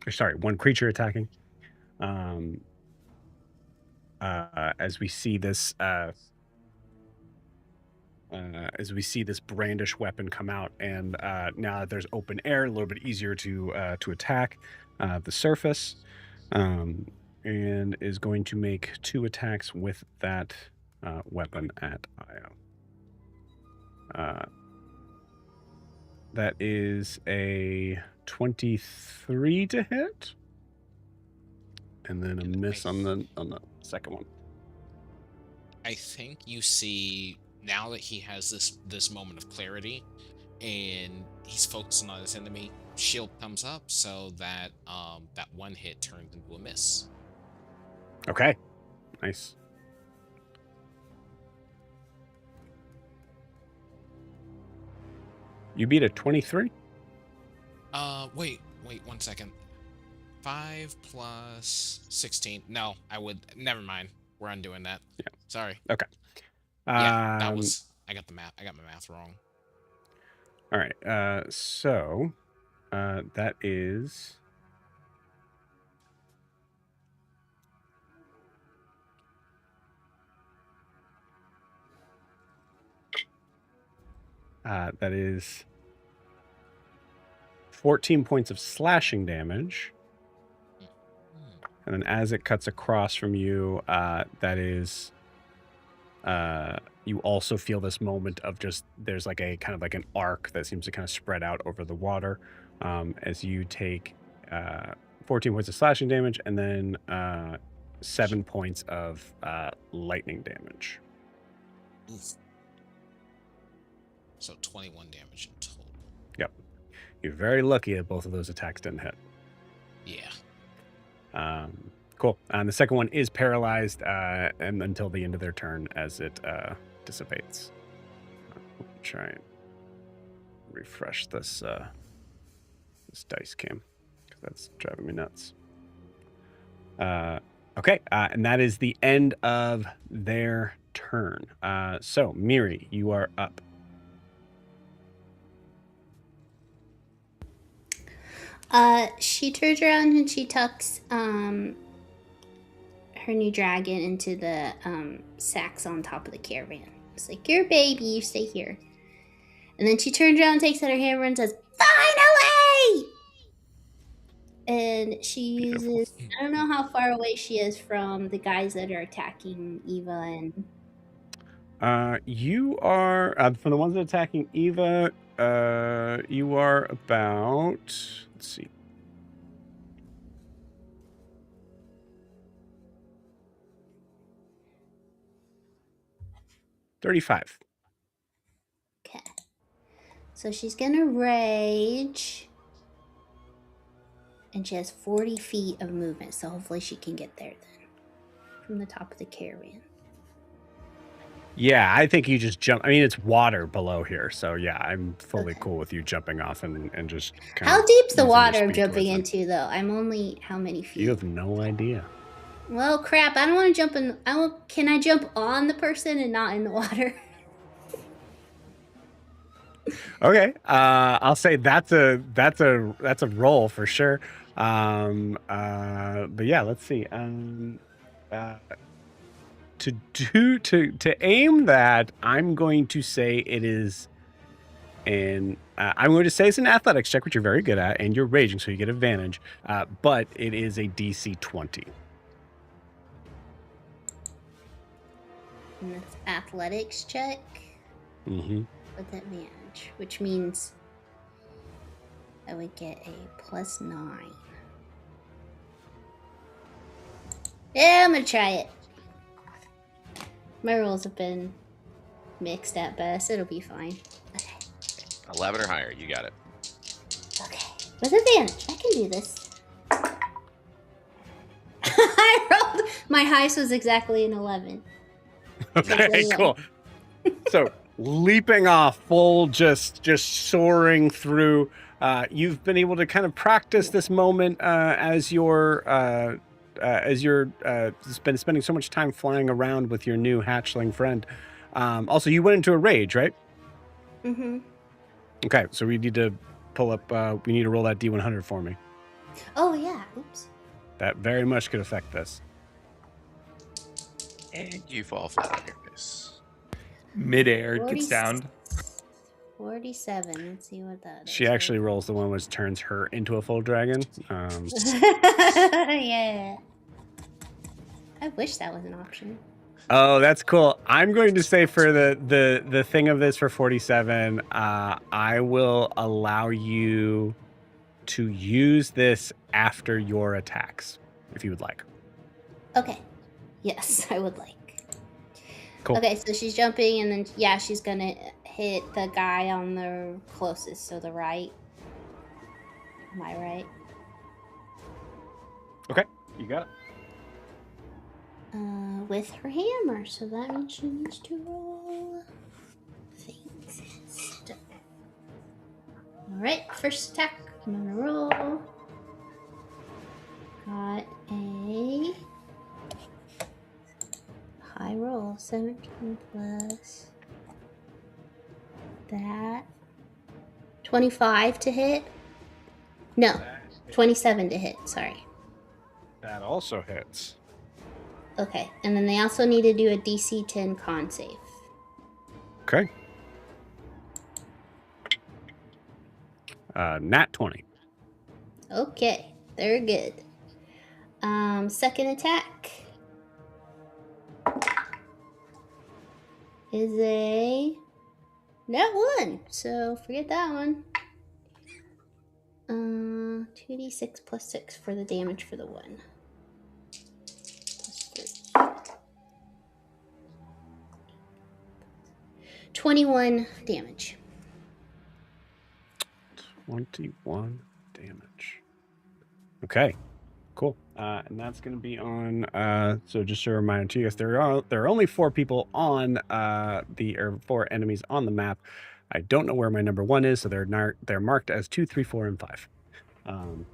S1: Sorry, one creature attacking. As we see this brandish weapon come out, and now that there's open air, a little bit easier to attack the surface, and is going to make 2 attacks with that weapon at Io. That is a 23 to hit, and then a miss on the second one.
S2: I think you see now that he has this moment of clarity, and he's focusing on his enemy. Shield comes up so that that one hit turns into a miss.
S1: Okay, nice. You beat a 23?
S2: Wait 1 second. 5 plus 16. No, I would. Never mind. We're undoing that.
S1: Yeah.
S2: Sorry.
S1: Okay.
S2: Yeah, that was. I got my math wrong.
S1: All right. So that is. That is 14 points of slashing damage. And then as it cuts across from you, that is, you also feel this moment of just, there's like a kind of like an arc that seems to kind of spread out over the water as you take 14 points of slashing damage and then 7 points of lightning damage.
S2: Oof. So 21 damage in total.
S1: Yep. You're very lucky that both of those attacks didn't hit.
S2: Yeah.
S1: Cool. And the second one is paralyzed and until the end of their turn as it dissipates. Let me try and refresh this this dice cam because that's driving me nuts. Okay, and that is the end of their turn. So, Miri, you are up.
S4: She turns around and she tucks her new dragon into the sacks on top of the caravan. It's like, "You're a baby, you stay here." And then she turns around, takes out her hammer, and says, "Finally!" And she uses, I don't know how far away she is from the guys that are attacking Eva and.
S1: You are, for the ones that are attacking Eva, you are about, let's see. $35.
S4: Okay. So she's gonna rage. And she has 40 feet of movement, so hopefully she can get there then. From the top of the caravan.
S1: Yeah, I think you just jump. I mean, it's water below here, so yeah, I'm fully
S4: Okay.
S1: cool with you jumping off and just kind
S4: How
S1: of
S4: deep's the
S1: using your
S4: water I'm
S1: speed
S4: jumping
S1: towards
S4: into, though? I'm only how many feet?
S1: You have no idea.
S4: Well, crap! I don't want to jump in. Can I jump on the person and not in the water?
S1: Okay, I'll say that's a roll for sure. But yeah, let's see. To aim that, I'm going to say it is an. I'm going to say it's an athletics check, which you're very good at, and you're raging, so you get advantage. But it is a DC 20.
S4: And that's athletics check.
S1: Mm-hmm.
S4: With advantage, which means I would get a +9. Yeah, I'm gonna try it. My rolls have been mixed at best. It'll be fine. Okay.
S5: 11 or higher. You got it.
S4: Okay. With advantage. I can do this. I rolled. My highest was exactly an 11.
S1: Okay, cool. So leaping off, full, just soaring through. You've been able to kind of practice this moment as you're been spending so much time flying around with your new hatchling friend. Also, you went into a rage, right?
S4: Mm-hmm.
S1: Okay, so we need to pull up. We need to roll that D100 for me.
S4: Oh yeah. Oops.
S1: That very much could affect this.
S5: And you fall flat on your face.
S6: Midair
S4: 40
S6: gets down.
S4: 47. Let's see what that is.
S1: She actually rolls the one which turns her into a full dragon.
S4: Yeah. I wish that was an option.
S1: Oh, that's cool. I'm going to say for the thing of this for 47, I will allow you to use this after your attacks, if you would like.
S4: Okay. Yes, I would like.
S1: Cool.
S4: Okay, so she's jumping, and then yeah, she's gonna hit the guy on the closest, so the right. Am I right?
S1: Okay, you got it.
S4: With her hammer, so that means she needs to roll things. All right, first attack. I'm gonna roll. Got a high roll, 17 plus that. 25 to hit. No, 27 to hit. Sorry.
S1: That also hits.
S4: Okay, and then they also need to do a DC 10 con save.
S1: Okay. Nat 20.
S4: Okay, they're good. Second attack is a nat 1, so forget that one. 2d6 plus 6 for the damage for the 1. Plus 3. 21 damage.
S1: 21 damage. Okay, cool. And that's going to be on. So just a reminder to you guys, there are only 4 people on 4 enemies on the map. I don't know where my number 1 is, so they're marked as 2, 3, 4, and 5. So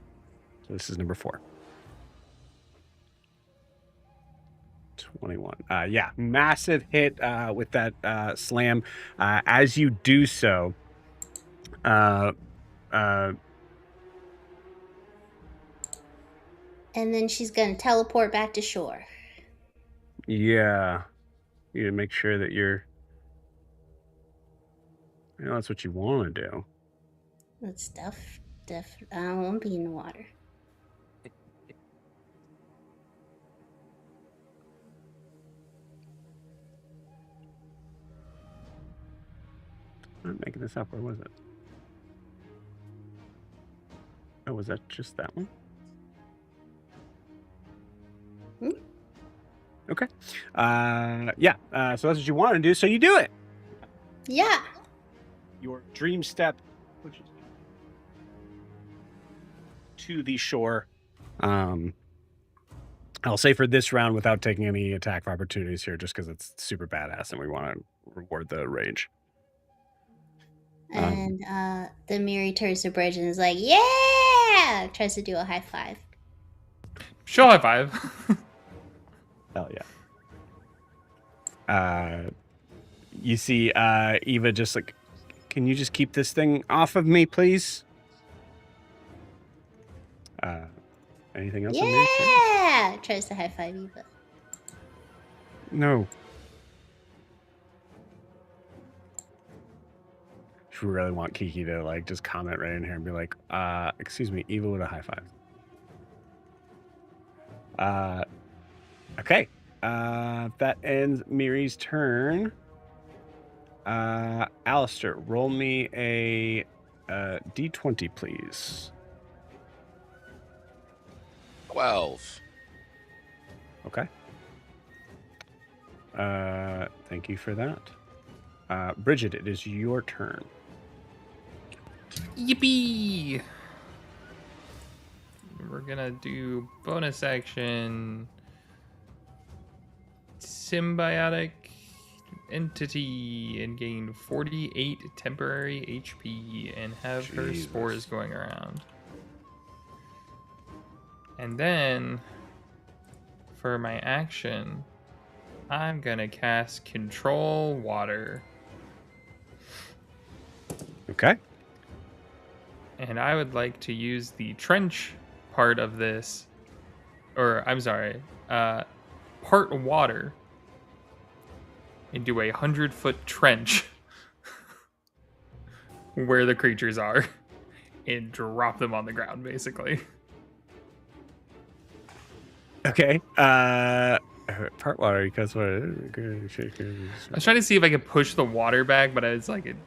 S1: this is number 4. 21. Yeah, massive hit with that slam. As you do so,
S4: And then she's going to teleport back to shore.
S1: yeah, you need to make sure that that's what you want to do.
S4: That's I don't want to be in the water.
S1: I'm not making this up. Where was it? Oh, was that just that one? Okay. Yeah. So that's what you want to do. So you do it.
S4: Yeah.
S1: Your dream step, which is to the shore. I'll say for this round, without taking any attack opportunities here, just because it's super badass and we want to reward the rage.
S4: And the Miri turns to Bridge and is like, yeah! Tries to do a high five.
S6: Show high five.
S1: Hell yeah. You see Eva just like, can you just keep this thing off of me, please? Anything else?
S4: Yeah! Tries to high five Eva.
S1: No. If we really want Kiki to like just comment right in here and be like, excuse me, Eva with a high five. Okay. That ends Miri's turn. Alistair, roll me a D20, please.
S5: 12.
S1: Okay. Thank you for that. Bridget, it is your turn.
S6: Yippee! We're gonna do bonus action. Symbiotic entity and gain 48 temporary HP and have her
S1: Jesus.
S6: spores going around. And then for my action, I'm gonna cast Control Water.
S1: Okay.
S6: And I would like to use the trench part of this, or I'm sorry, part water, and do a 100-foot trench where the creatures are and drop them on the ground, basically.
S1: Okay. Part water because what?
S6: I was trying to see if I could push the water back, but it's like it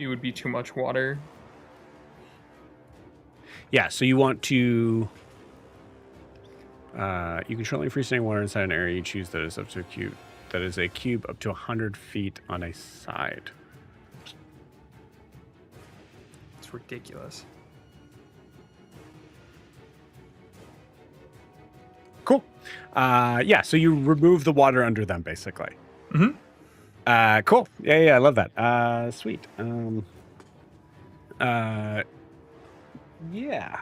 S6: would be too much water.
S1: Yeah, so you want to. You control any freestanding water inside an area you choose that is up to a cube. That is a cube up to 100 feet on a side.
S6: It's ridiculous.
S1: Cool. Yeah, so you remove the water under them, basically.
S6: Mm-hmm.
S1: Cool. Yeah, I love that. Sweet. Yeah.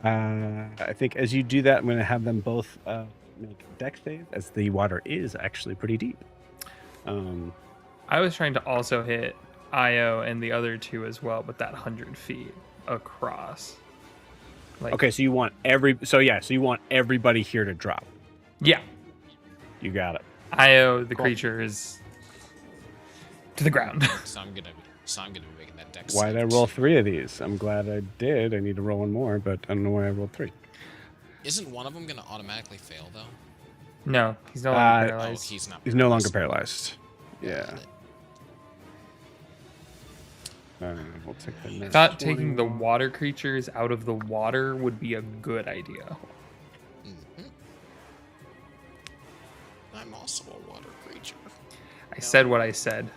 S1: I think as you do that, I'm going to have them both make dex save, as the water is actually pretty deep.
S6: I was trying to also hit Io and the other two as well, but that 100 feet across. Like,
S1: Okay, so you want everybody here to drop.
S6: yeah,
S1: You got it.
S6: Io, the
S1: Cool.
S6: creature, is to the ground.
S2: So I'm gonna be making that dex.
S1: Why did I
S2: save.
S1: roll 3 of these? I'm glad I did. I need to roll one more, but I don't know why I rolled 3.
S2: Isn't one of them gonna automatically fail though?
S6: No, he's no longer
S2: Oh,
S6: paralyzed.
S2: he's not.
S1: He's no longer paralyzed. Yeah.
S2: Got it.
S1: We'll take the
S6: I
S1: next
S6: thought taking the
S1: 21.
S6: water creatures out of the water would be a good idea.
S2: Mhm. I'm also a water creature.
S6: I said what I said.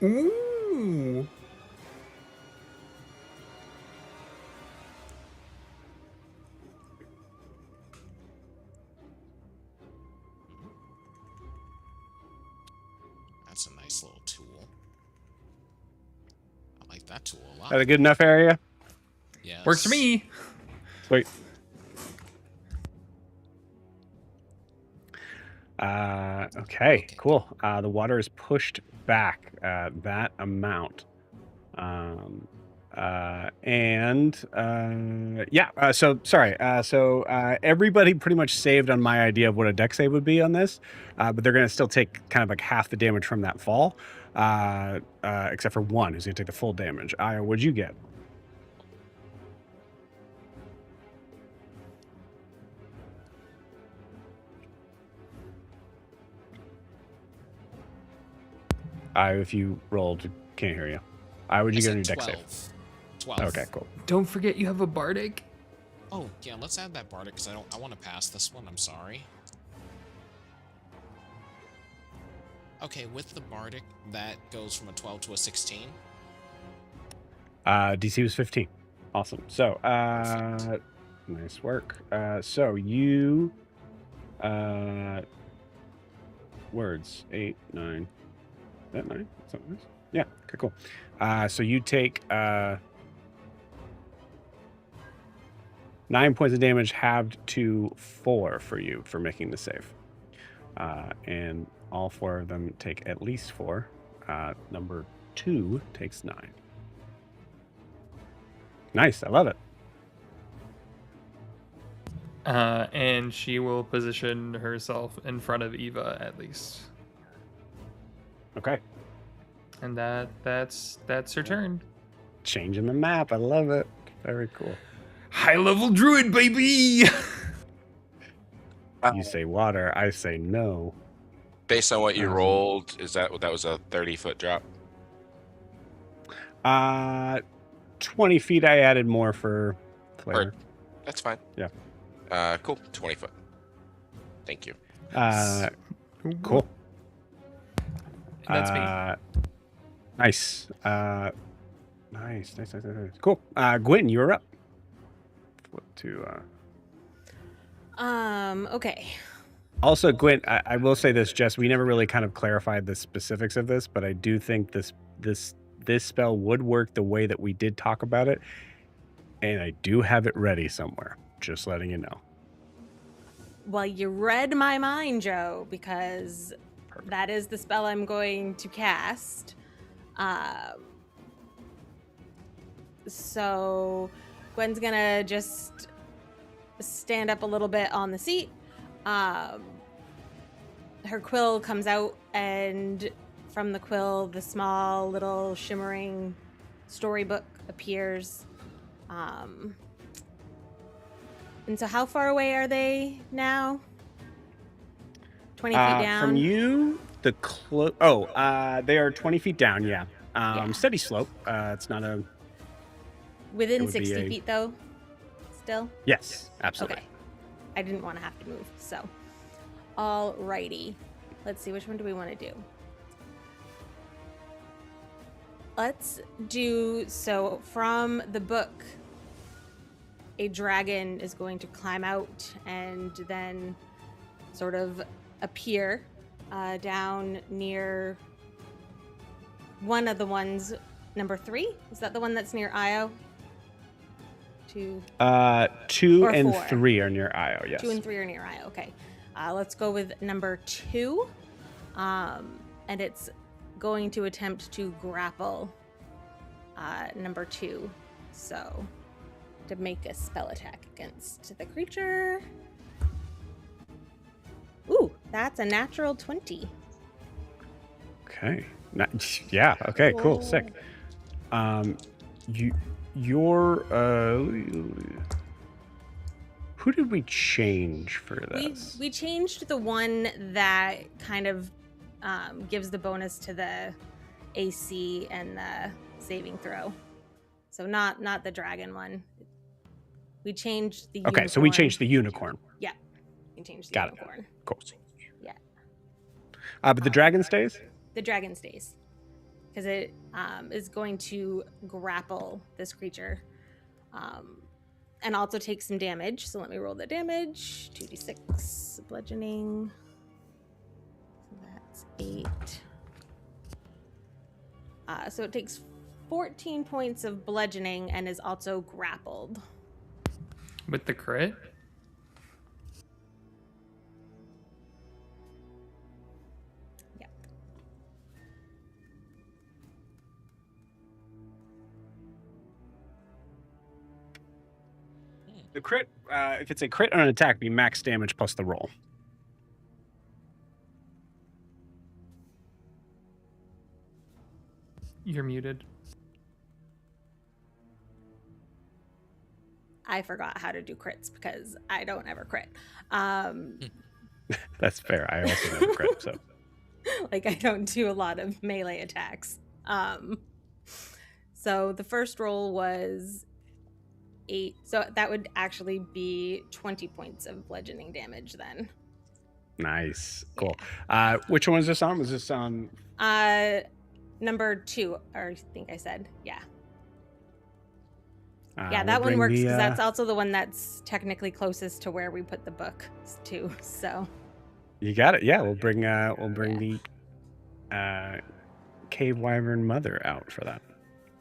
S6: Ooh.
S2: That's a nice little tool. I like that tool a lot.
S1: That a good enough area?
S2: Yes.
S6: Works for me.
S1: Sweet. Okay, cool. The water is pushed back that amount. So everybody pretty much saved on my idea of what a dex save would be on this, but they're going to still take kind of like half the damage from that fall, except for one who's going to take the full damage. Aya, what'd you get? If you rolled, can't hear you. Would you get on your dex save?
S2: 12.
S1: Okay, cool.
S6: Don't forget you have a bardic.
S2: Oh yeah, let's add that bardic because I want to pass this one. I'm sorry. Okay, with the bardic, that goes from a 12 to a 16.
S1: DC was 15. Awesome. So, nice work. So you, words 8, 9. Is that 9? Something else? Yeah. Okay. Cool. So you take 9 points of damage, halved to 4 for you for making the save, and all 4 of them take at least 4. Number 2 takes 9. Nice. I love it.
S6: And she will position herself in front of Eva at least.
S1: Okay.
S6: And that's her turn.
S1: Changing the map. I love it. Very cool.
S6: High level druid, baby.
S1: You say water. I say no.
S5: Based on what you rolled, is that was a 30-foot drop?
S1: 20 feet. I added more for player.
S5: That's fine.
S1: Yeah.
S5: Cool. 20 foot. Thank you.
S1: Cool.
S6: That's me.
S1: Nice. Nice. Cool. Gwen, you're up. Flip to.
S3: Okay.
S1: Also, Gwen, I will say this, Jess. We never really kind of clarified the specifics of this, but I do think this spell would work the way that we did talk about it, and I do have it ready somewhere. Just letting you know.
S3: Well, you read my mind, Joe, because that is the spell I'm going to cast. So Gwen's gonna just stand up a little bit on the seat. Her quill comes out, and from the quill, the small little shimmering storybook appears. And so how far away are they now? 20 feet down?
S1: From you, they are 20 feet down, yeah.
S3: Yeah.
S1: Steady slope. It's not a...
S3: Within
S1: it would be
S3: 60
S1: a-
S3: feet, though? Still?
S1: Yes, absolutely.
S3: Okay. I didn't want to have to move, so. Alrighty. Let's see, which one do we want to do? Let's do, so from the book, a dragon is going to climb out and then sort of appear down near one of the ones, number 3? Is that the one that's near Io? 2
S1: 2
S3: or
S1: and
S3: 4?
S1: 3 are near Io, yes.
S3: 2 and 3 are near Io. Okay. Let's go with number 2. And it's going to attempt to grapple number 2. So, to make a spell attack against the creature. Ooh, that's a natural 20.
S1: Okay. Yeah, okay, cool, sick. You're who did we change for this?
S3: We changed the one that kind of gives the bonus to the AC and the saving throw. So not the dragon one. We changed the unicorn.
S1: Okay, so we changed the unicorn.
S3: Yeah. We changed the
S1: Got it.
S3: unicorn.
S1: Cool.
S3: Yeah.
S1: But the dragon stays?
S3: The dragon stays. Because it is going to grapple this creature. And also take some damage. So let me roll the damage. 2d6 bludgeoning. So that's 8. So it takes 14 points of bludgeoning and is also grappled.
S6: With the crit?
S3: Yep.
S1: The crit, if it's a crit on an attack, be max damage plus the roll.
S6: You're muted.
S3: I forgot how to do crits because I don't ever crit.
S1: That's fair. I also never crit, so.
S3: Like, I don't do a lot of melee attacks. So the first roll was 8. So that would actually be 20 points of bludgeoning damage then.
S1: Nice. Cool. Which one was this on? Was this on?
S3: Number 2, or I think I said, yeah.
S1: we'll
S3: Yeah, that one
S1: bring
S3: works
S1: the,
S3: because that's also the one that's technically closest to where we put the book to. So
S1: You got it. Yeah, we'll bring the cave wyvern mother out for that.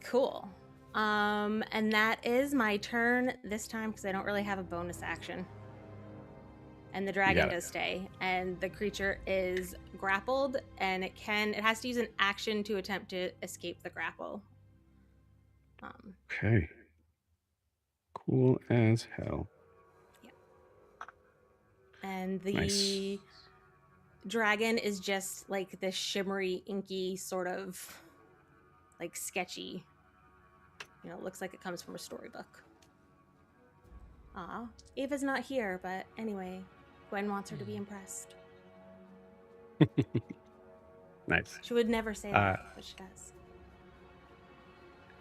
S3: cool. And that is my turn this time because I don't really have a bonus action. And the dragon
S1: got it.
S3: does stay, and the creature is grappled, and it has to use an action to attempt to escape the grapple.
S1: Okay. Cool as hell.
S3: And the
S1: Nice.
S3: dragon is just like this shimmery, inky sort of like sketchy. You know, it looks like it comes from a storybook. Ava's not here, but anyway, Gwen wants her to be impressed.
S1: Nice.
S3: She would never say that, but she does.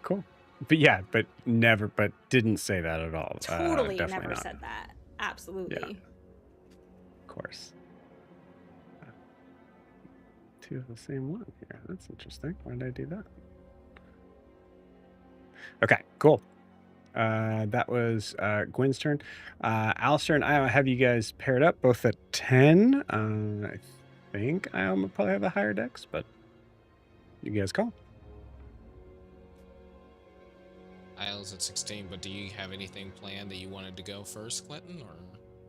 S1: Cool. but didn't say that at all.
S3: Totally
S1: Definitely
S3: never
S1: not.
S3: said that. Absolutely.
S1: Of course. Two of the same one here. That's interesting. Why did I do that? Okay, cool. That was Gwen's turn. Alistair and I have you guys paired up, both at 10. I think I will probably have a higher dex, but you guys call.
S2: Isles at 16, but do you have anything planned that you wanted to go first, Clinton? Or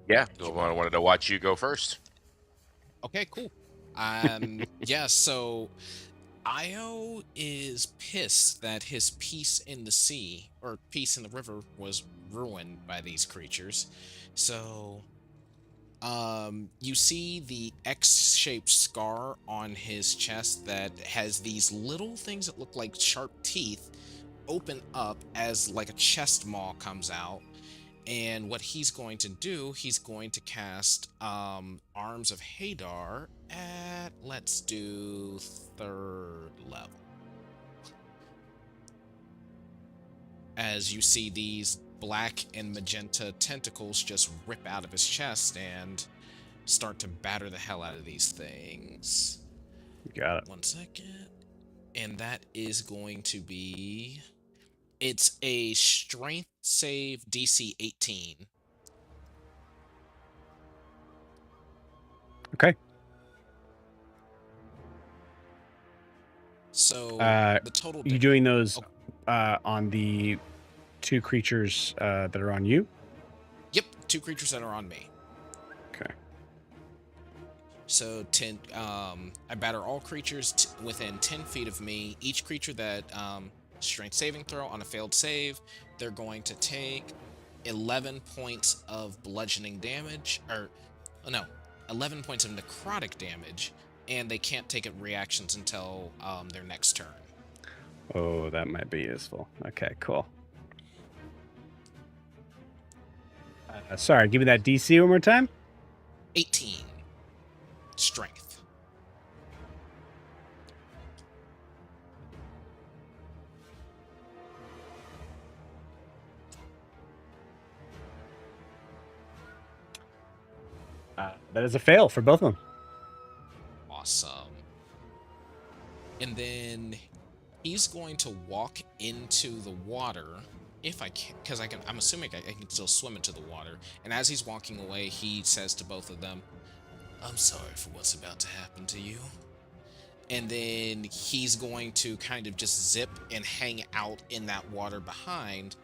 S5: Yeah, I wanted to watch you go first.
S2: okay, cool. Yeah, so Io is pissed that his peace in the sea, or peace in the river, was ruined by these creatures. So you see the X-shaped scar on his chest that has these little things that look like sharp teeth open up as like a chest maw comes out. And what he's going to do, he's going to cast Arms of Hadar at, let's do 3rd level. As you see these black and magenta tentacles just rip out of his chest and start to batter the hell out of these things.
S1: You got it.
S2: 1 second. And that is going to be... It's a strength save DC 18.
S1: Okay.
S2: So the total...
S1: You doing those on the 2 creatures that are on you?
S2: Yep, 2 creatures that are on me.
S1: Okay.
S2: So 10. I batter all creatures within 10 feet of me. Each creature that strength saving throw on a failed save, they're going to take 11 points of bludgeoning damage, or no, 11 points of necrotic damage, and they can't take it reactions until their next turn.
S1: Oh, that might be useful. Okay, cool. Sorry, give me that DC one more time.
S2: 18 strength.
S1: That is a fail for both of them.
S2: Awesome. And then he's going to walk into the water, if I can, because I'm assuming I can still swim into the water. And as he's walking away, he says to both of them, "I'm sorry for what's about to happen to you." And then he's going to kind of just zip and hang out in that water behind.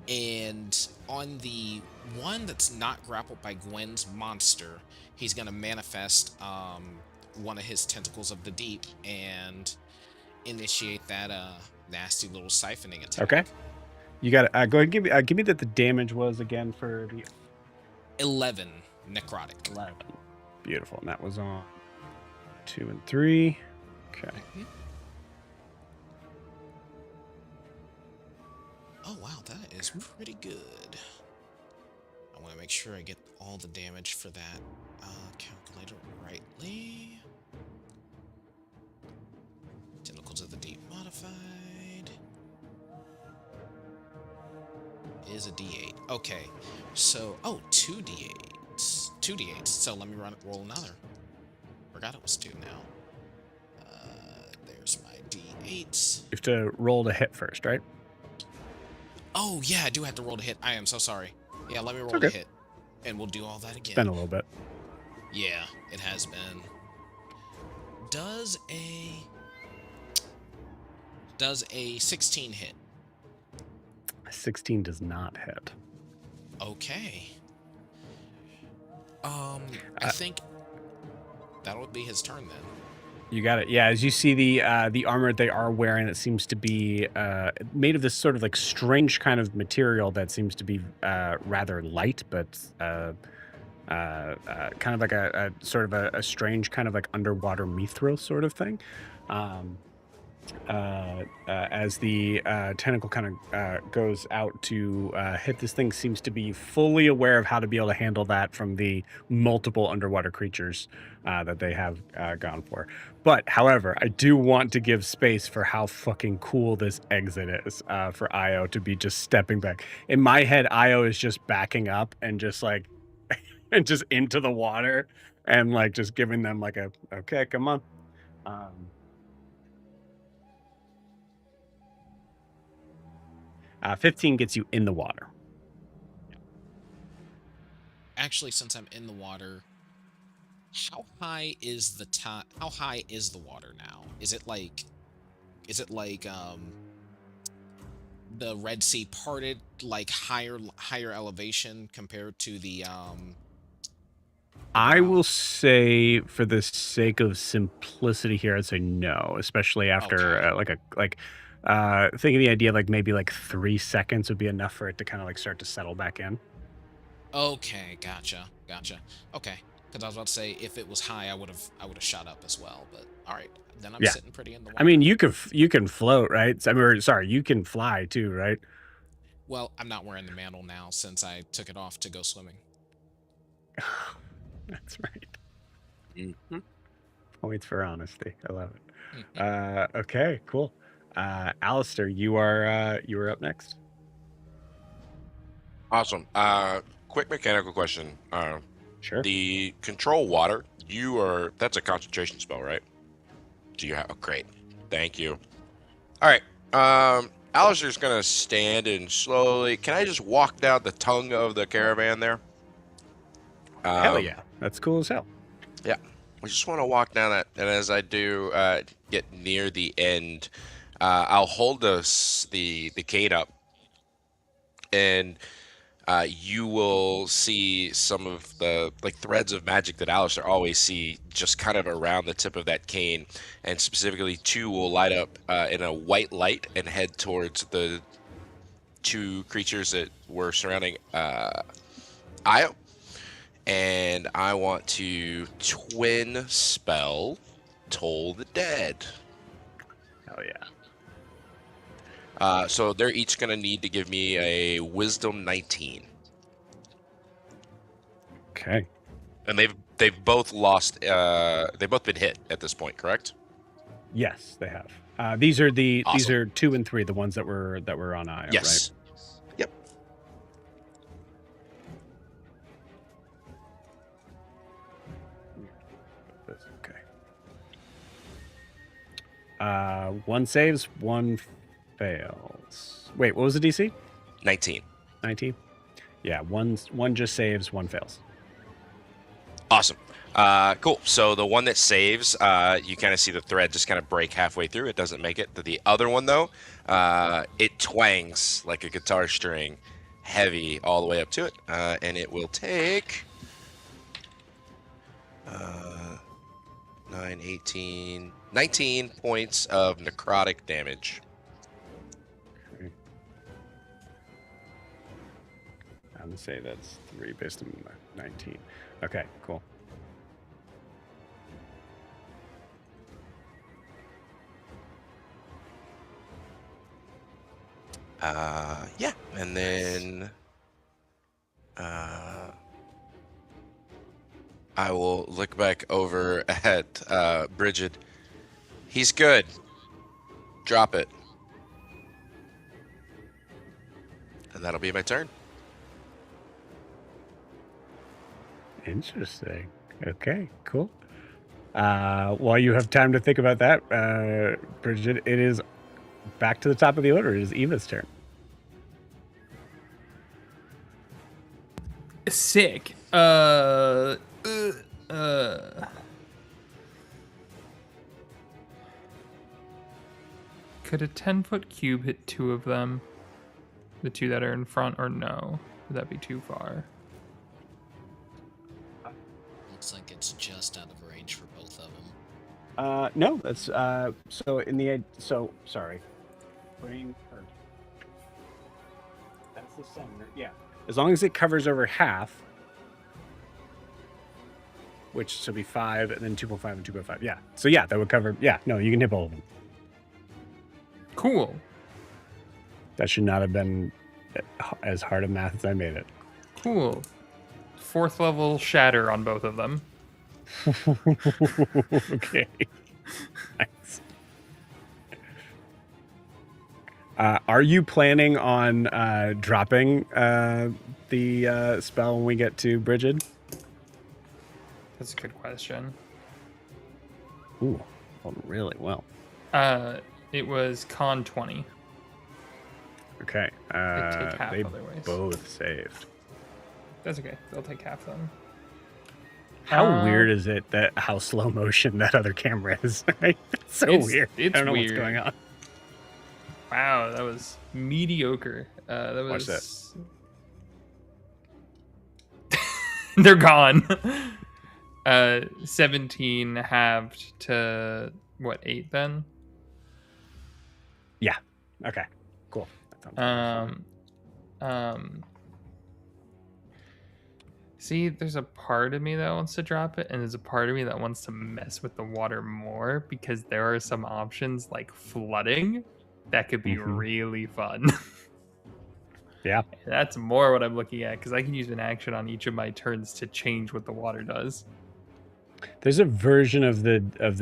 S2: And on the one that's not grappled by Gwen's monster, he's going to manifest one of his tentacles of the deep and initiate that nasty little siphoning attack.
S1: Okay. You got it. Go ahead and give me that the damage was again for the
S2: 11 necrotic.
S1: 11. Beautiful. And that was on 2 and 3. Okay.
S2: Mm-hmm. Oh, wow, that is pretty good. I want to make sure I get all the damage for that calculator rightly. Tentacles of the Deep modified. Is a D8. Okay, so, 2 D8s. 2 D8s, so let me roll another. Forgot it was 2 now. There's my D8s.
S1: You have to roll to hit first, right?
S2: Oh, yeah, I do have to roll to hit. I am so sorry. Yeah, let me roll to hit. And we'll do all that again.
S1: It's been a little bit.
S2: Yeah, it has been. Does a 16 hit?
S1: 16 does not hit.
S2: Okay. I think that would be his turn then.
S1: You got it. Yeah, as you see the armor they are wearing, it seems to be made of this sort of like strange kind of material that seems to be rather light, but kind of like a sort of a strange kind of like underwater mithril sort of thing. as the tentacle kind of goes out to hit this thing, seems to be fully aware of how to be able to handle that from the multiple underwater creatures that they have gone for. But, however, I do want to give space for how fucking cool this exit is for Io to be just stepping back. In my head, Io is just backing up and just like, and just into the water and like just giving them like a, okay, come on. 15 gets you in the water.
S2: Actually, since I'm in the water, how high is the How high is the water now? Is it like the Red Sea parted, like higher elevation compared to the
S1: I
S2: ground?
S1: will say, for the sake of simplicity here, I'd say no, especially after
S2: Okay.
S1: thinking the idea like maybe like 3 seconds would be enough for it to kind of like start to settle back in.
S2: Okay, gotcha. Okay, because I was about to say if it was high, I would have shot up as well. But all right, then I'm
S1: Yeah.
S2: sitting pretty in the water.
S1: I mean, you can float, right? I mean, sorry, you can fly too, right?
S2: Well, I'm not wearing the mantle now since I took it off to go swimming.
S1: That's right.
S5: Mhm.
S1: Points for honesty. I love it.
S2: Mhm.
S1: Okay, cool. Alistair, you are up next.
S5: Awesome. Quick mechanical question.
S1: Sure.
S5: The control water, that's a concentration spell, right? Do you have? Oh, great. Thank you. All right. Alistair's gonna stand and slowly. Can I just walk down the tongue of the caravan there?
S1: Hell yeah, that's cool as hell.
S5: Yeah. I just want to walk down that, and as I do get near the end, I'll hold the cane up, and you will see some of the like threads of magic that Alistair always see just kind of around the tip of that cane, and specifically 2 will light up in a white light and head towards the 2 creatures that were surrounding Io. And I want to twin spell Toll the Dead.
S1: Hell
S5: yeah. So they're each going to need to give me a Wisdom 19.
S1: Okay.
S5: And they've both lost. They've both been hit at this point, correct?
S1: Yes, they have. These are
S5: Awesome.
S1: These are 2 and 3, the ones that were on Io,
S5: yes.
S1: right?
S5: Yep.
S1: Okay. 1 saves, 1 fails. Wait, what was the DC?
S5: 19.
S1: 19? Yeah, one just saves, 1 fails.
S5: Awesome. Cool. So the one that saves, you kind of see the thread just kind of break halfway through. It doesn't make it. The other one, though, it twangs like a guitar string, heavy all the way up to it, and it will take 9, 18, 19 points of necrotic damage.
S1: Okay. I'm going to say that's 3 based on 19. Okay, cool.
S5: Yeah, and then I will look back over at Bridget. He's good. Drop it. And that'll be my turn.
S1: Interesting. Okay, cool. While you have time to think about that, Bridget, it is back to the top of the order. It is Eva's turn.
S6: Sick. Could a 10-foot cube hit 2 of them? The 2 that are in front, or no? Would that be too far?
S2: Looks like it's just out of range for both of them.
S1: No, that's so in the so sorry. Brain hurt. That's the center. Yeah. As long as it covers over half, which should be 5 and then 2.5 and 2.5. Yeah. So yeah, that would cover. Yeah. No, you can hit both of them.
S6: Cool.
S1: That should not have been as hard of math as I made it.
S6: Cool. 4th level shatter on both of them.
S1: Okay. Nice. Are you planning on dropping the spell when we get to Brigid?
S6: That's a good question.
S1: Ooh, well, really well.
S6: It was con 20.
S1: Okay.
S6: They take half
S1: They
S6: otherwise.
S1: both saved.
S6: That's okay. They'll take half then.
S1: How weird is it that how slow motion that other camera is? Right? It's so weird.
S6: It's
S1: I don't know
S6: weird.
S1: what's going on.
S6: Wow, that was mediocre. That was.
S1: Watch
S6: They're gone. 17 halved to what, 8 then?
S1: Yeah. Okay. Cool. That sounds
S6: See, there's a part of me that wants to drop it, and there's a part of me that wants to mess with the water more because there are some options like flooding that could be really fun.
S1: Yeah.
S6: That's more what I'm looking at because I can use an action on each of my turns to change what the water does.
S1: There's a version of me as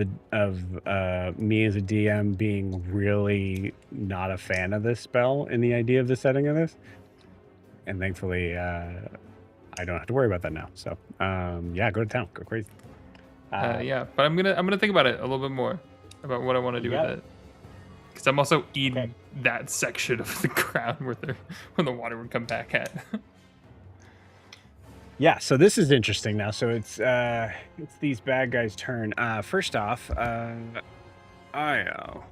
S1: a DM being really not a fan of this spell and the idea of the setting of this, and thankfully I don't have to worry about that now. So yeah, go to town, go crazy.
S6: Yeah, but I'm gonna think about it a little bit more about what I want to do with it because I'm also in that section of the ground where the water would come back at.
S1: Yeah, so this is interesting now. So it's these bad guys' turn. First off, Io.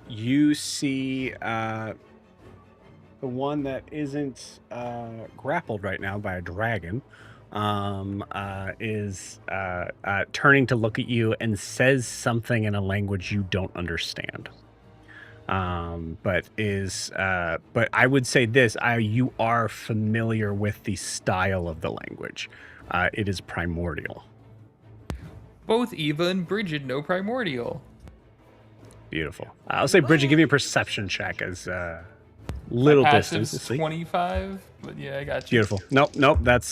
S1: You see the one that isn't grappled right now by a dragon is turning to look at you and says something in a language you don't understand. But I would say this: you are familiar with the style of the language. It is primordial.
S6: Both Eva and Bridget know primordial.
S1: Beautiful. I'll say, Bridget, give me a perception check as little distance.
S6: Passive's 25, but yeah, I got you.
S1: Beautiful. Nope.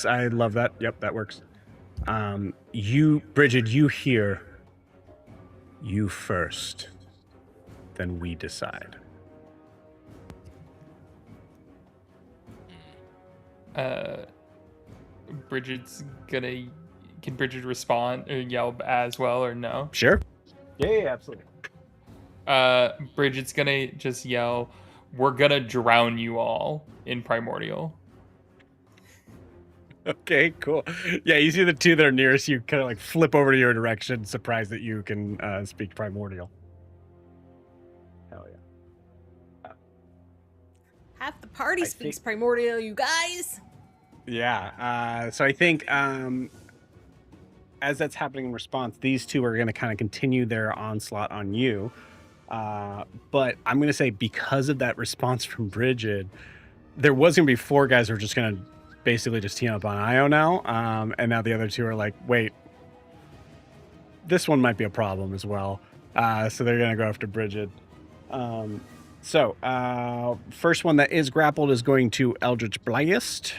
S1: I love that. Yep, that works. Bridget, you hear. You first. Then we decide.
S6: Bridget's gonna. Can Bridget respond or yell as well or no?
S1: Sure. Yeah, absolutely.
S6: Bridget's gonna just yell, "We're gonna drown you all" in primordial.
S1: Okay, cool. Yeah, you see the two that are nearest you kind of like flip over to your direction, surprised that you can speak primordial. Hell yeah.
S3: Half the party speaks primordial, you guys.
S1: Yeah. So I think as that's happening in response, these two are going to kind of continue their onslaught on you. But I'm going to say because of that response from Bridget, there was going to be 4 guys who are just going to basically just team up on Io now. And now the other 2 are like, wait, this one might be a problem as well. So they're going to go after Bridget. So first one that is grappled is going to Eldritch Blast.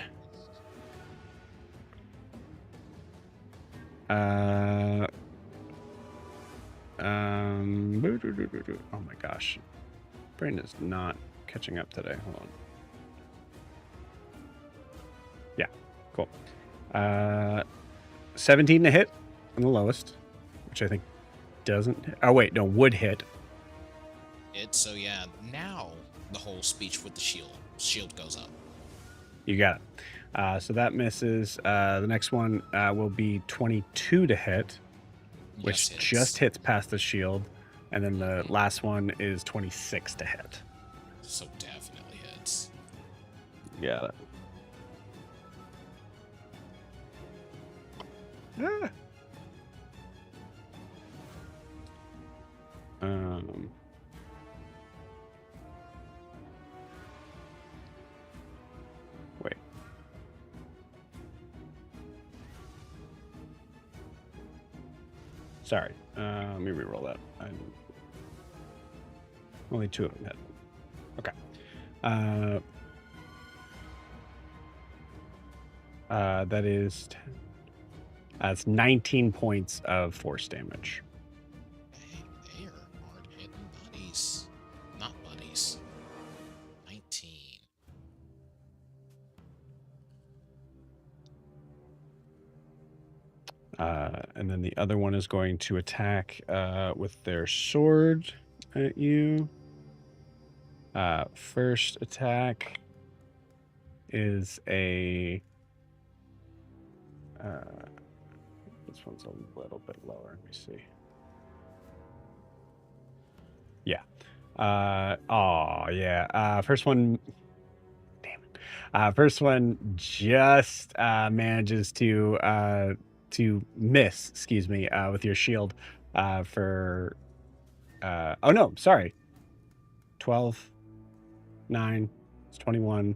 S1: Oh my gosh. Brain is not catching up today. Hold on. Yeah, cool. 17 to hit on the lowest, which I think doesn't. Oh, wait, no, would hit.
S2: So yeah, now the whole speech with the shield goes up.
S1: You got it. So that misses. The next one will be 22 to hit, which just hits past the shield. And then the last one is 26 to hit.
S2: So definitely hits.
S1: Got it. Ah. Sorry. Let me re-roll that. Only 2 of them hit. Okay. That is... That's 19 points of force damage.
S2: Hey, they are hard-hitting buddies. Not buddies. 19.
S1: And then the other one is going to attack with their sword at you. First attack is a... this one's a little bit lower. Let me see. Yeah. Yeah. First one... Damn it. First one just manages to miss, excuse me, with your shield for... oh, no, sorry. 12, 9, it's 21,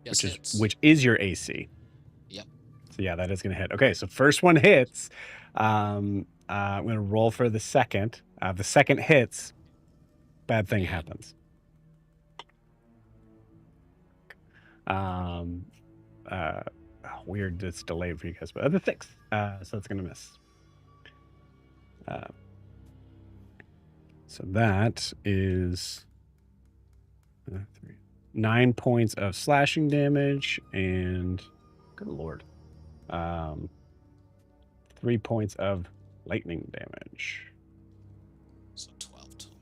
S2: Yes,
S1: which is your AC.
S2: Yep.
S1: So yeah, that is going to hit. Okay, so first one hits. I'm going to roll for the second. The second hits, bad thing happens. Weird, it's delayed for you guys, but other things. So it's going to miss. So that is 9 points of slashing damage and, good lord, 3 points of lightning damage.
S2: So 12 total.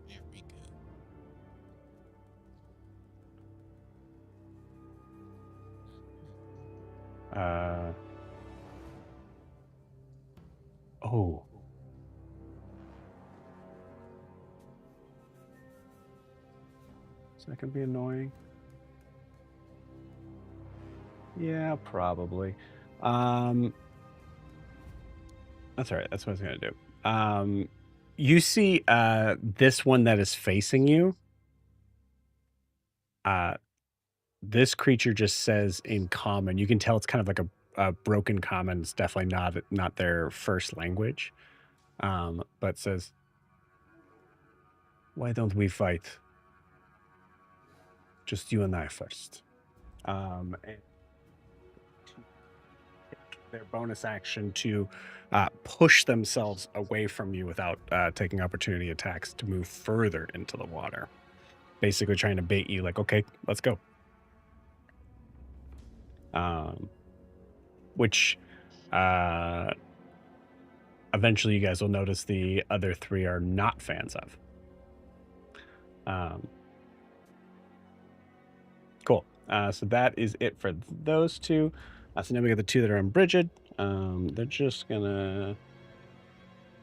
S2: Very good.
S1: Oh. Is that going to be annoying? Yeah, probably. That's all right. That's what I was going to do. You see this one that is facing you. This creature just says in common. You can tell it's kind of like a broken common. It's definitely not their first language. But says, "Why don't we fight? Just you and I first." And their bonus action to push themselves away from you without taking opportunity attacks to move further into the water. Basically trying to bait you like, okay, let's go. Which eventually you guys will notice the other 3 are not fans of. Cool. So that is it for those 2. So now we got the 2 that are unbridged. They're just gonna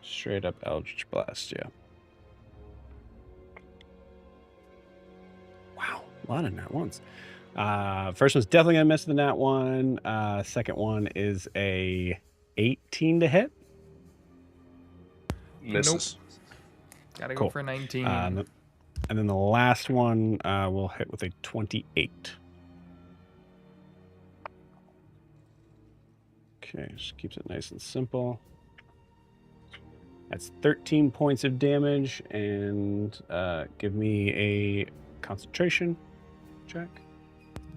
S1: straight up Eldritch Blast you. Wow, a lot of nat ones. First one's definitely gonna miss the nat 1. Second one is a 18 to hit.
S5: Misses.
S6: Gotta
S1: Cool.
S6: go for 19.
S1: And then the last one will hit with a 28. Okay, just keeps it nice and simple. That's 13 points of damage, and give me a concentration check.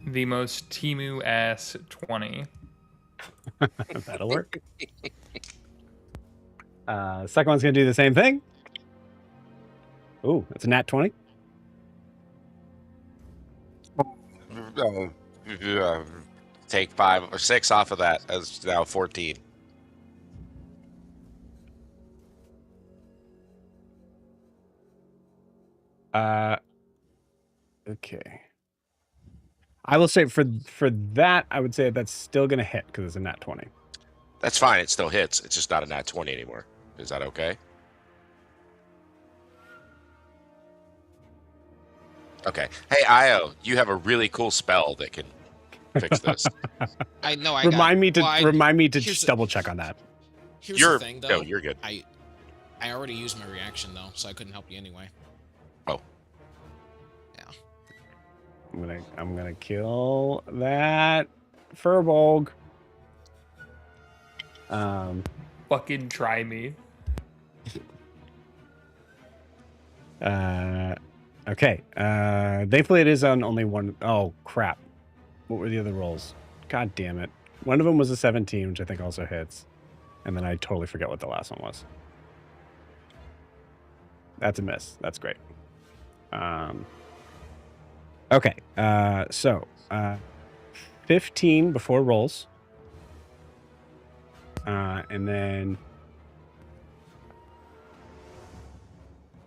S6: The most Timu ass 20.
S1: That'll work. Second one's going to do the same thing. Ooh, that's a nat 20.
S5: Take 5 or 6 off of that. That's now 14.
S1: Okay. I will say for that, I would say that's still going to hit because it's a nat 20.
S5: That's fine. It still hits. It's just not a nat 20 anymore. Is that okay? Okay. Hey, Io, you have a really cool spell that can fix this.
S2: I know.
S1: Remind me to
S2: here's
S1: just
S2: the-
S1: double check on that.
S2: Here's the thing, though.
S5: No, you're good.
S2: I already used my reaction though, so I couldn't help you anyway.
S5: Oh.
S2: Yeah.
S1: I'm gonna kill that Furbolg.
S6: fucking try me.
S1: Okay. Thankfully, it is on only one. Oh, crap. What were the other rolls? God damn it. One of them was a 17, which I think also hits. And then I totally forget what the last one was. That's a miss. That's great. Okay. So 15 before rolls. And then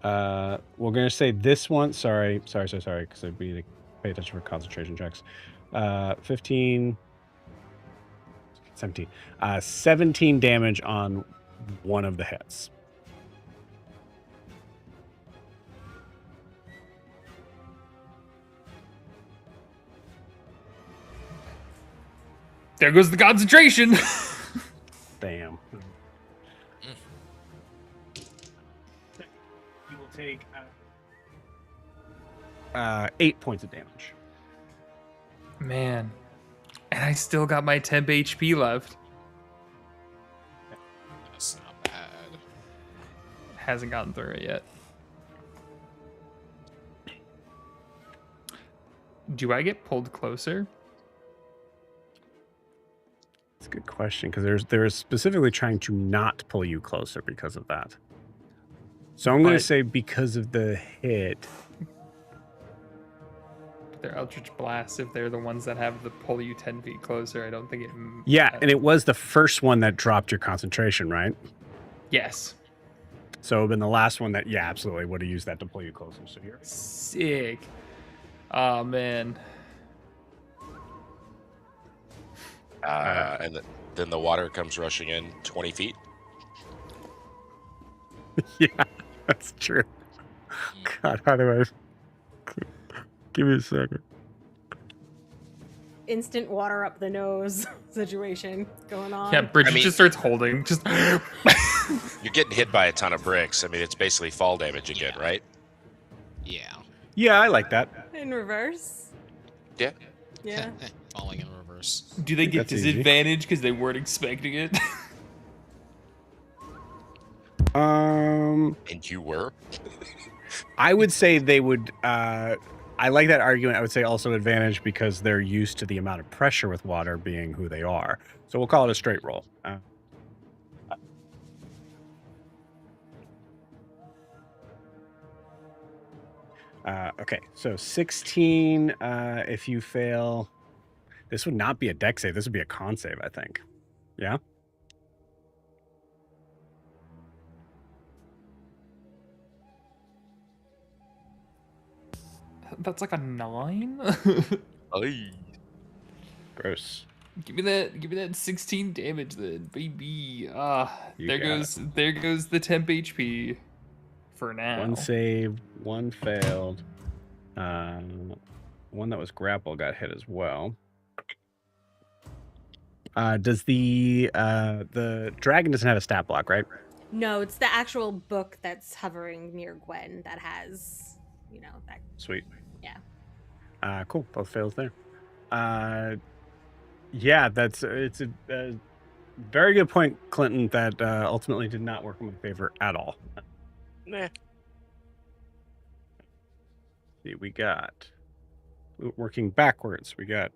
S1: we're going to say this one. Sorry, because I'd be to pay attention for concentration checks. 15, 17. 17 damage on one of the hits.
S6: There goes the concentration.
S1: Damn. You will take 8 points of damage.
S6: Man. And I still got my temp HP left.
S2: That's not bad.
S6: Hasn't gotten through it yet. Do I get pulled closer?
S1: It's a good question because they're specifically trying to not pull you closer because of that. So I'm going to
S6: But-
S1: say because of the hit.
S6: They're Eldritch Blasts, if they're the ones that have the pull you 10 feet closer, I don't think it...
S1: Yeah, and it was the first one that dropped your concentration, right?
S6: Yes.
S1: So it would have been the last one that, yeah, absolutely would have used that to pull you closer. So you're
S6: Sick. Oh, man.
S5: And then the water comes rushing in 20 feet.
S1: yeah, that's true. God, how do I... Give me a second.
S3: Instant water up the nose situation going on.
S6: Yeah, Bridget
S5: I mean-
S6: just starts holding. Just...
S5: You're getting hit by a ton of bricks. I mean, it's basically fall damage again,
S2: Yeah.
S5: right?
S2: Yeah.
S1: Yeah, I like that.
S3: In reverse.
S5: Yeah.
S3: Yeah.
S2: Falling in reverse.
S6: Do they get
S1: That's easy.
S6: disadvantage because they weren't expecting it?
S5: And you were?
S1: I would say they would. I like that argument. I would say also advantage because they're used to the amount of pressure with water being who they are. So we'll call it a straight roll. Okay, so 16. If you fail, this would not be a dex save. This would be a con save, I think. Yeah.
S6: That's like a 9?
S5: Aye.
S1: Gross.
S6: Give me that 16 damage then, baby.
S1: You
S6: there
S1: got
S6: goes the temp HP for now.
S1: One saved, one failed. One that was grapple got hit as well. Does the dragon doesn't have a stat block, right?
S3: No, it's the actual book that's hovering near Gwen that has, that.
S1: Sweet.
S3: Yeah.
S1: Cool. Both fails there. Yeah, it's a very good point, Clinton. That ultimately did not work in my favor at all.
S5: Nah.
S1: See, we got working backwards. We got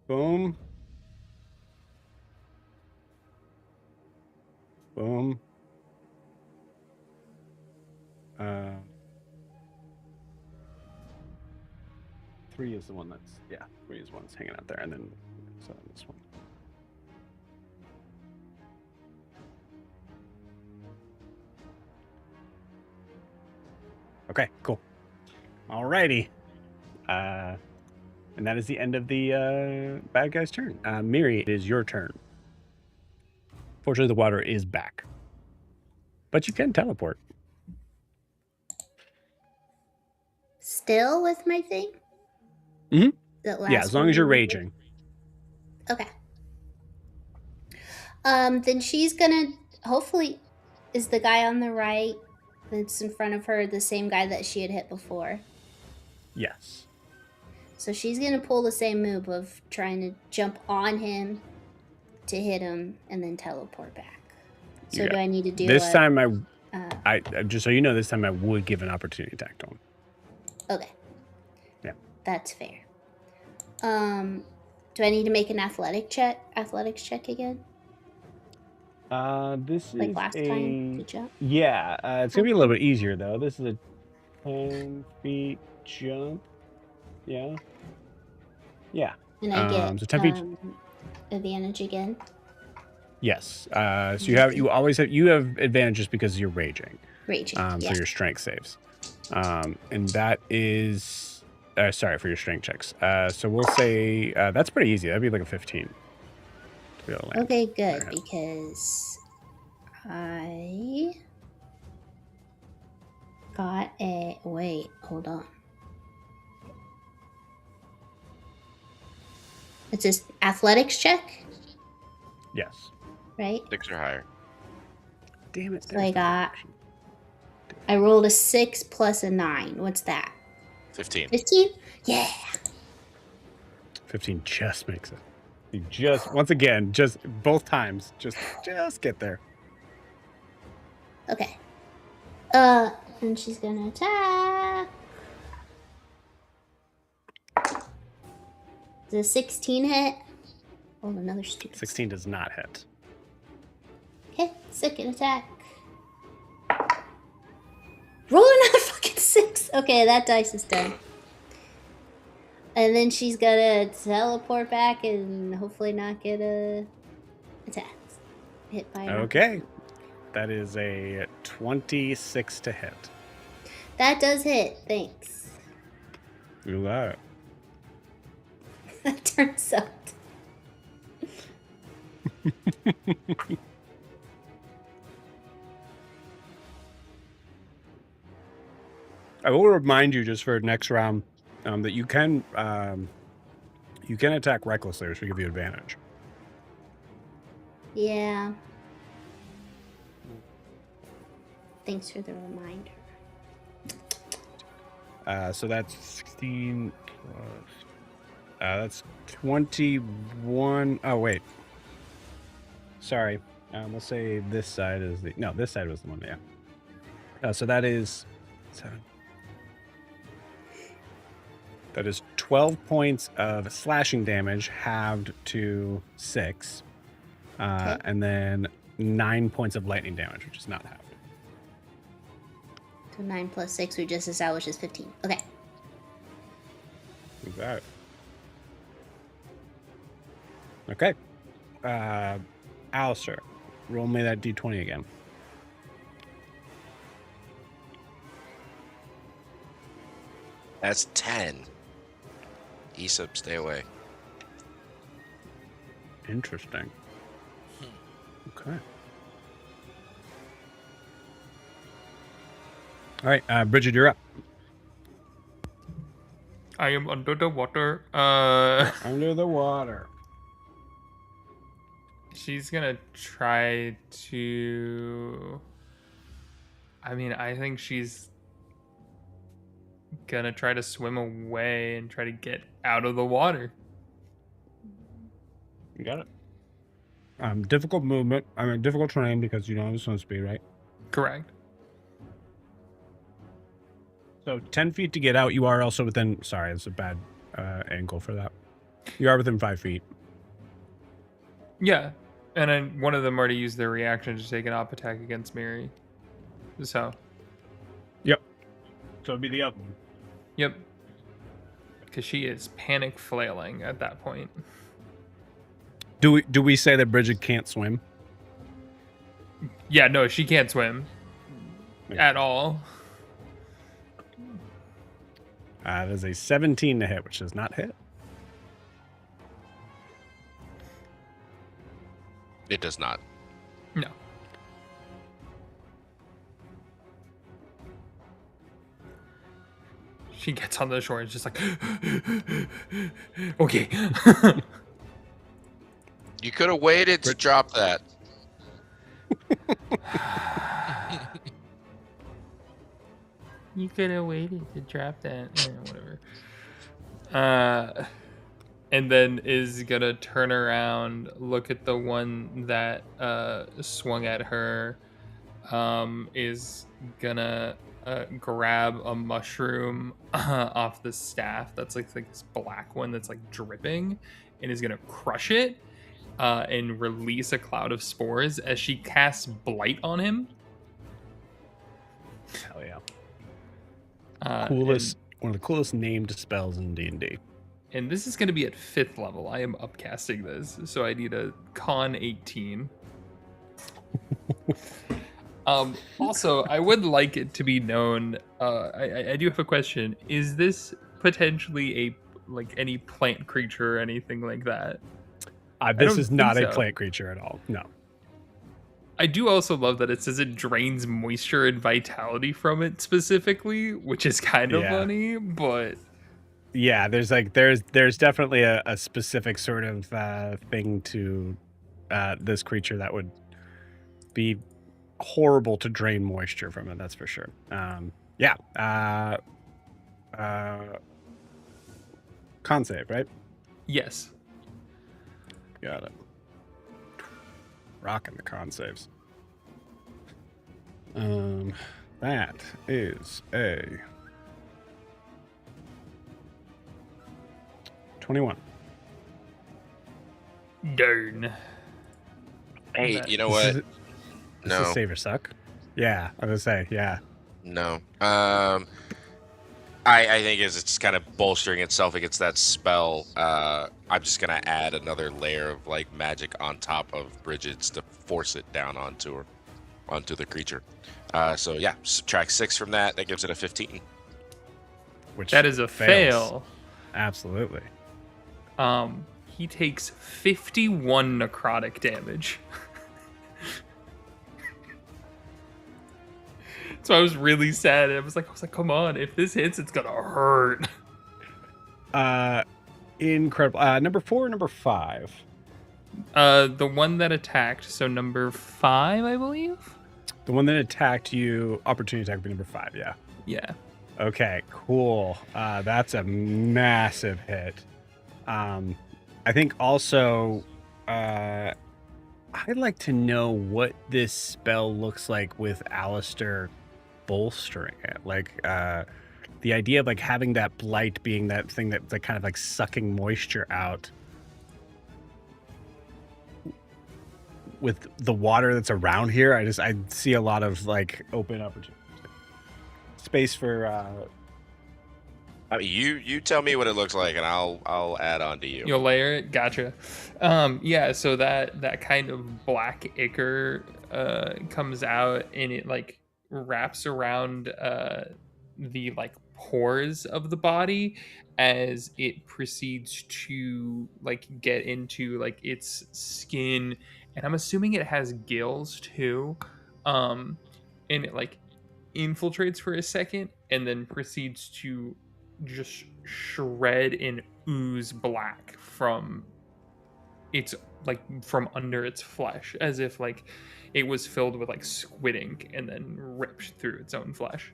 S1: boom, boom. 3 is the one that's 3 is one that's hanging out there, and then so this one. Okay, cool. Alrighty. And that is the end of the bad guy's turn. Miri, it is your turn. Fortunately, the water is back. But you can teleport.
S4: Still with my thing?
S1: Mhm.
S4: That last
S1: Yeah, as long
S4: one
S1: as you're
S4: we did?
S1: raging.
S4: Okay. Then she's gonna hopefully is the guy on the right that's in front of her the same guy that she had hit before.
S1: Yes.
S4: So she's gonna pull the same move of trying to jump on him to hit him and then teleport back. So
S1: Yeah.
S4: do I need to do
S1: This time,
S4: uh,
S1: I just so you know, this time I would give an opportunity attack to him.
S4: okay.
S1: Yeah.
S4: That's fair. Do I need to make an athletics check again?
S1: This
S4: Like
S1: is
S4: last time to jump?
S1: Yeah, it's gonna be a little bit easier though. This is a 10 feet jump. Yeah. Yeah.
S4: And I get
S1: so 10 feet.
S4: advantage again.
S1: Yes. So you have advantage just because you're raging.
S4: Raging.
S1: For your strength saves. And that is sorry for your strength checks. So we'll say that's pretty easy. That'd be like a 15. To be able to land.
S4: Okay, good,
S1: Alright.
S4: because I got a wait, hold on. It's just athletics check,
S1: Yes.
S4: right?
S5: 6 or higher.
S1: Damn it.
S4: So I rolled a 6 plus a 9. What's that?
S5: 15.
S4: 15? Yeah.
S1: 15 just makes it. You just once again, just both times, just get there.
S4: Okay. And she's gonna attack. Does a 16 hit? Oh, another stupid.
S1: 16 does not hit.
S4: Okay, second attack. Rolling another fucking 6. Okay, that dice is done. And then she's gonna teleport back and hopefully not get attacked. Hit by an
S1: Okay. That is a 26 to hit.
S4: That does hit, thanks.
S1: You got it.
S4: That turns out.
S1: I will remind you just for next round that you can attack recklessly, which will give you advantage.
S4: Yeah. Thanks for the reminder.
S1: So that's 16 plus. That's 21. Oh wait. Sorry. We'll say this side is the. No, this side was the one. Yeah. So that is 7. That is 12 points of slashing damage halved to 6.
S4: Okay.
S1: And then 9 points of lightning damage, which is not halved.
S4: So 9 plus 6 we just established is 15. Okay.
S1: You got it. Okay. Alistair, roll me that d20 again.
S5: That's 10. Aesop, stay away.
S1: Interesting. Okay. All right, Bridget, you're up.
S6: I am under the water.
S1: Under the water.
S6: She's gonna try to. I mean, I think she's gonna try to swim away and try to get out of the water.
S1: You got it. Difficult movement. I mean, difficult terrain because you don't have a swim speed, right?
S6: Correct.
S1: So 10 feet to get out. You are also within. Sorry, it's a bad angle for that. You are within 5 feet.
S6: Yeah, and then one of them already used their reaction to take an op attack against Miri. So.
S1: Yep. So it'd be the other one.
S6: Yep. Because she is panic flailing at that point.
S1: Do we say that Bridget can't swim?
S6: Yeah, no, she can't swim at all.
S1: That is a 17 to hit, which does not hit.
S5: It does not.
S6: No. She gets on the shore and is just like, okay.
S5: You could have waited to drop that.
S6: You could have waited to drop that. Whatever. and then is gonna turn around, look at the one that swung at her, is gonna grab a mushroom off the staff that's like this black one that's like dripping, and is gonna crush it and release a cloud of spores as she casts Blight on him.
S1: Hell yeah.
S6: And,
S1: One of the coolest named spells in D&D.
S6: and this is going to be at 5th level. I am upcasting this, so I need a con 18. Also, I would like it to be known. I do have a question. Is this potentially any plant creature or anything like that?
S1: This is not
S6: think
S1: a
S6: so.
S1: plant creature at all. No.
S6: I do also love that it says it drains moisture and vitality from it specifically, which is kind of funny, but
S1: yeah, there's definitely a specific sort of thing to this creature that would be horrible to drain moisture from it. That's for sure. Con save, right?
S6: yes.
S1: Got it. Rocking the con saves. That is a 21.
S6: Darn.
S5: Hey, you know
S1: This
S5: what?
S1: is
S5: No.
S1: save or suck. Yeah, I was gonna say, yeah.
S5: No. I think it's just kind of bolstering itself against that spell. I'm just gonna add another layer of like magic on top of Bridget's to force it down onto the creature. So yeah, subtract 6 from that. That gives it a 15.
S1: Which
S6: That is a
S1: fails.
S6: fail.
S1: Absolutely.
S6: He takes 51 necrotic damage. So I was really sad. I was like, come on, if this hits, it's gonna hurt.
S1: Incredible. Number 4, number 5.
S6: The one that attacked, so number 5, I believe.
S1: The one that attacked you, opportunity attack would be number 5, yeah.
S6: Yeah.
S1: Okay, cool. That's a massive hit. I think also, I'd like to know what this spell looks like with Alistair bolstering it. Like, the idea of like having that blight being that thing that's like kind of like sucking moisture out with the water that's around here. I see a lot of like open opportunity space for
S5: I mean, you tell me what it looks like, and I'll add on to you.
S6: You'll layer it. Gotcha. Yeah. So that kind of black ichor comes out, and it like wraps around the like pores of the body as it proceeds to like get into like its skin, and I'm assuming it has gills too. And it like infiltrates for a second, and then proceeds to just shred and ooze black from its like from under its flesh, as if like it was filled with like squid ink and then ripped through its own flesh.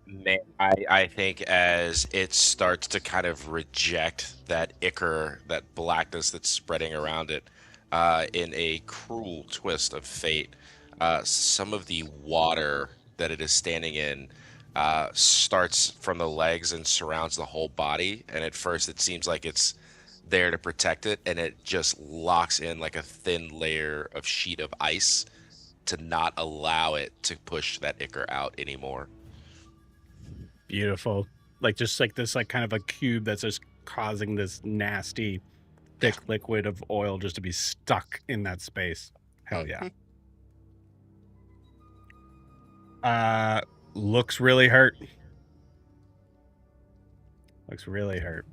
S5: Man, I think as it starts to kind of reject that ichor, that blackness that's spreading around it, in a cruel twist of fate, some of the water that it is standing in starts from the legs and surrounds the whole body. And at first, it seems like it's there to protect it, and it just locks in like a thin layer of sheet of ice to not allow it to push that ichor out anymore.
S1: beautiful, like just like this like kind of a cube that's just causing this nasty thick liquid of oil just to be stuck in that space. Hell yeah. Looks really hurt. Looks really hurt.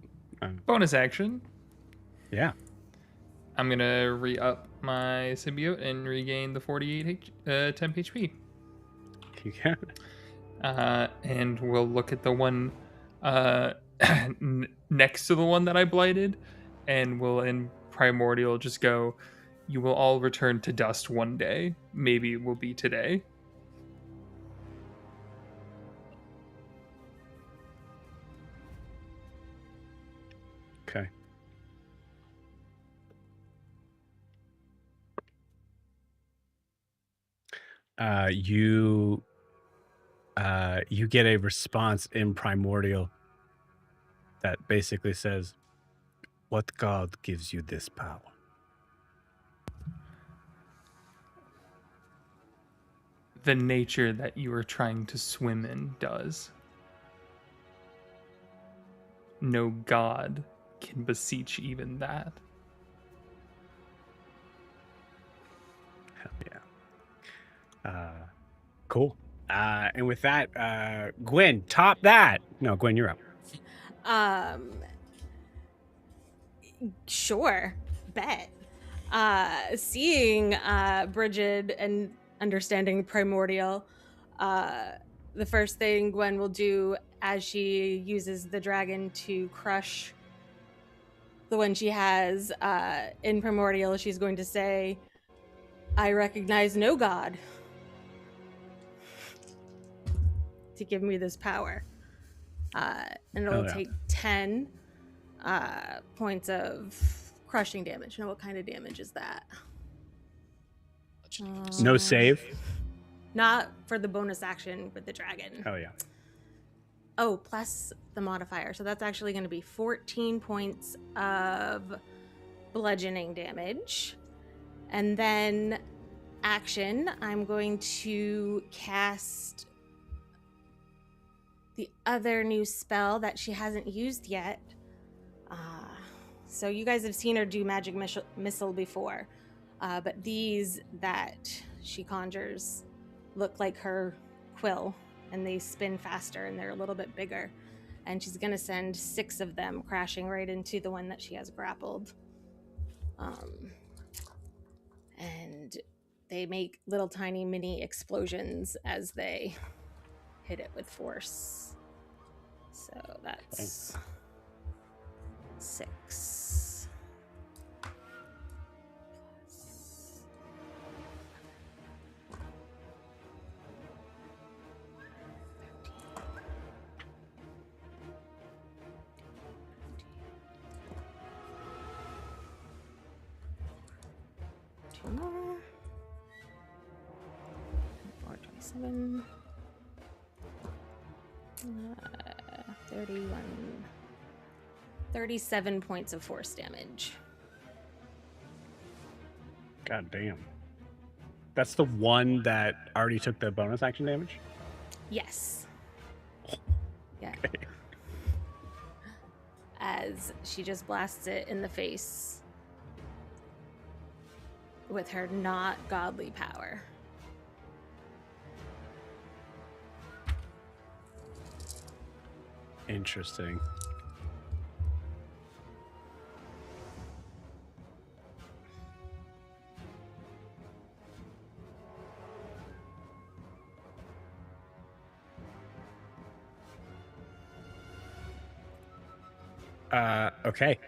S6: Bonus action.
S1: Yeah.
S6: I'm gonna re-up my symbiote and regain the 48 temp HP.
S1: You can.
S6: And we'll look at the one next to the one that I blighted, and we'll in Primordial just go, you will all return to dust one day. Maybe it will be today.
S1: you get a response in Primordial that basically says, "What god gives you this power?"
S6: The nature that you are trying to swim in does. No god can beseech even that.
S1: Hell yeah. Cool. And with that, Gwen, top that. No, Gwen, you're up.
S3: Sure, bet. Seeing Bridget and understanding Primordial, the first thing Gwen will do as she uses the dragon to crush the one she has in Primordial, she's going to say, "I recognize no god to give me this power." And it'll take 10 points of crushing damage. Now, what kind of damage is that?
S1: No save?
S3: Not for the bonus action with the dragon.
S1: Hell yeah.
S3: Oh, plus the modifier. So that's actually going to be 14 points of bludgeoning damage. And then action, I'm going to cast the other new spell that she hasn't used yet. So you guys have seen her do magic missile before, but these that she conjures look like her quill, and they spin faster and they're a little bit bigger. And she's going to send 6 of them crashing right into the one that she has grappled. And they make little tiny mini explosions as they hit it with force. So that's 6. Two more. 427. 31. 37 points of force damage.
S1: God damn. That's the one that already took the bonus action damage?
S3: Yes. Yeah.
S1: Okay.
S3: As she just blasts it in the face with her not godly power.
S1: Interesting. Okay.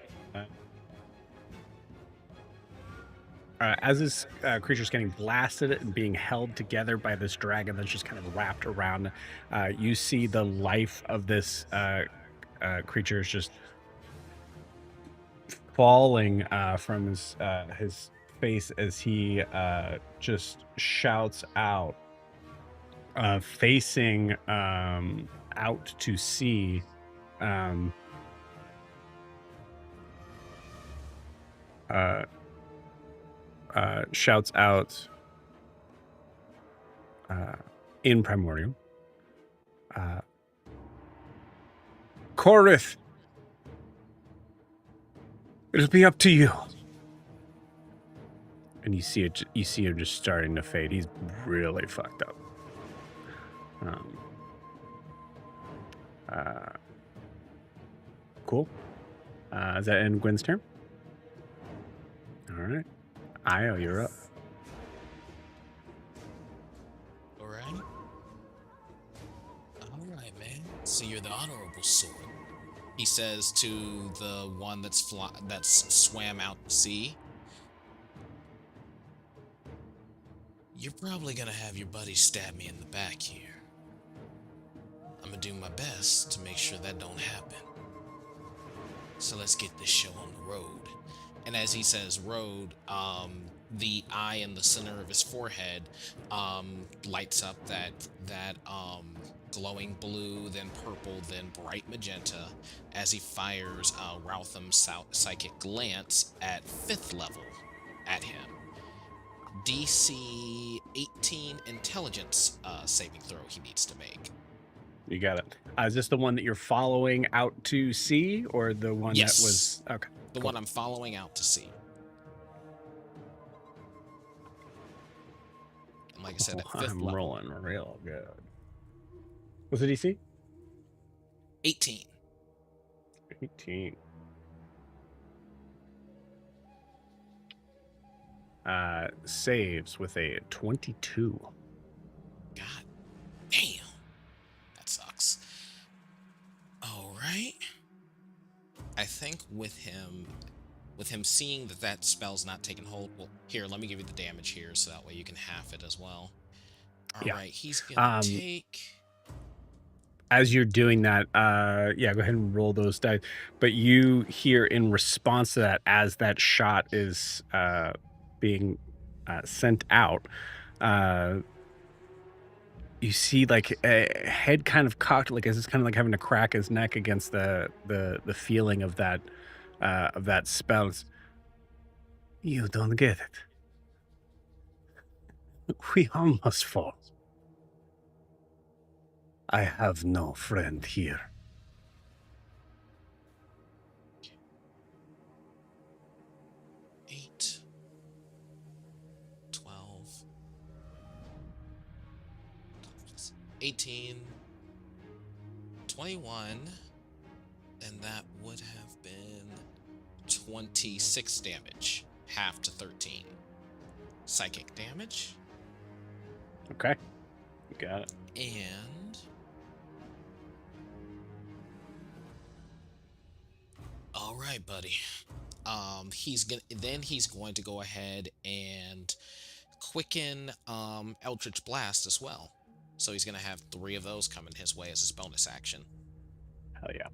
S1: As this creature's getting blasted and being held together by this dragon that's just kind of wrapped around, you see the life of this creature is just falling from his face as he just shouts out, facing out to sea. Shouts out in Primordial, Korith, it'll be up to you. And you see it. You see him just starting to fade. He's really fucked up. Cool. Is that end Gwen's turn? All right. Io, you're up.
S2: Alright. Alright, man. So you're the honorable sword. He says to the one that's swam out to sea. You're probably gonna have your buddy stab me in the back here. I'm gonna do my best to make sure that don't happen. So let's get this show on the road. And as he says road, the eye in the center of his forehead lights up that glowing blue, then purple, then bright magenta, as he fires Routham's psychic glance at 5th level at him. DC 18 intelligence saving throw he needs to make.
S1: You got it. Is this the one that you're following out to sea, or the one
S2: Yes.
S1: that was okay?
S2: The
S1: cool.
S2: one I'm following out to sea. And like I said, at 5th
S1: I'm
S2: level.
S1: rolling real good. What's the DC?
S2: 18.
S1: 18. Saves with a 22.
S2: God damn. That sucks. All right. I think with him seeing that spell's not taking hold, well, here, let me give you the damage here so that way you can half it as well. All right, he's going to take...
S1: As you're doing that, yeah, go ahead and roll those dice. But you hear in response to that, as that shot is being sent out, you see like a head kind of cocked, like as it's kind of like having to crack his neck against the feeling of that spell. It's, you don't get it. We almost fall. I have no friend here.
S2: 8, 12, 18, 21, and that would have been 26 damage, half to 13. Psychic damage.
S1: Okay, you got it.
S2: And all right, buddy. He's going to go ahead and quicken Eldritch Blast as well. So he's gonna have 3 of those coming his way as his bonus action.
S1: Hell yeah.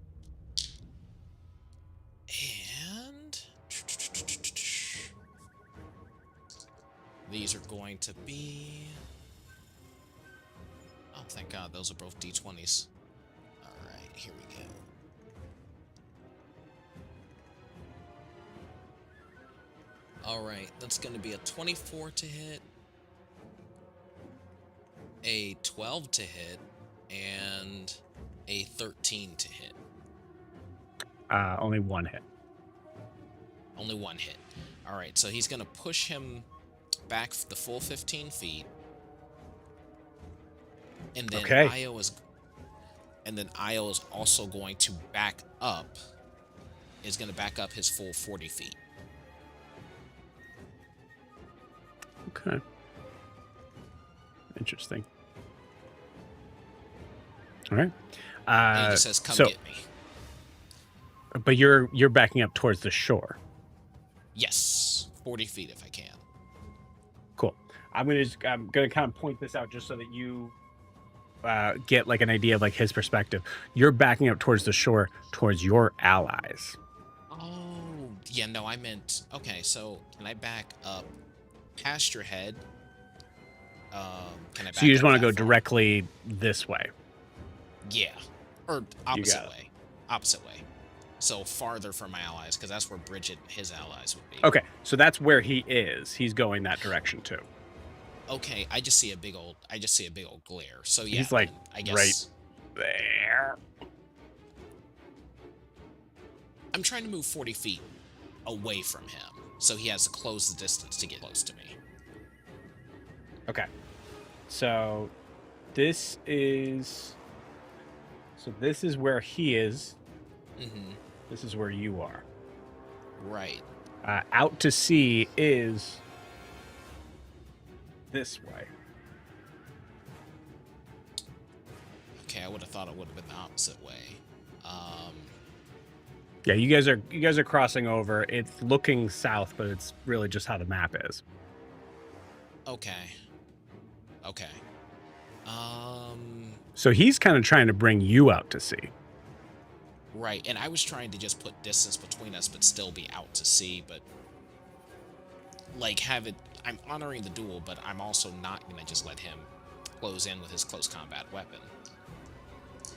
S2: And these are going to be... Oh, thank God, those are both D20s. Alright, here we go. Alright, that's going to be a 24 to hit, a 12 to hit, and a 13 to hit.
S1: Only one hit.
S2: Only one hit. Alright, so he's going to push him back the full 15 feet. And then Io is also going to back up. Is going to back up his full 40 feet.
S1: Okay. Interesting. All right.
S2: And he just says, "Come get me."
S1: But you're backing up towards the shore.
S2: Yes, 40 feet if I can.
S1: Cool. I'm gonna kind of point this out just so that you get like an idea of like his perspective. You're backing up towards the shore, towards your allies.
S2: Oh, yeah. No, I meant. Okay, so can I back up past your head? Can I?
S1: So you just want to go directly this way?
S2: Yeah, or opposite way. Opposite way. So farther from my allies, because that's where Bridget and his allies would be.
S1: Okay, so that's where he is. He's going that direction too.
S2: Okay, I just see a big old glare. So yeah,
S1: he's like
S2: I guess
S1: right there.
S2: I'm trying to move 40 feet away from him, so he has to close the distance to get close to me.
S1: Okay, so this is where he is.
S2: Mm-hmm.
S1: This is where you are.
S2: Right.
S1: Out to sea is this way.
S2: Okay, I would have thought it would have been the opposite way.
S1: Yeah, you guys are crossing over. It's looking south, but it's really just how the map is.
S2: Okay.
S1: So he's kind of trying to bring you out to sea.
S2: Right, and I was trying to just put distance between us, but still be out to sea. But like have it. I'm honoring the duel, but I'm also not gonna just let him close in with his close combat weapon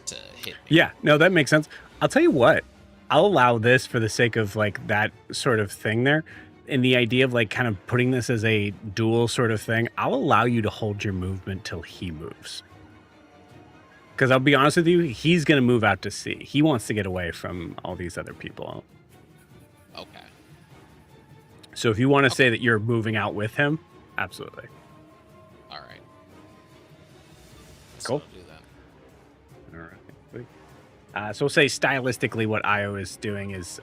S2: to hit me.
S1: Yeah, no, that makes sense. I'll tell you what, I'll allow this for the sake of like that sort of thing there. And the idea of like kind of putting this as a dual sort of thing, I'll allow you to hold your movement till he moves. Because I'll be honest with you, he's going to move out to sea. He wants to get away from all these other people.
S2: Okay.
S1: So if you want to say that you're moving out with him, absolutely.
S2: All right.
S1: Cool.
S2: So I'll do that.
S1: All right. So we'll say stylistically what Io is doing is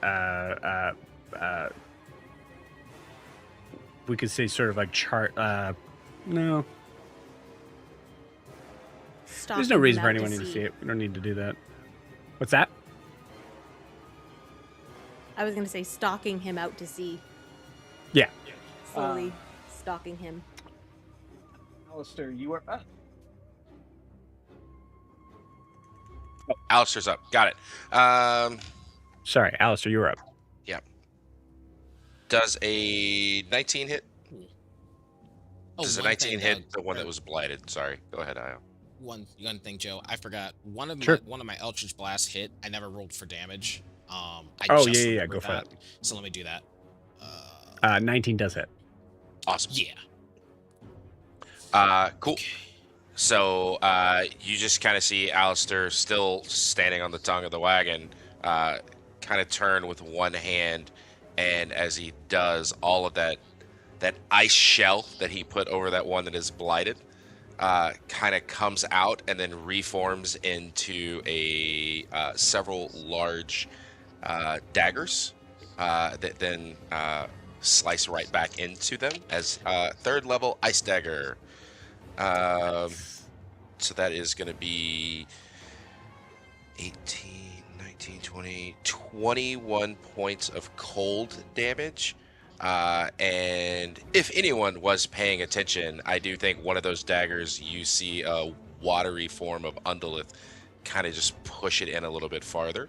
S1: we could say sort of like chart. No. There's no reason for anyone to see it. We don't need to do that. What's that?
S3: I was going to say stalking him out to sea.
S1: Yeah.
S3: Slowly stalking him.
S1: Alistair, you are up.
S5: Alistair's up. Got it.
S1: Sorry, Alistair, you were up.
S5: Yeah. Does a 19 hit?
S2: Oh,
S5: Does a
S2: one
S5: 19
S2: thing,
S5: hit the one that was blighted? Sorry. Go ahead, Io.
S2: One thing, Joe. I forgot one of
S1: Sure.
S2: my Eldritch Blast hit. I never rolled for damage. I
S1: Oh,
S2: just
S1: yeah.
S2: remembered
S1: Go for that.
S2: So let me do that.
S1: 19 does hit.
S5: Awesome.
S2: Yeah.
S5: Cool.
S2: Okay.
S5: So you just kind of see Alistair still standing on the tongue of the wagon, kind of turn with one hand, and as he does, all of that ice shell that he put over that one that is blighted kind of comes out and then reforms into a several large daggers that then slice right back into them as third level ice dagger. So that is going to be 18, 19, 20, 21 points of cold damage. And if anyone was paying attention, I do think one of those daggers, you see a watery form of Undulith kind of just push it in a little bit farther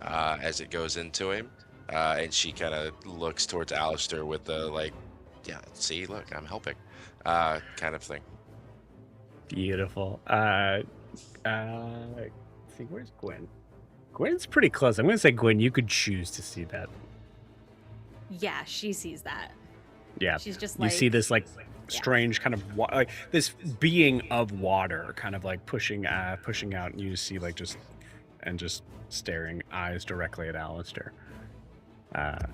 S5: as it goes into him. And she kind of looks towards Alistair with the like, yeah, see, look, I'm helping kind of thing.
S1: Beautiful. Let's see, where's Gwen? Gwen's pretty close. I'm going to say, Gwen, you could choose to see that.
S3: Yeah, she sees that.
S1: Yeah.
S3: She's just
S1: You
S3: like...
S1: see this like strange kind of like this being of water kind of like pushing out, and you see like just staring eyes directly at Alistair.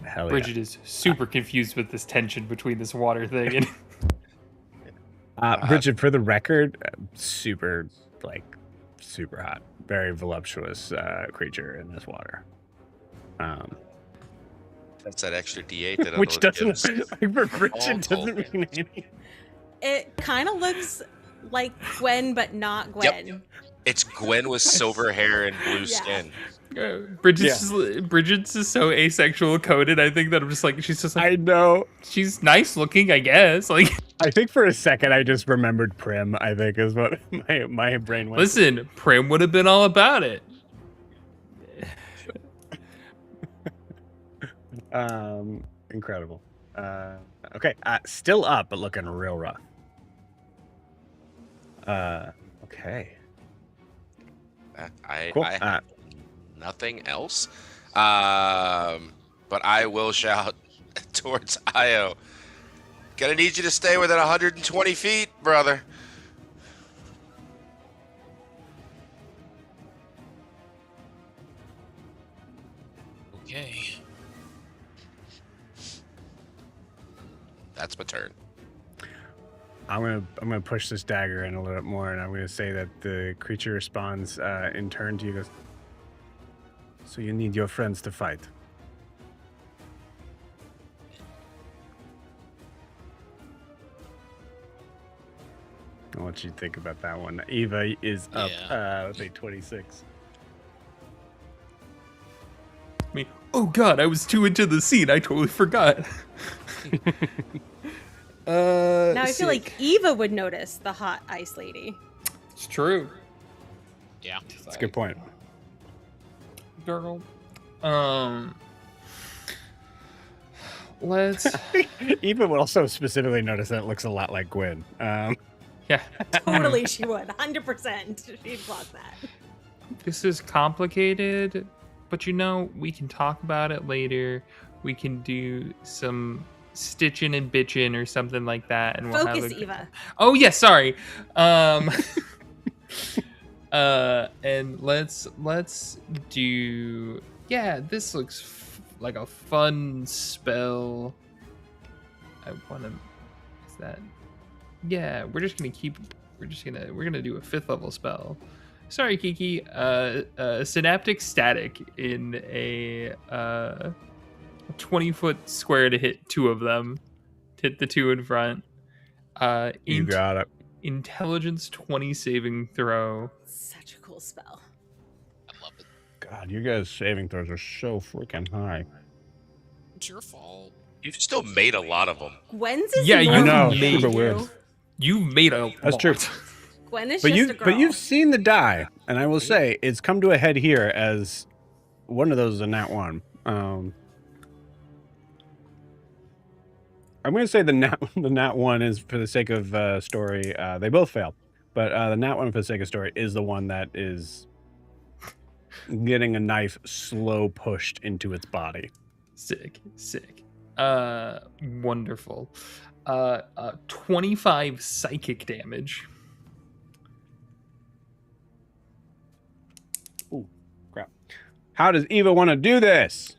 S1: Hell
S6: Bridget is super confused with this tension between this water thing and
S1: Bridget, for the record, super hot, very voluptuous creature in this water.
S5: That's that extra D8 that
S1: Which
S5: Undulith
S1: doesn't,
S5: gives.
S1: like, for Bridget,
S5: all
S1: doesn't
S5: told.
S1: mean anything.
S3: It kind of looks like Gwen, but not Gwen.
S5: Yep. It's Gwen with silver hair and blue skin.
S6: Bridget's just so asexual coded. I think that I'm just like, she's just like,
S1: I know.
S6: she's nice looking, I guess. Like,
S1: I think for a second I just remembered Prim. I think is what my brain went.
S6: listen, Prim would have been all about it.
S1: Incredible. Okay, still up, but looking real rough. Okay. Cool.
S5: I have nothing else. But I will shout towards Io. Gonna need you to stay within 120 feet, brother.
S2: Okay.
S5: That's my turn.
S1: I'm gonna push this dagger in a little bit more, and I'm gonna say that the creature responds in turn to you. Goes, so you need your friends to fight. I want you to think about that one. Eva is up with a 26.
S6: I mean, oh god, I was too into the scene. I totally forgot.
S3: Now I feel like Eva would notice the hot ice lady.
S6: It's true.
S2: Yeah.
S1: That's a good point.
S6: Girl. let's.
S1: Eva would also specifically notice that it looks a lot like Gwen.
S6: Yeah.
S3: Totally, she would. 100%. She'd clock that.
S6: This is complicated, but we can talk about it later. We can do some stitching and bitching or something like that, and we'll
S3: Focus,
S6: have a...
S3: Eva.
S6: Oh yeah, sorry. And let's do. Yeah, this looks like a fun spell. I want to. Is that? Yeah, we're gonna do a 5th level spell. Sorry, Kiki. Synaptic Static in a 20-foot square to hit 2 of them. Hit the 2 in front.
S1: You got it.
S6: Intelligence 20 saving throw.
S3: Such a cool spell.
S2: I love it.
S1: God, you guys' saving throws are so freaking high.
S2: It's your fault.
S5: You've still made a lot of them.
S3: Gwen's is
S6: Yeah,
S3: normal,
S6: you know,
S3: thank
S1: super
S3: you.
S1: weird.
S6: You've made a
S1: That's
S6: lot.
S1: true.
S3: Gwen is
S1: But
S3: just a girl.
S1: you've seen the die, and I will say it's come to a head here as one of those is a nat 1. I'm going to say the nat 1 is for the sake of story. They both failed, but the nat 1 for the sake of story is the one that is getting a knife slow pushed into its body.
S6: Sick. Wonderful. 25 psychic damage.
S1: Ooh, crap! How does Eva want to do this?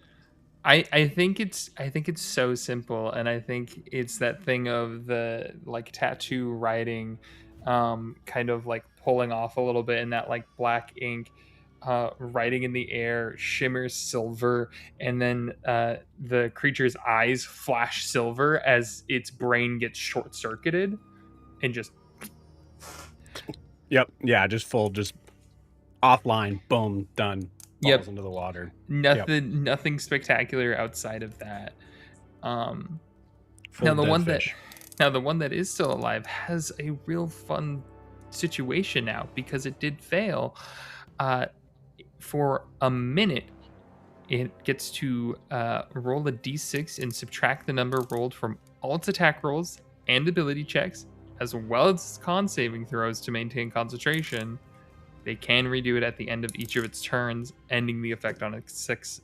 S6: I think it's so simple, and I think it's that thing of the like tattoo writing, kind of like pulling off a little bit, and that like black ink, writing in the air shimmers silver, and then the creature's eyes flash silver as its brain gets short circuited, and just.
S1: Yep. Yeah. Just offline. Boom. Done.
S6: Yep.
S1: Falls into the water.
S6: Nothing spectacular outside of that.
S1: Full
S6: Now the
S1: dead
S6: one
S1: fish.
S6: the one that is still alive has a real fun situation now because it did fail. For a minute, it gets to roll a d6 and subtract the number rolled from all its attack rolls and ability checks, as well as con saving throws to maintain concentration. They can redo it at the end of each of its turns, ending the effect on a success.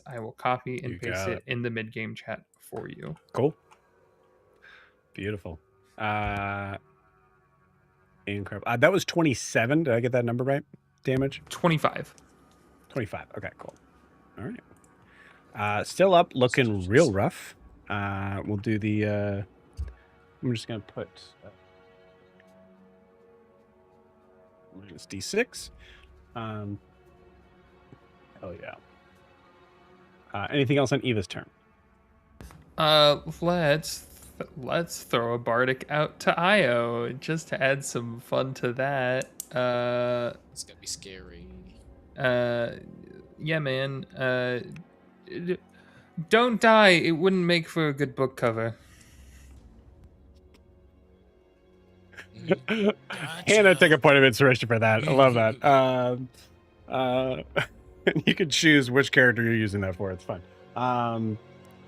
S6: I will copy and
S1: You
S6: paste
S1: got
S6: it in the mid-game chat for you.
S1: Cool. Beautiful. Incredible. That was 27. Did I get that number right? Damage?
S6: 25.
S1: 25. Okay, cool. All right. Still up, looking real rough. We'll do the... I'm just going to put... minus D6. Hell yeah. Anything else on Eva's turn?
S6: Let's throw a bardic out to Io just to add some fun to that.
S2: It's gonna be scary.
S6: Yeah, man. Don't die. It wouldn't make for a good book cover.
S2: Gotcha.
S1: Hannah, take a point of inspiration for that. I love that. You can choose which character you're using that for. It's fun.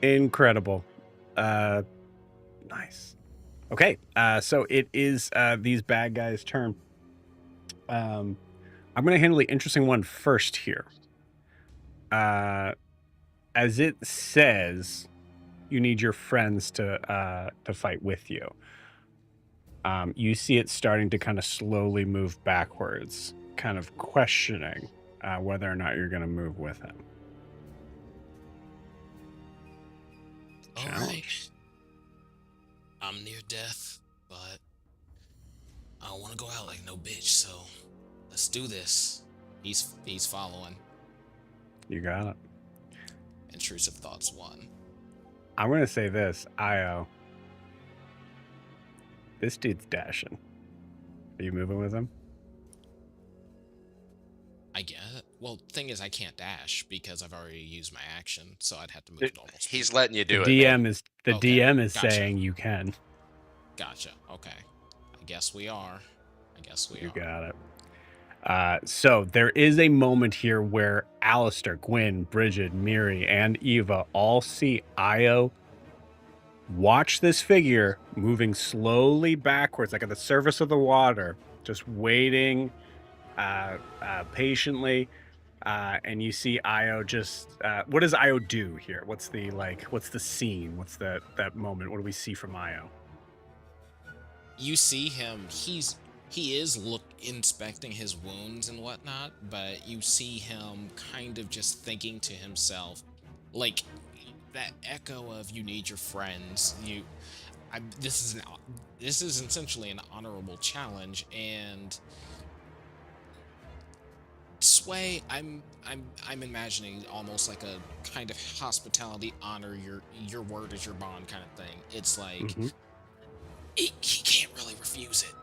S1: Incredible. Nice. Okay. So it is these bad guys' turn. I'm going to handle the interesting one first here. As it says, you need your friends to fight with you. You see it starting to kind of slowly move backwards, kind of questioning whether or not you're going to move with him.
S2: All right.
S1: Challenge.
S2: I'm near death, but I don't want to go out like no bitch, so let's do this. He's following.
S1: You got it.
S2: Intrusive thoughts 1.
S1: I'm going to say this, Io. This dude's dashing. Are you moving with him?
S2: I get it. Well, thing is, I can't dash because I've already used my action, so I'd have to move at almost.
S5: He's letting you do
S1: The
S5: it.
S1: DM is
S2: Okay,
S1: DM is
S2: gotcha.
S1: saying you can.
S2: Gotcha. Okay. I guess we are.
S1: You got it. So there is a moment here where Alistair, Gwyn, Bridget, Miri, and Eva all see Io watch this figure moving slowly backwards, like at the surface of the water, just waiting patiently. And you see Io just what does Io do here? What's the scene? What's that moment? What do we see from Io?
S2: You see him, he is inspecting his wounds and whatnot, but you see him kind of just thinking to himself, like that echo of "you need your friends." This is essentially an honorable challenge, and Sway, I'm imagining almost like a kind of hospitality, honor your word is your bond kind of thing. It's like
S1: Mhm.
S2: he can't really refuse it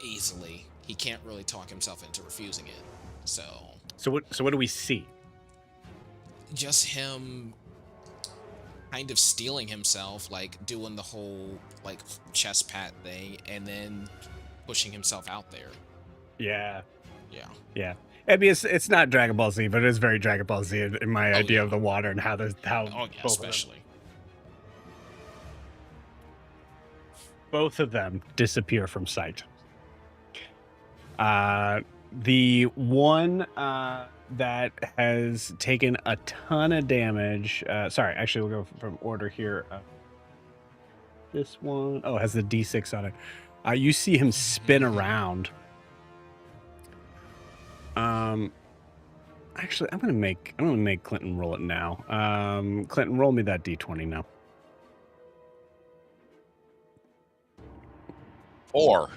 S2: easily. He can't really talk himself into refusing it. So
S1: So what do we see?
S2: just him kind of stealing himself, like doing the whole like chest pat thing, and then pushing himself out there.
S1: Yeah.
S2: Yeah.
S1: I mean, it's not Dragon Ball Z, but it is very Dragon Ball Z in my idea
S2: yeah.
S1: of the water and how
S2: Oh yeah,
S1: both
S2: especially.
S1: both of them disappear from sight. The one that has taken a ton of damage. Sorry, actually, we'll go from order here. This one, oh, it has the D6 on it. You see him spin around. Actually, I'm gonna make Clinton roll it now. Clinton, roll me that D20 now.
S5: 4.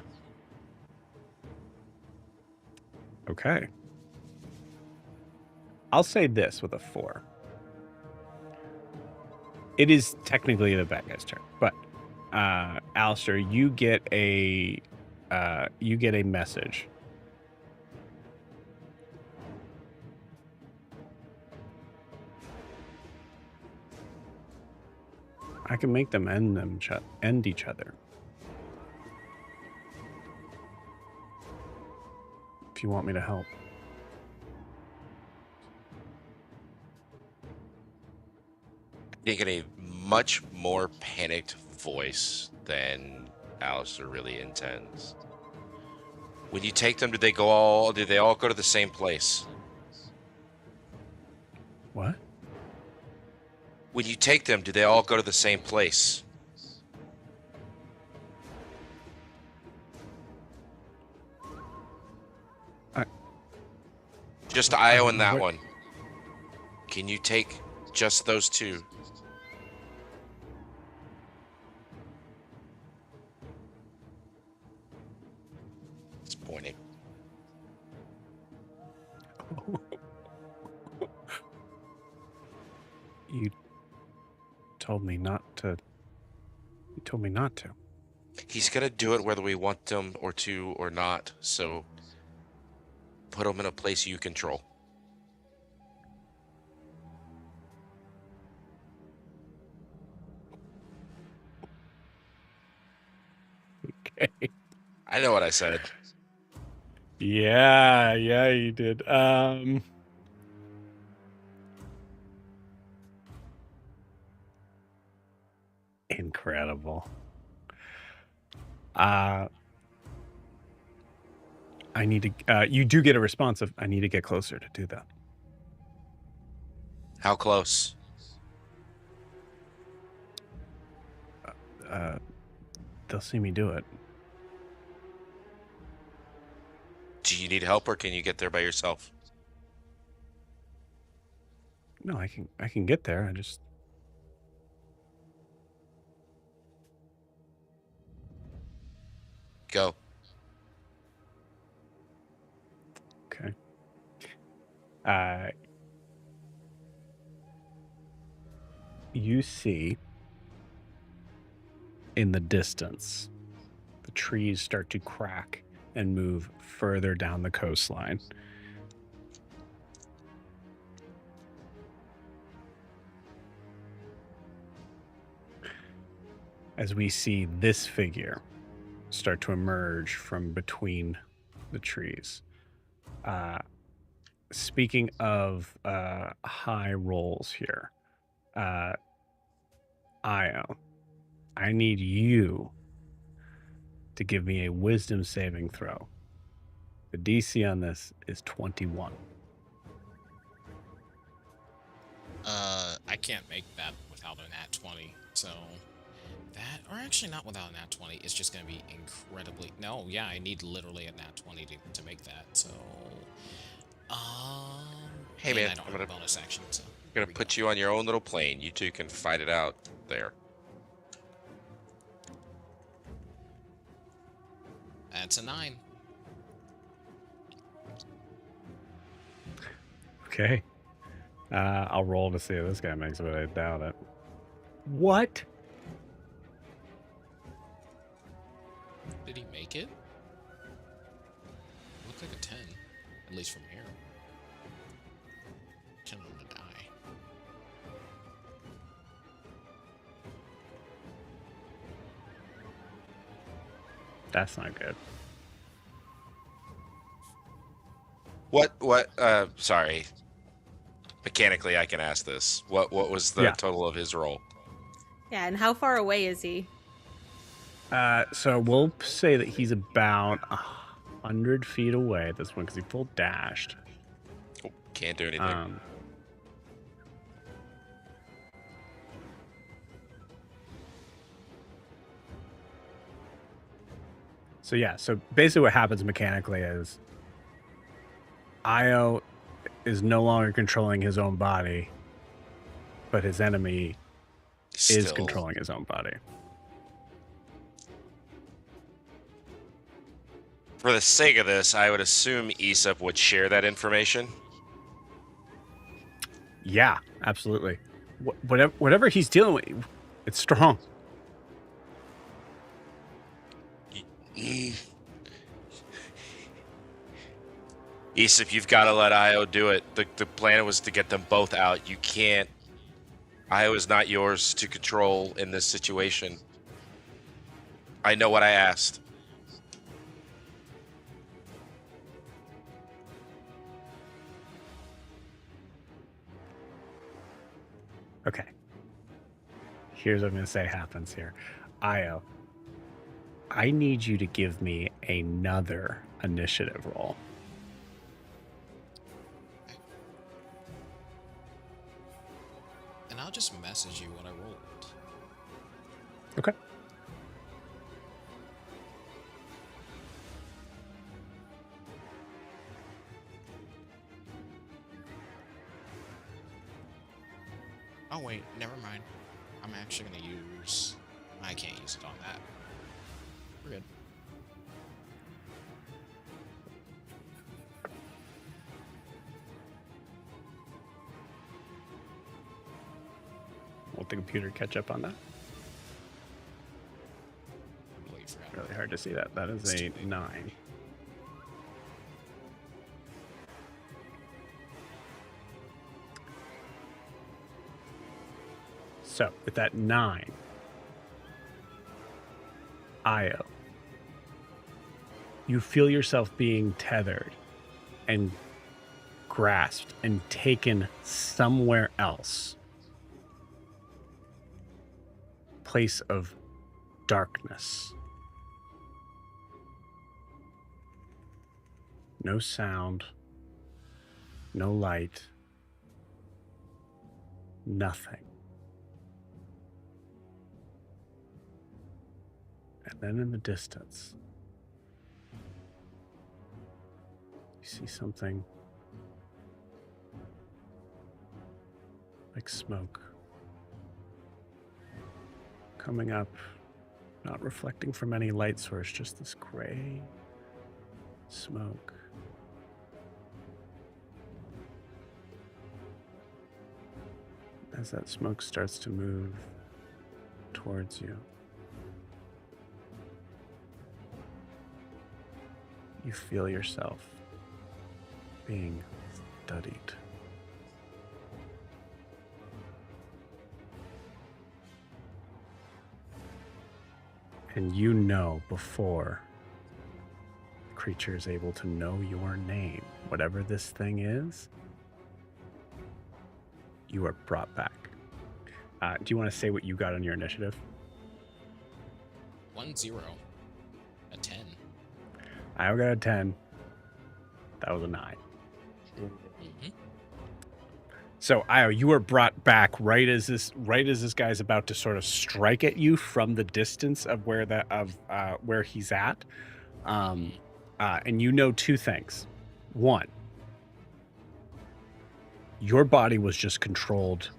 S1: Okay. I'll say this with a 4. It is technically the bad guy's turn, but Alistair, you get a message. I can make them end each other. If you want me to help.
S5: You get a much more panicked voice than Alistair really intends. When you take them, do they all go to the same place?
S1: What?
S5: When you take them, do they all go to the same place? Just Io and that one. Can you take just those two? It's pointing.
S1: You told me not to. You told me not to.
S5: He's gonna do it whether we want him to or not. So put him in a place you control.
S1: Okay.
S5: I know what I said.
S1: Yeah, you did. Incredible. I need to. You do get a response of, I need to get closer to do that.
S5: How close?
S1: They'll see me do it.
S5: Do you need help or can you get there by yourself?
S1: No, I can get there. I just.
S5: Go.
S1: Okay. You see in the distance, the trees start to crack and move further down the coastline. As we see this figure start to emerge from between the trees. Speaking of high rolls here, Io, I need you to give me a wisdom saving throw. The DC on this is 21.
S2: I can't make that without a nat 20. So that, or actually not without a nat 20. It's just gonna be incredibly. No, yeah, I need literally a nat 20 to make that. So,
S5: Hey
S2: and
S5: man,
S2: I don't
S5: I'm
S2: have a
S5: gonna
S2: bonus action. So
S5: put you on your own little plane. You two can fight it out there.
S2: That's a 9.
S1: Okay. I'll roll to see if this guy makes it, but I doubt it. What?
S2: Did he make it? Looked like a 10, at least from here. 10 on the die.
S1: That's not good.
S5: What? Sorry. Mechanically, I can ask this. What was the total of his roll?
S3: Yeah, and how far away is he?
S1: So we'll say that he's about 100 feet away at this point because he full dashed.
S5: Oh, can't do anything.
S1: So yeah, so basically what happens mechanically is Io is no longer controlling his own body, but his enemy is controlling his own body.
S5: For the sake of this, I would assume Aesop would share that information.
S1: Yeah, absolutely. Whatever he's dealing with, it's strong.
S5: Aesop, you've got to let Io do it. The plan was to get them both out. You can't. Io is not yours to control in this situation. I know what I asked.
S1: Okay. Here's what I'm going to say happens here. Io, I need you to give me another initiative roll.
S2: And I'll just message you what I rolled.
S1: Okay.
S2: Oh wait, never mind. I'm actually gonna use. I can't use it on that. We're good.
S1: Won't the computer catch up on that?
S2: Completely forgot.
S1: Really hard to see that. That is a 9. So, with that 9, Io, you feel yourself being tethered and grasped and taken somewhere else. Place of darkness. No sound, no light, nothing. And then in the distance, you see something like smoke coming up, not reflecting from any light source, just this gray smoke. As that smoke starts to move towards you, you feel yourself being studied. And you know before creature is able to know your name, whatever this thing is, you are brought back. Do you want to say what you got on your initiative?
S2: 1-0. A 10.
S1: I got a 10. That was a 9.
S2: Mm-hmm.
S1: So, Io, you are brought back right as this guy's about to sort of strike at you from the distance of where he's at. And you know two things. One, your body was just controlled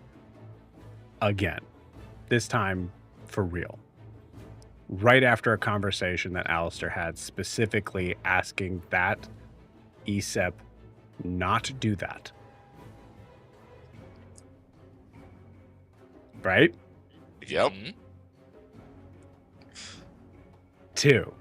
S1: again, this time for real. Right after a conversation that Alistair had, specifically asking that Aesep not do that. Right?
S5: Yep.
S2: Mm-hmm.
S1: 2.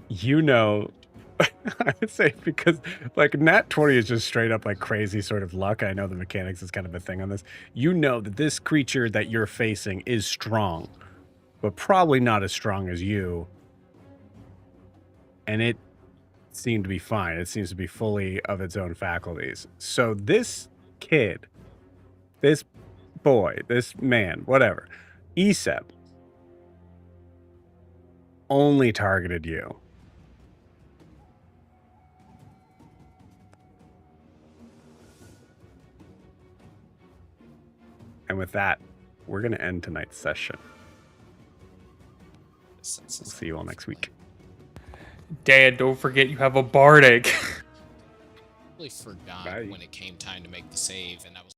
S1: You know, I would say, because like nat 20 is just straight up like crazy sort of luck. I know the mechanics is kind of a thing on this. You know that this creature that you're facing is strong, but probably not as strong as you. And it seemed to be fine. It seems to be fully of its own faculties. So this kid, this boy, this man, whatever, Aesep, only targeted you. And with that, we're going to end tonight's session. We'll see you all next week.
S6: Dad, don't forget you have a bardic.
S2: I really forgot
S1: Bye.
S2: when it came time to make the save, and I was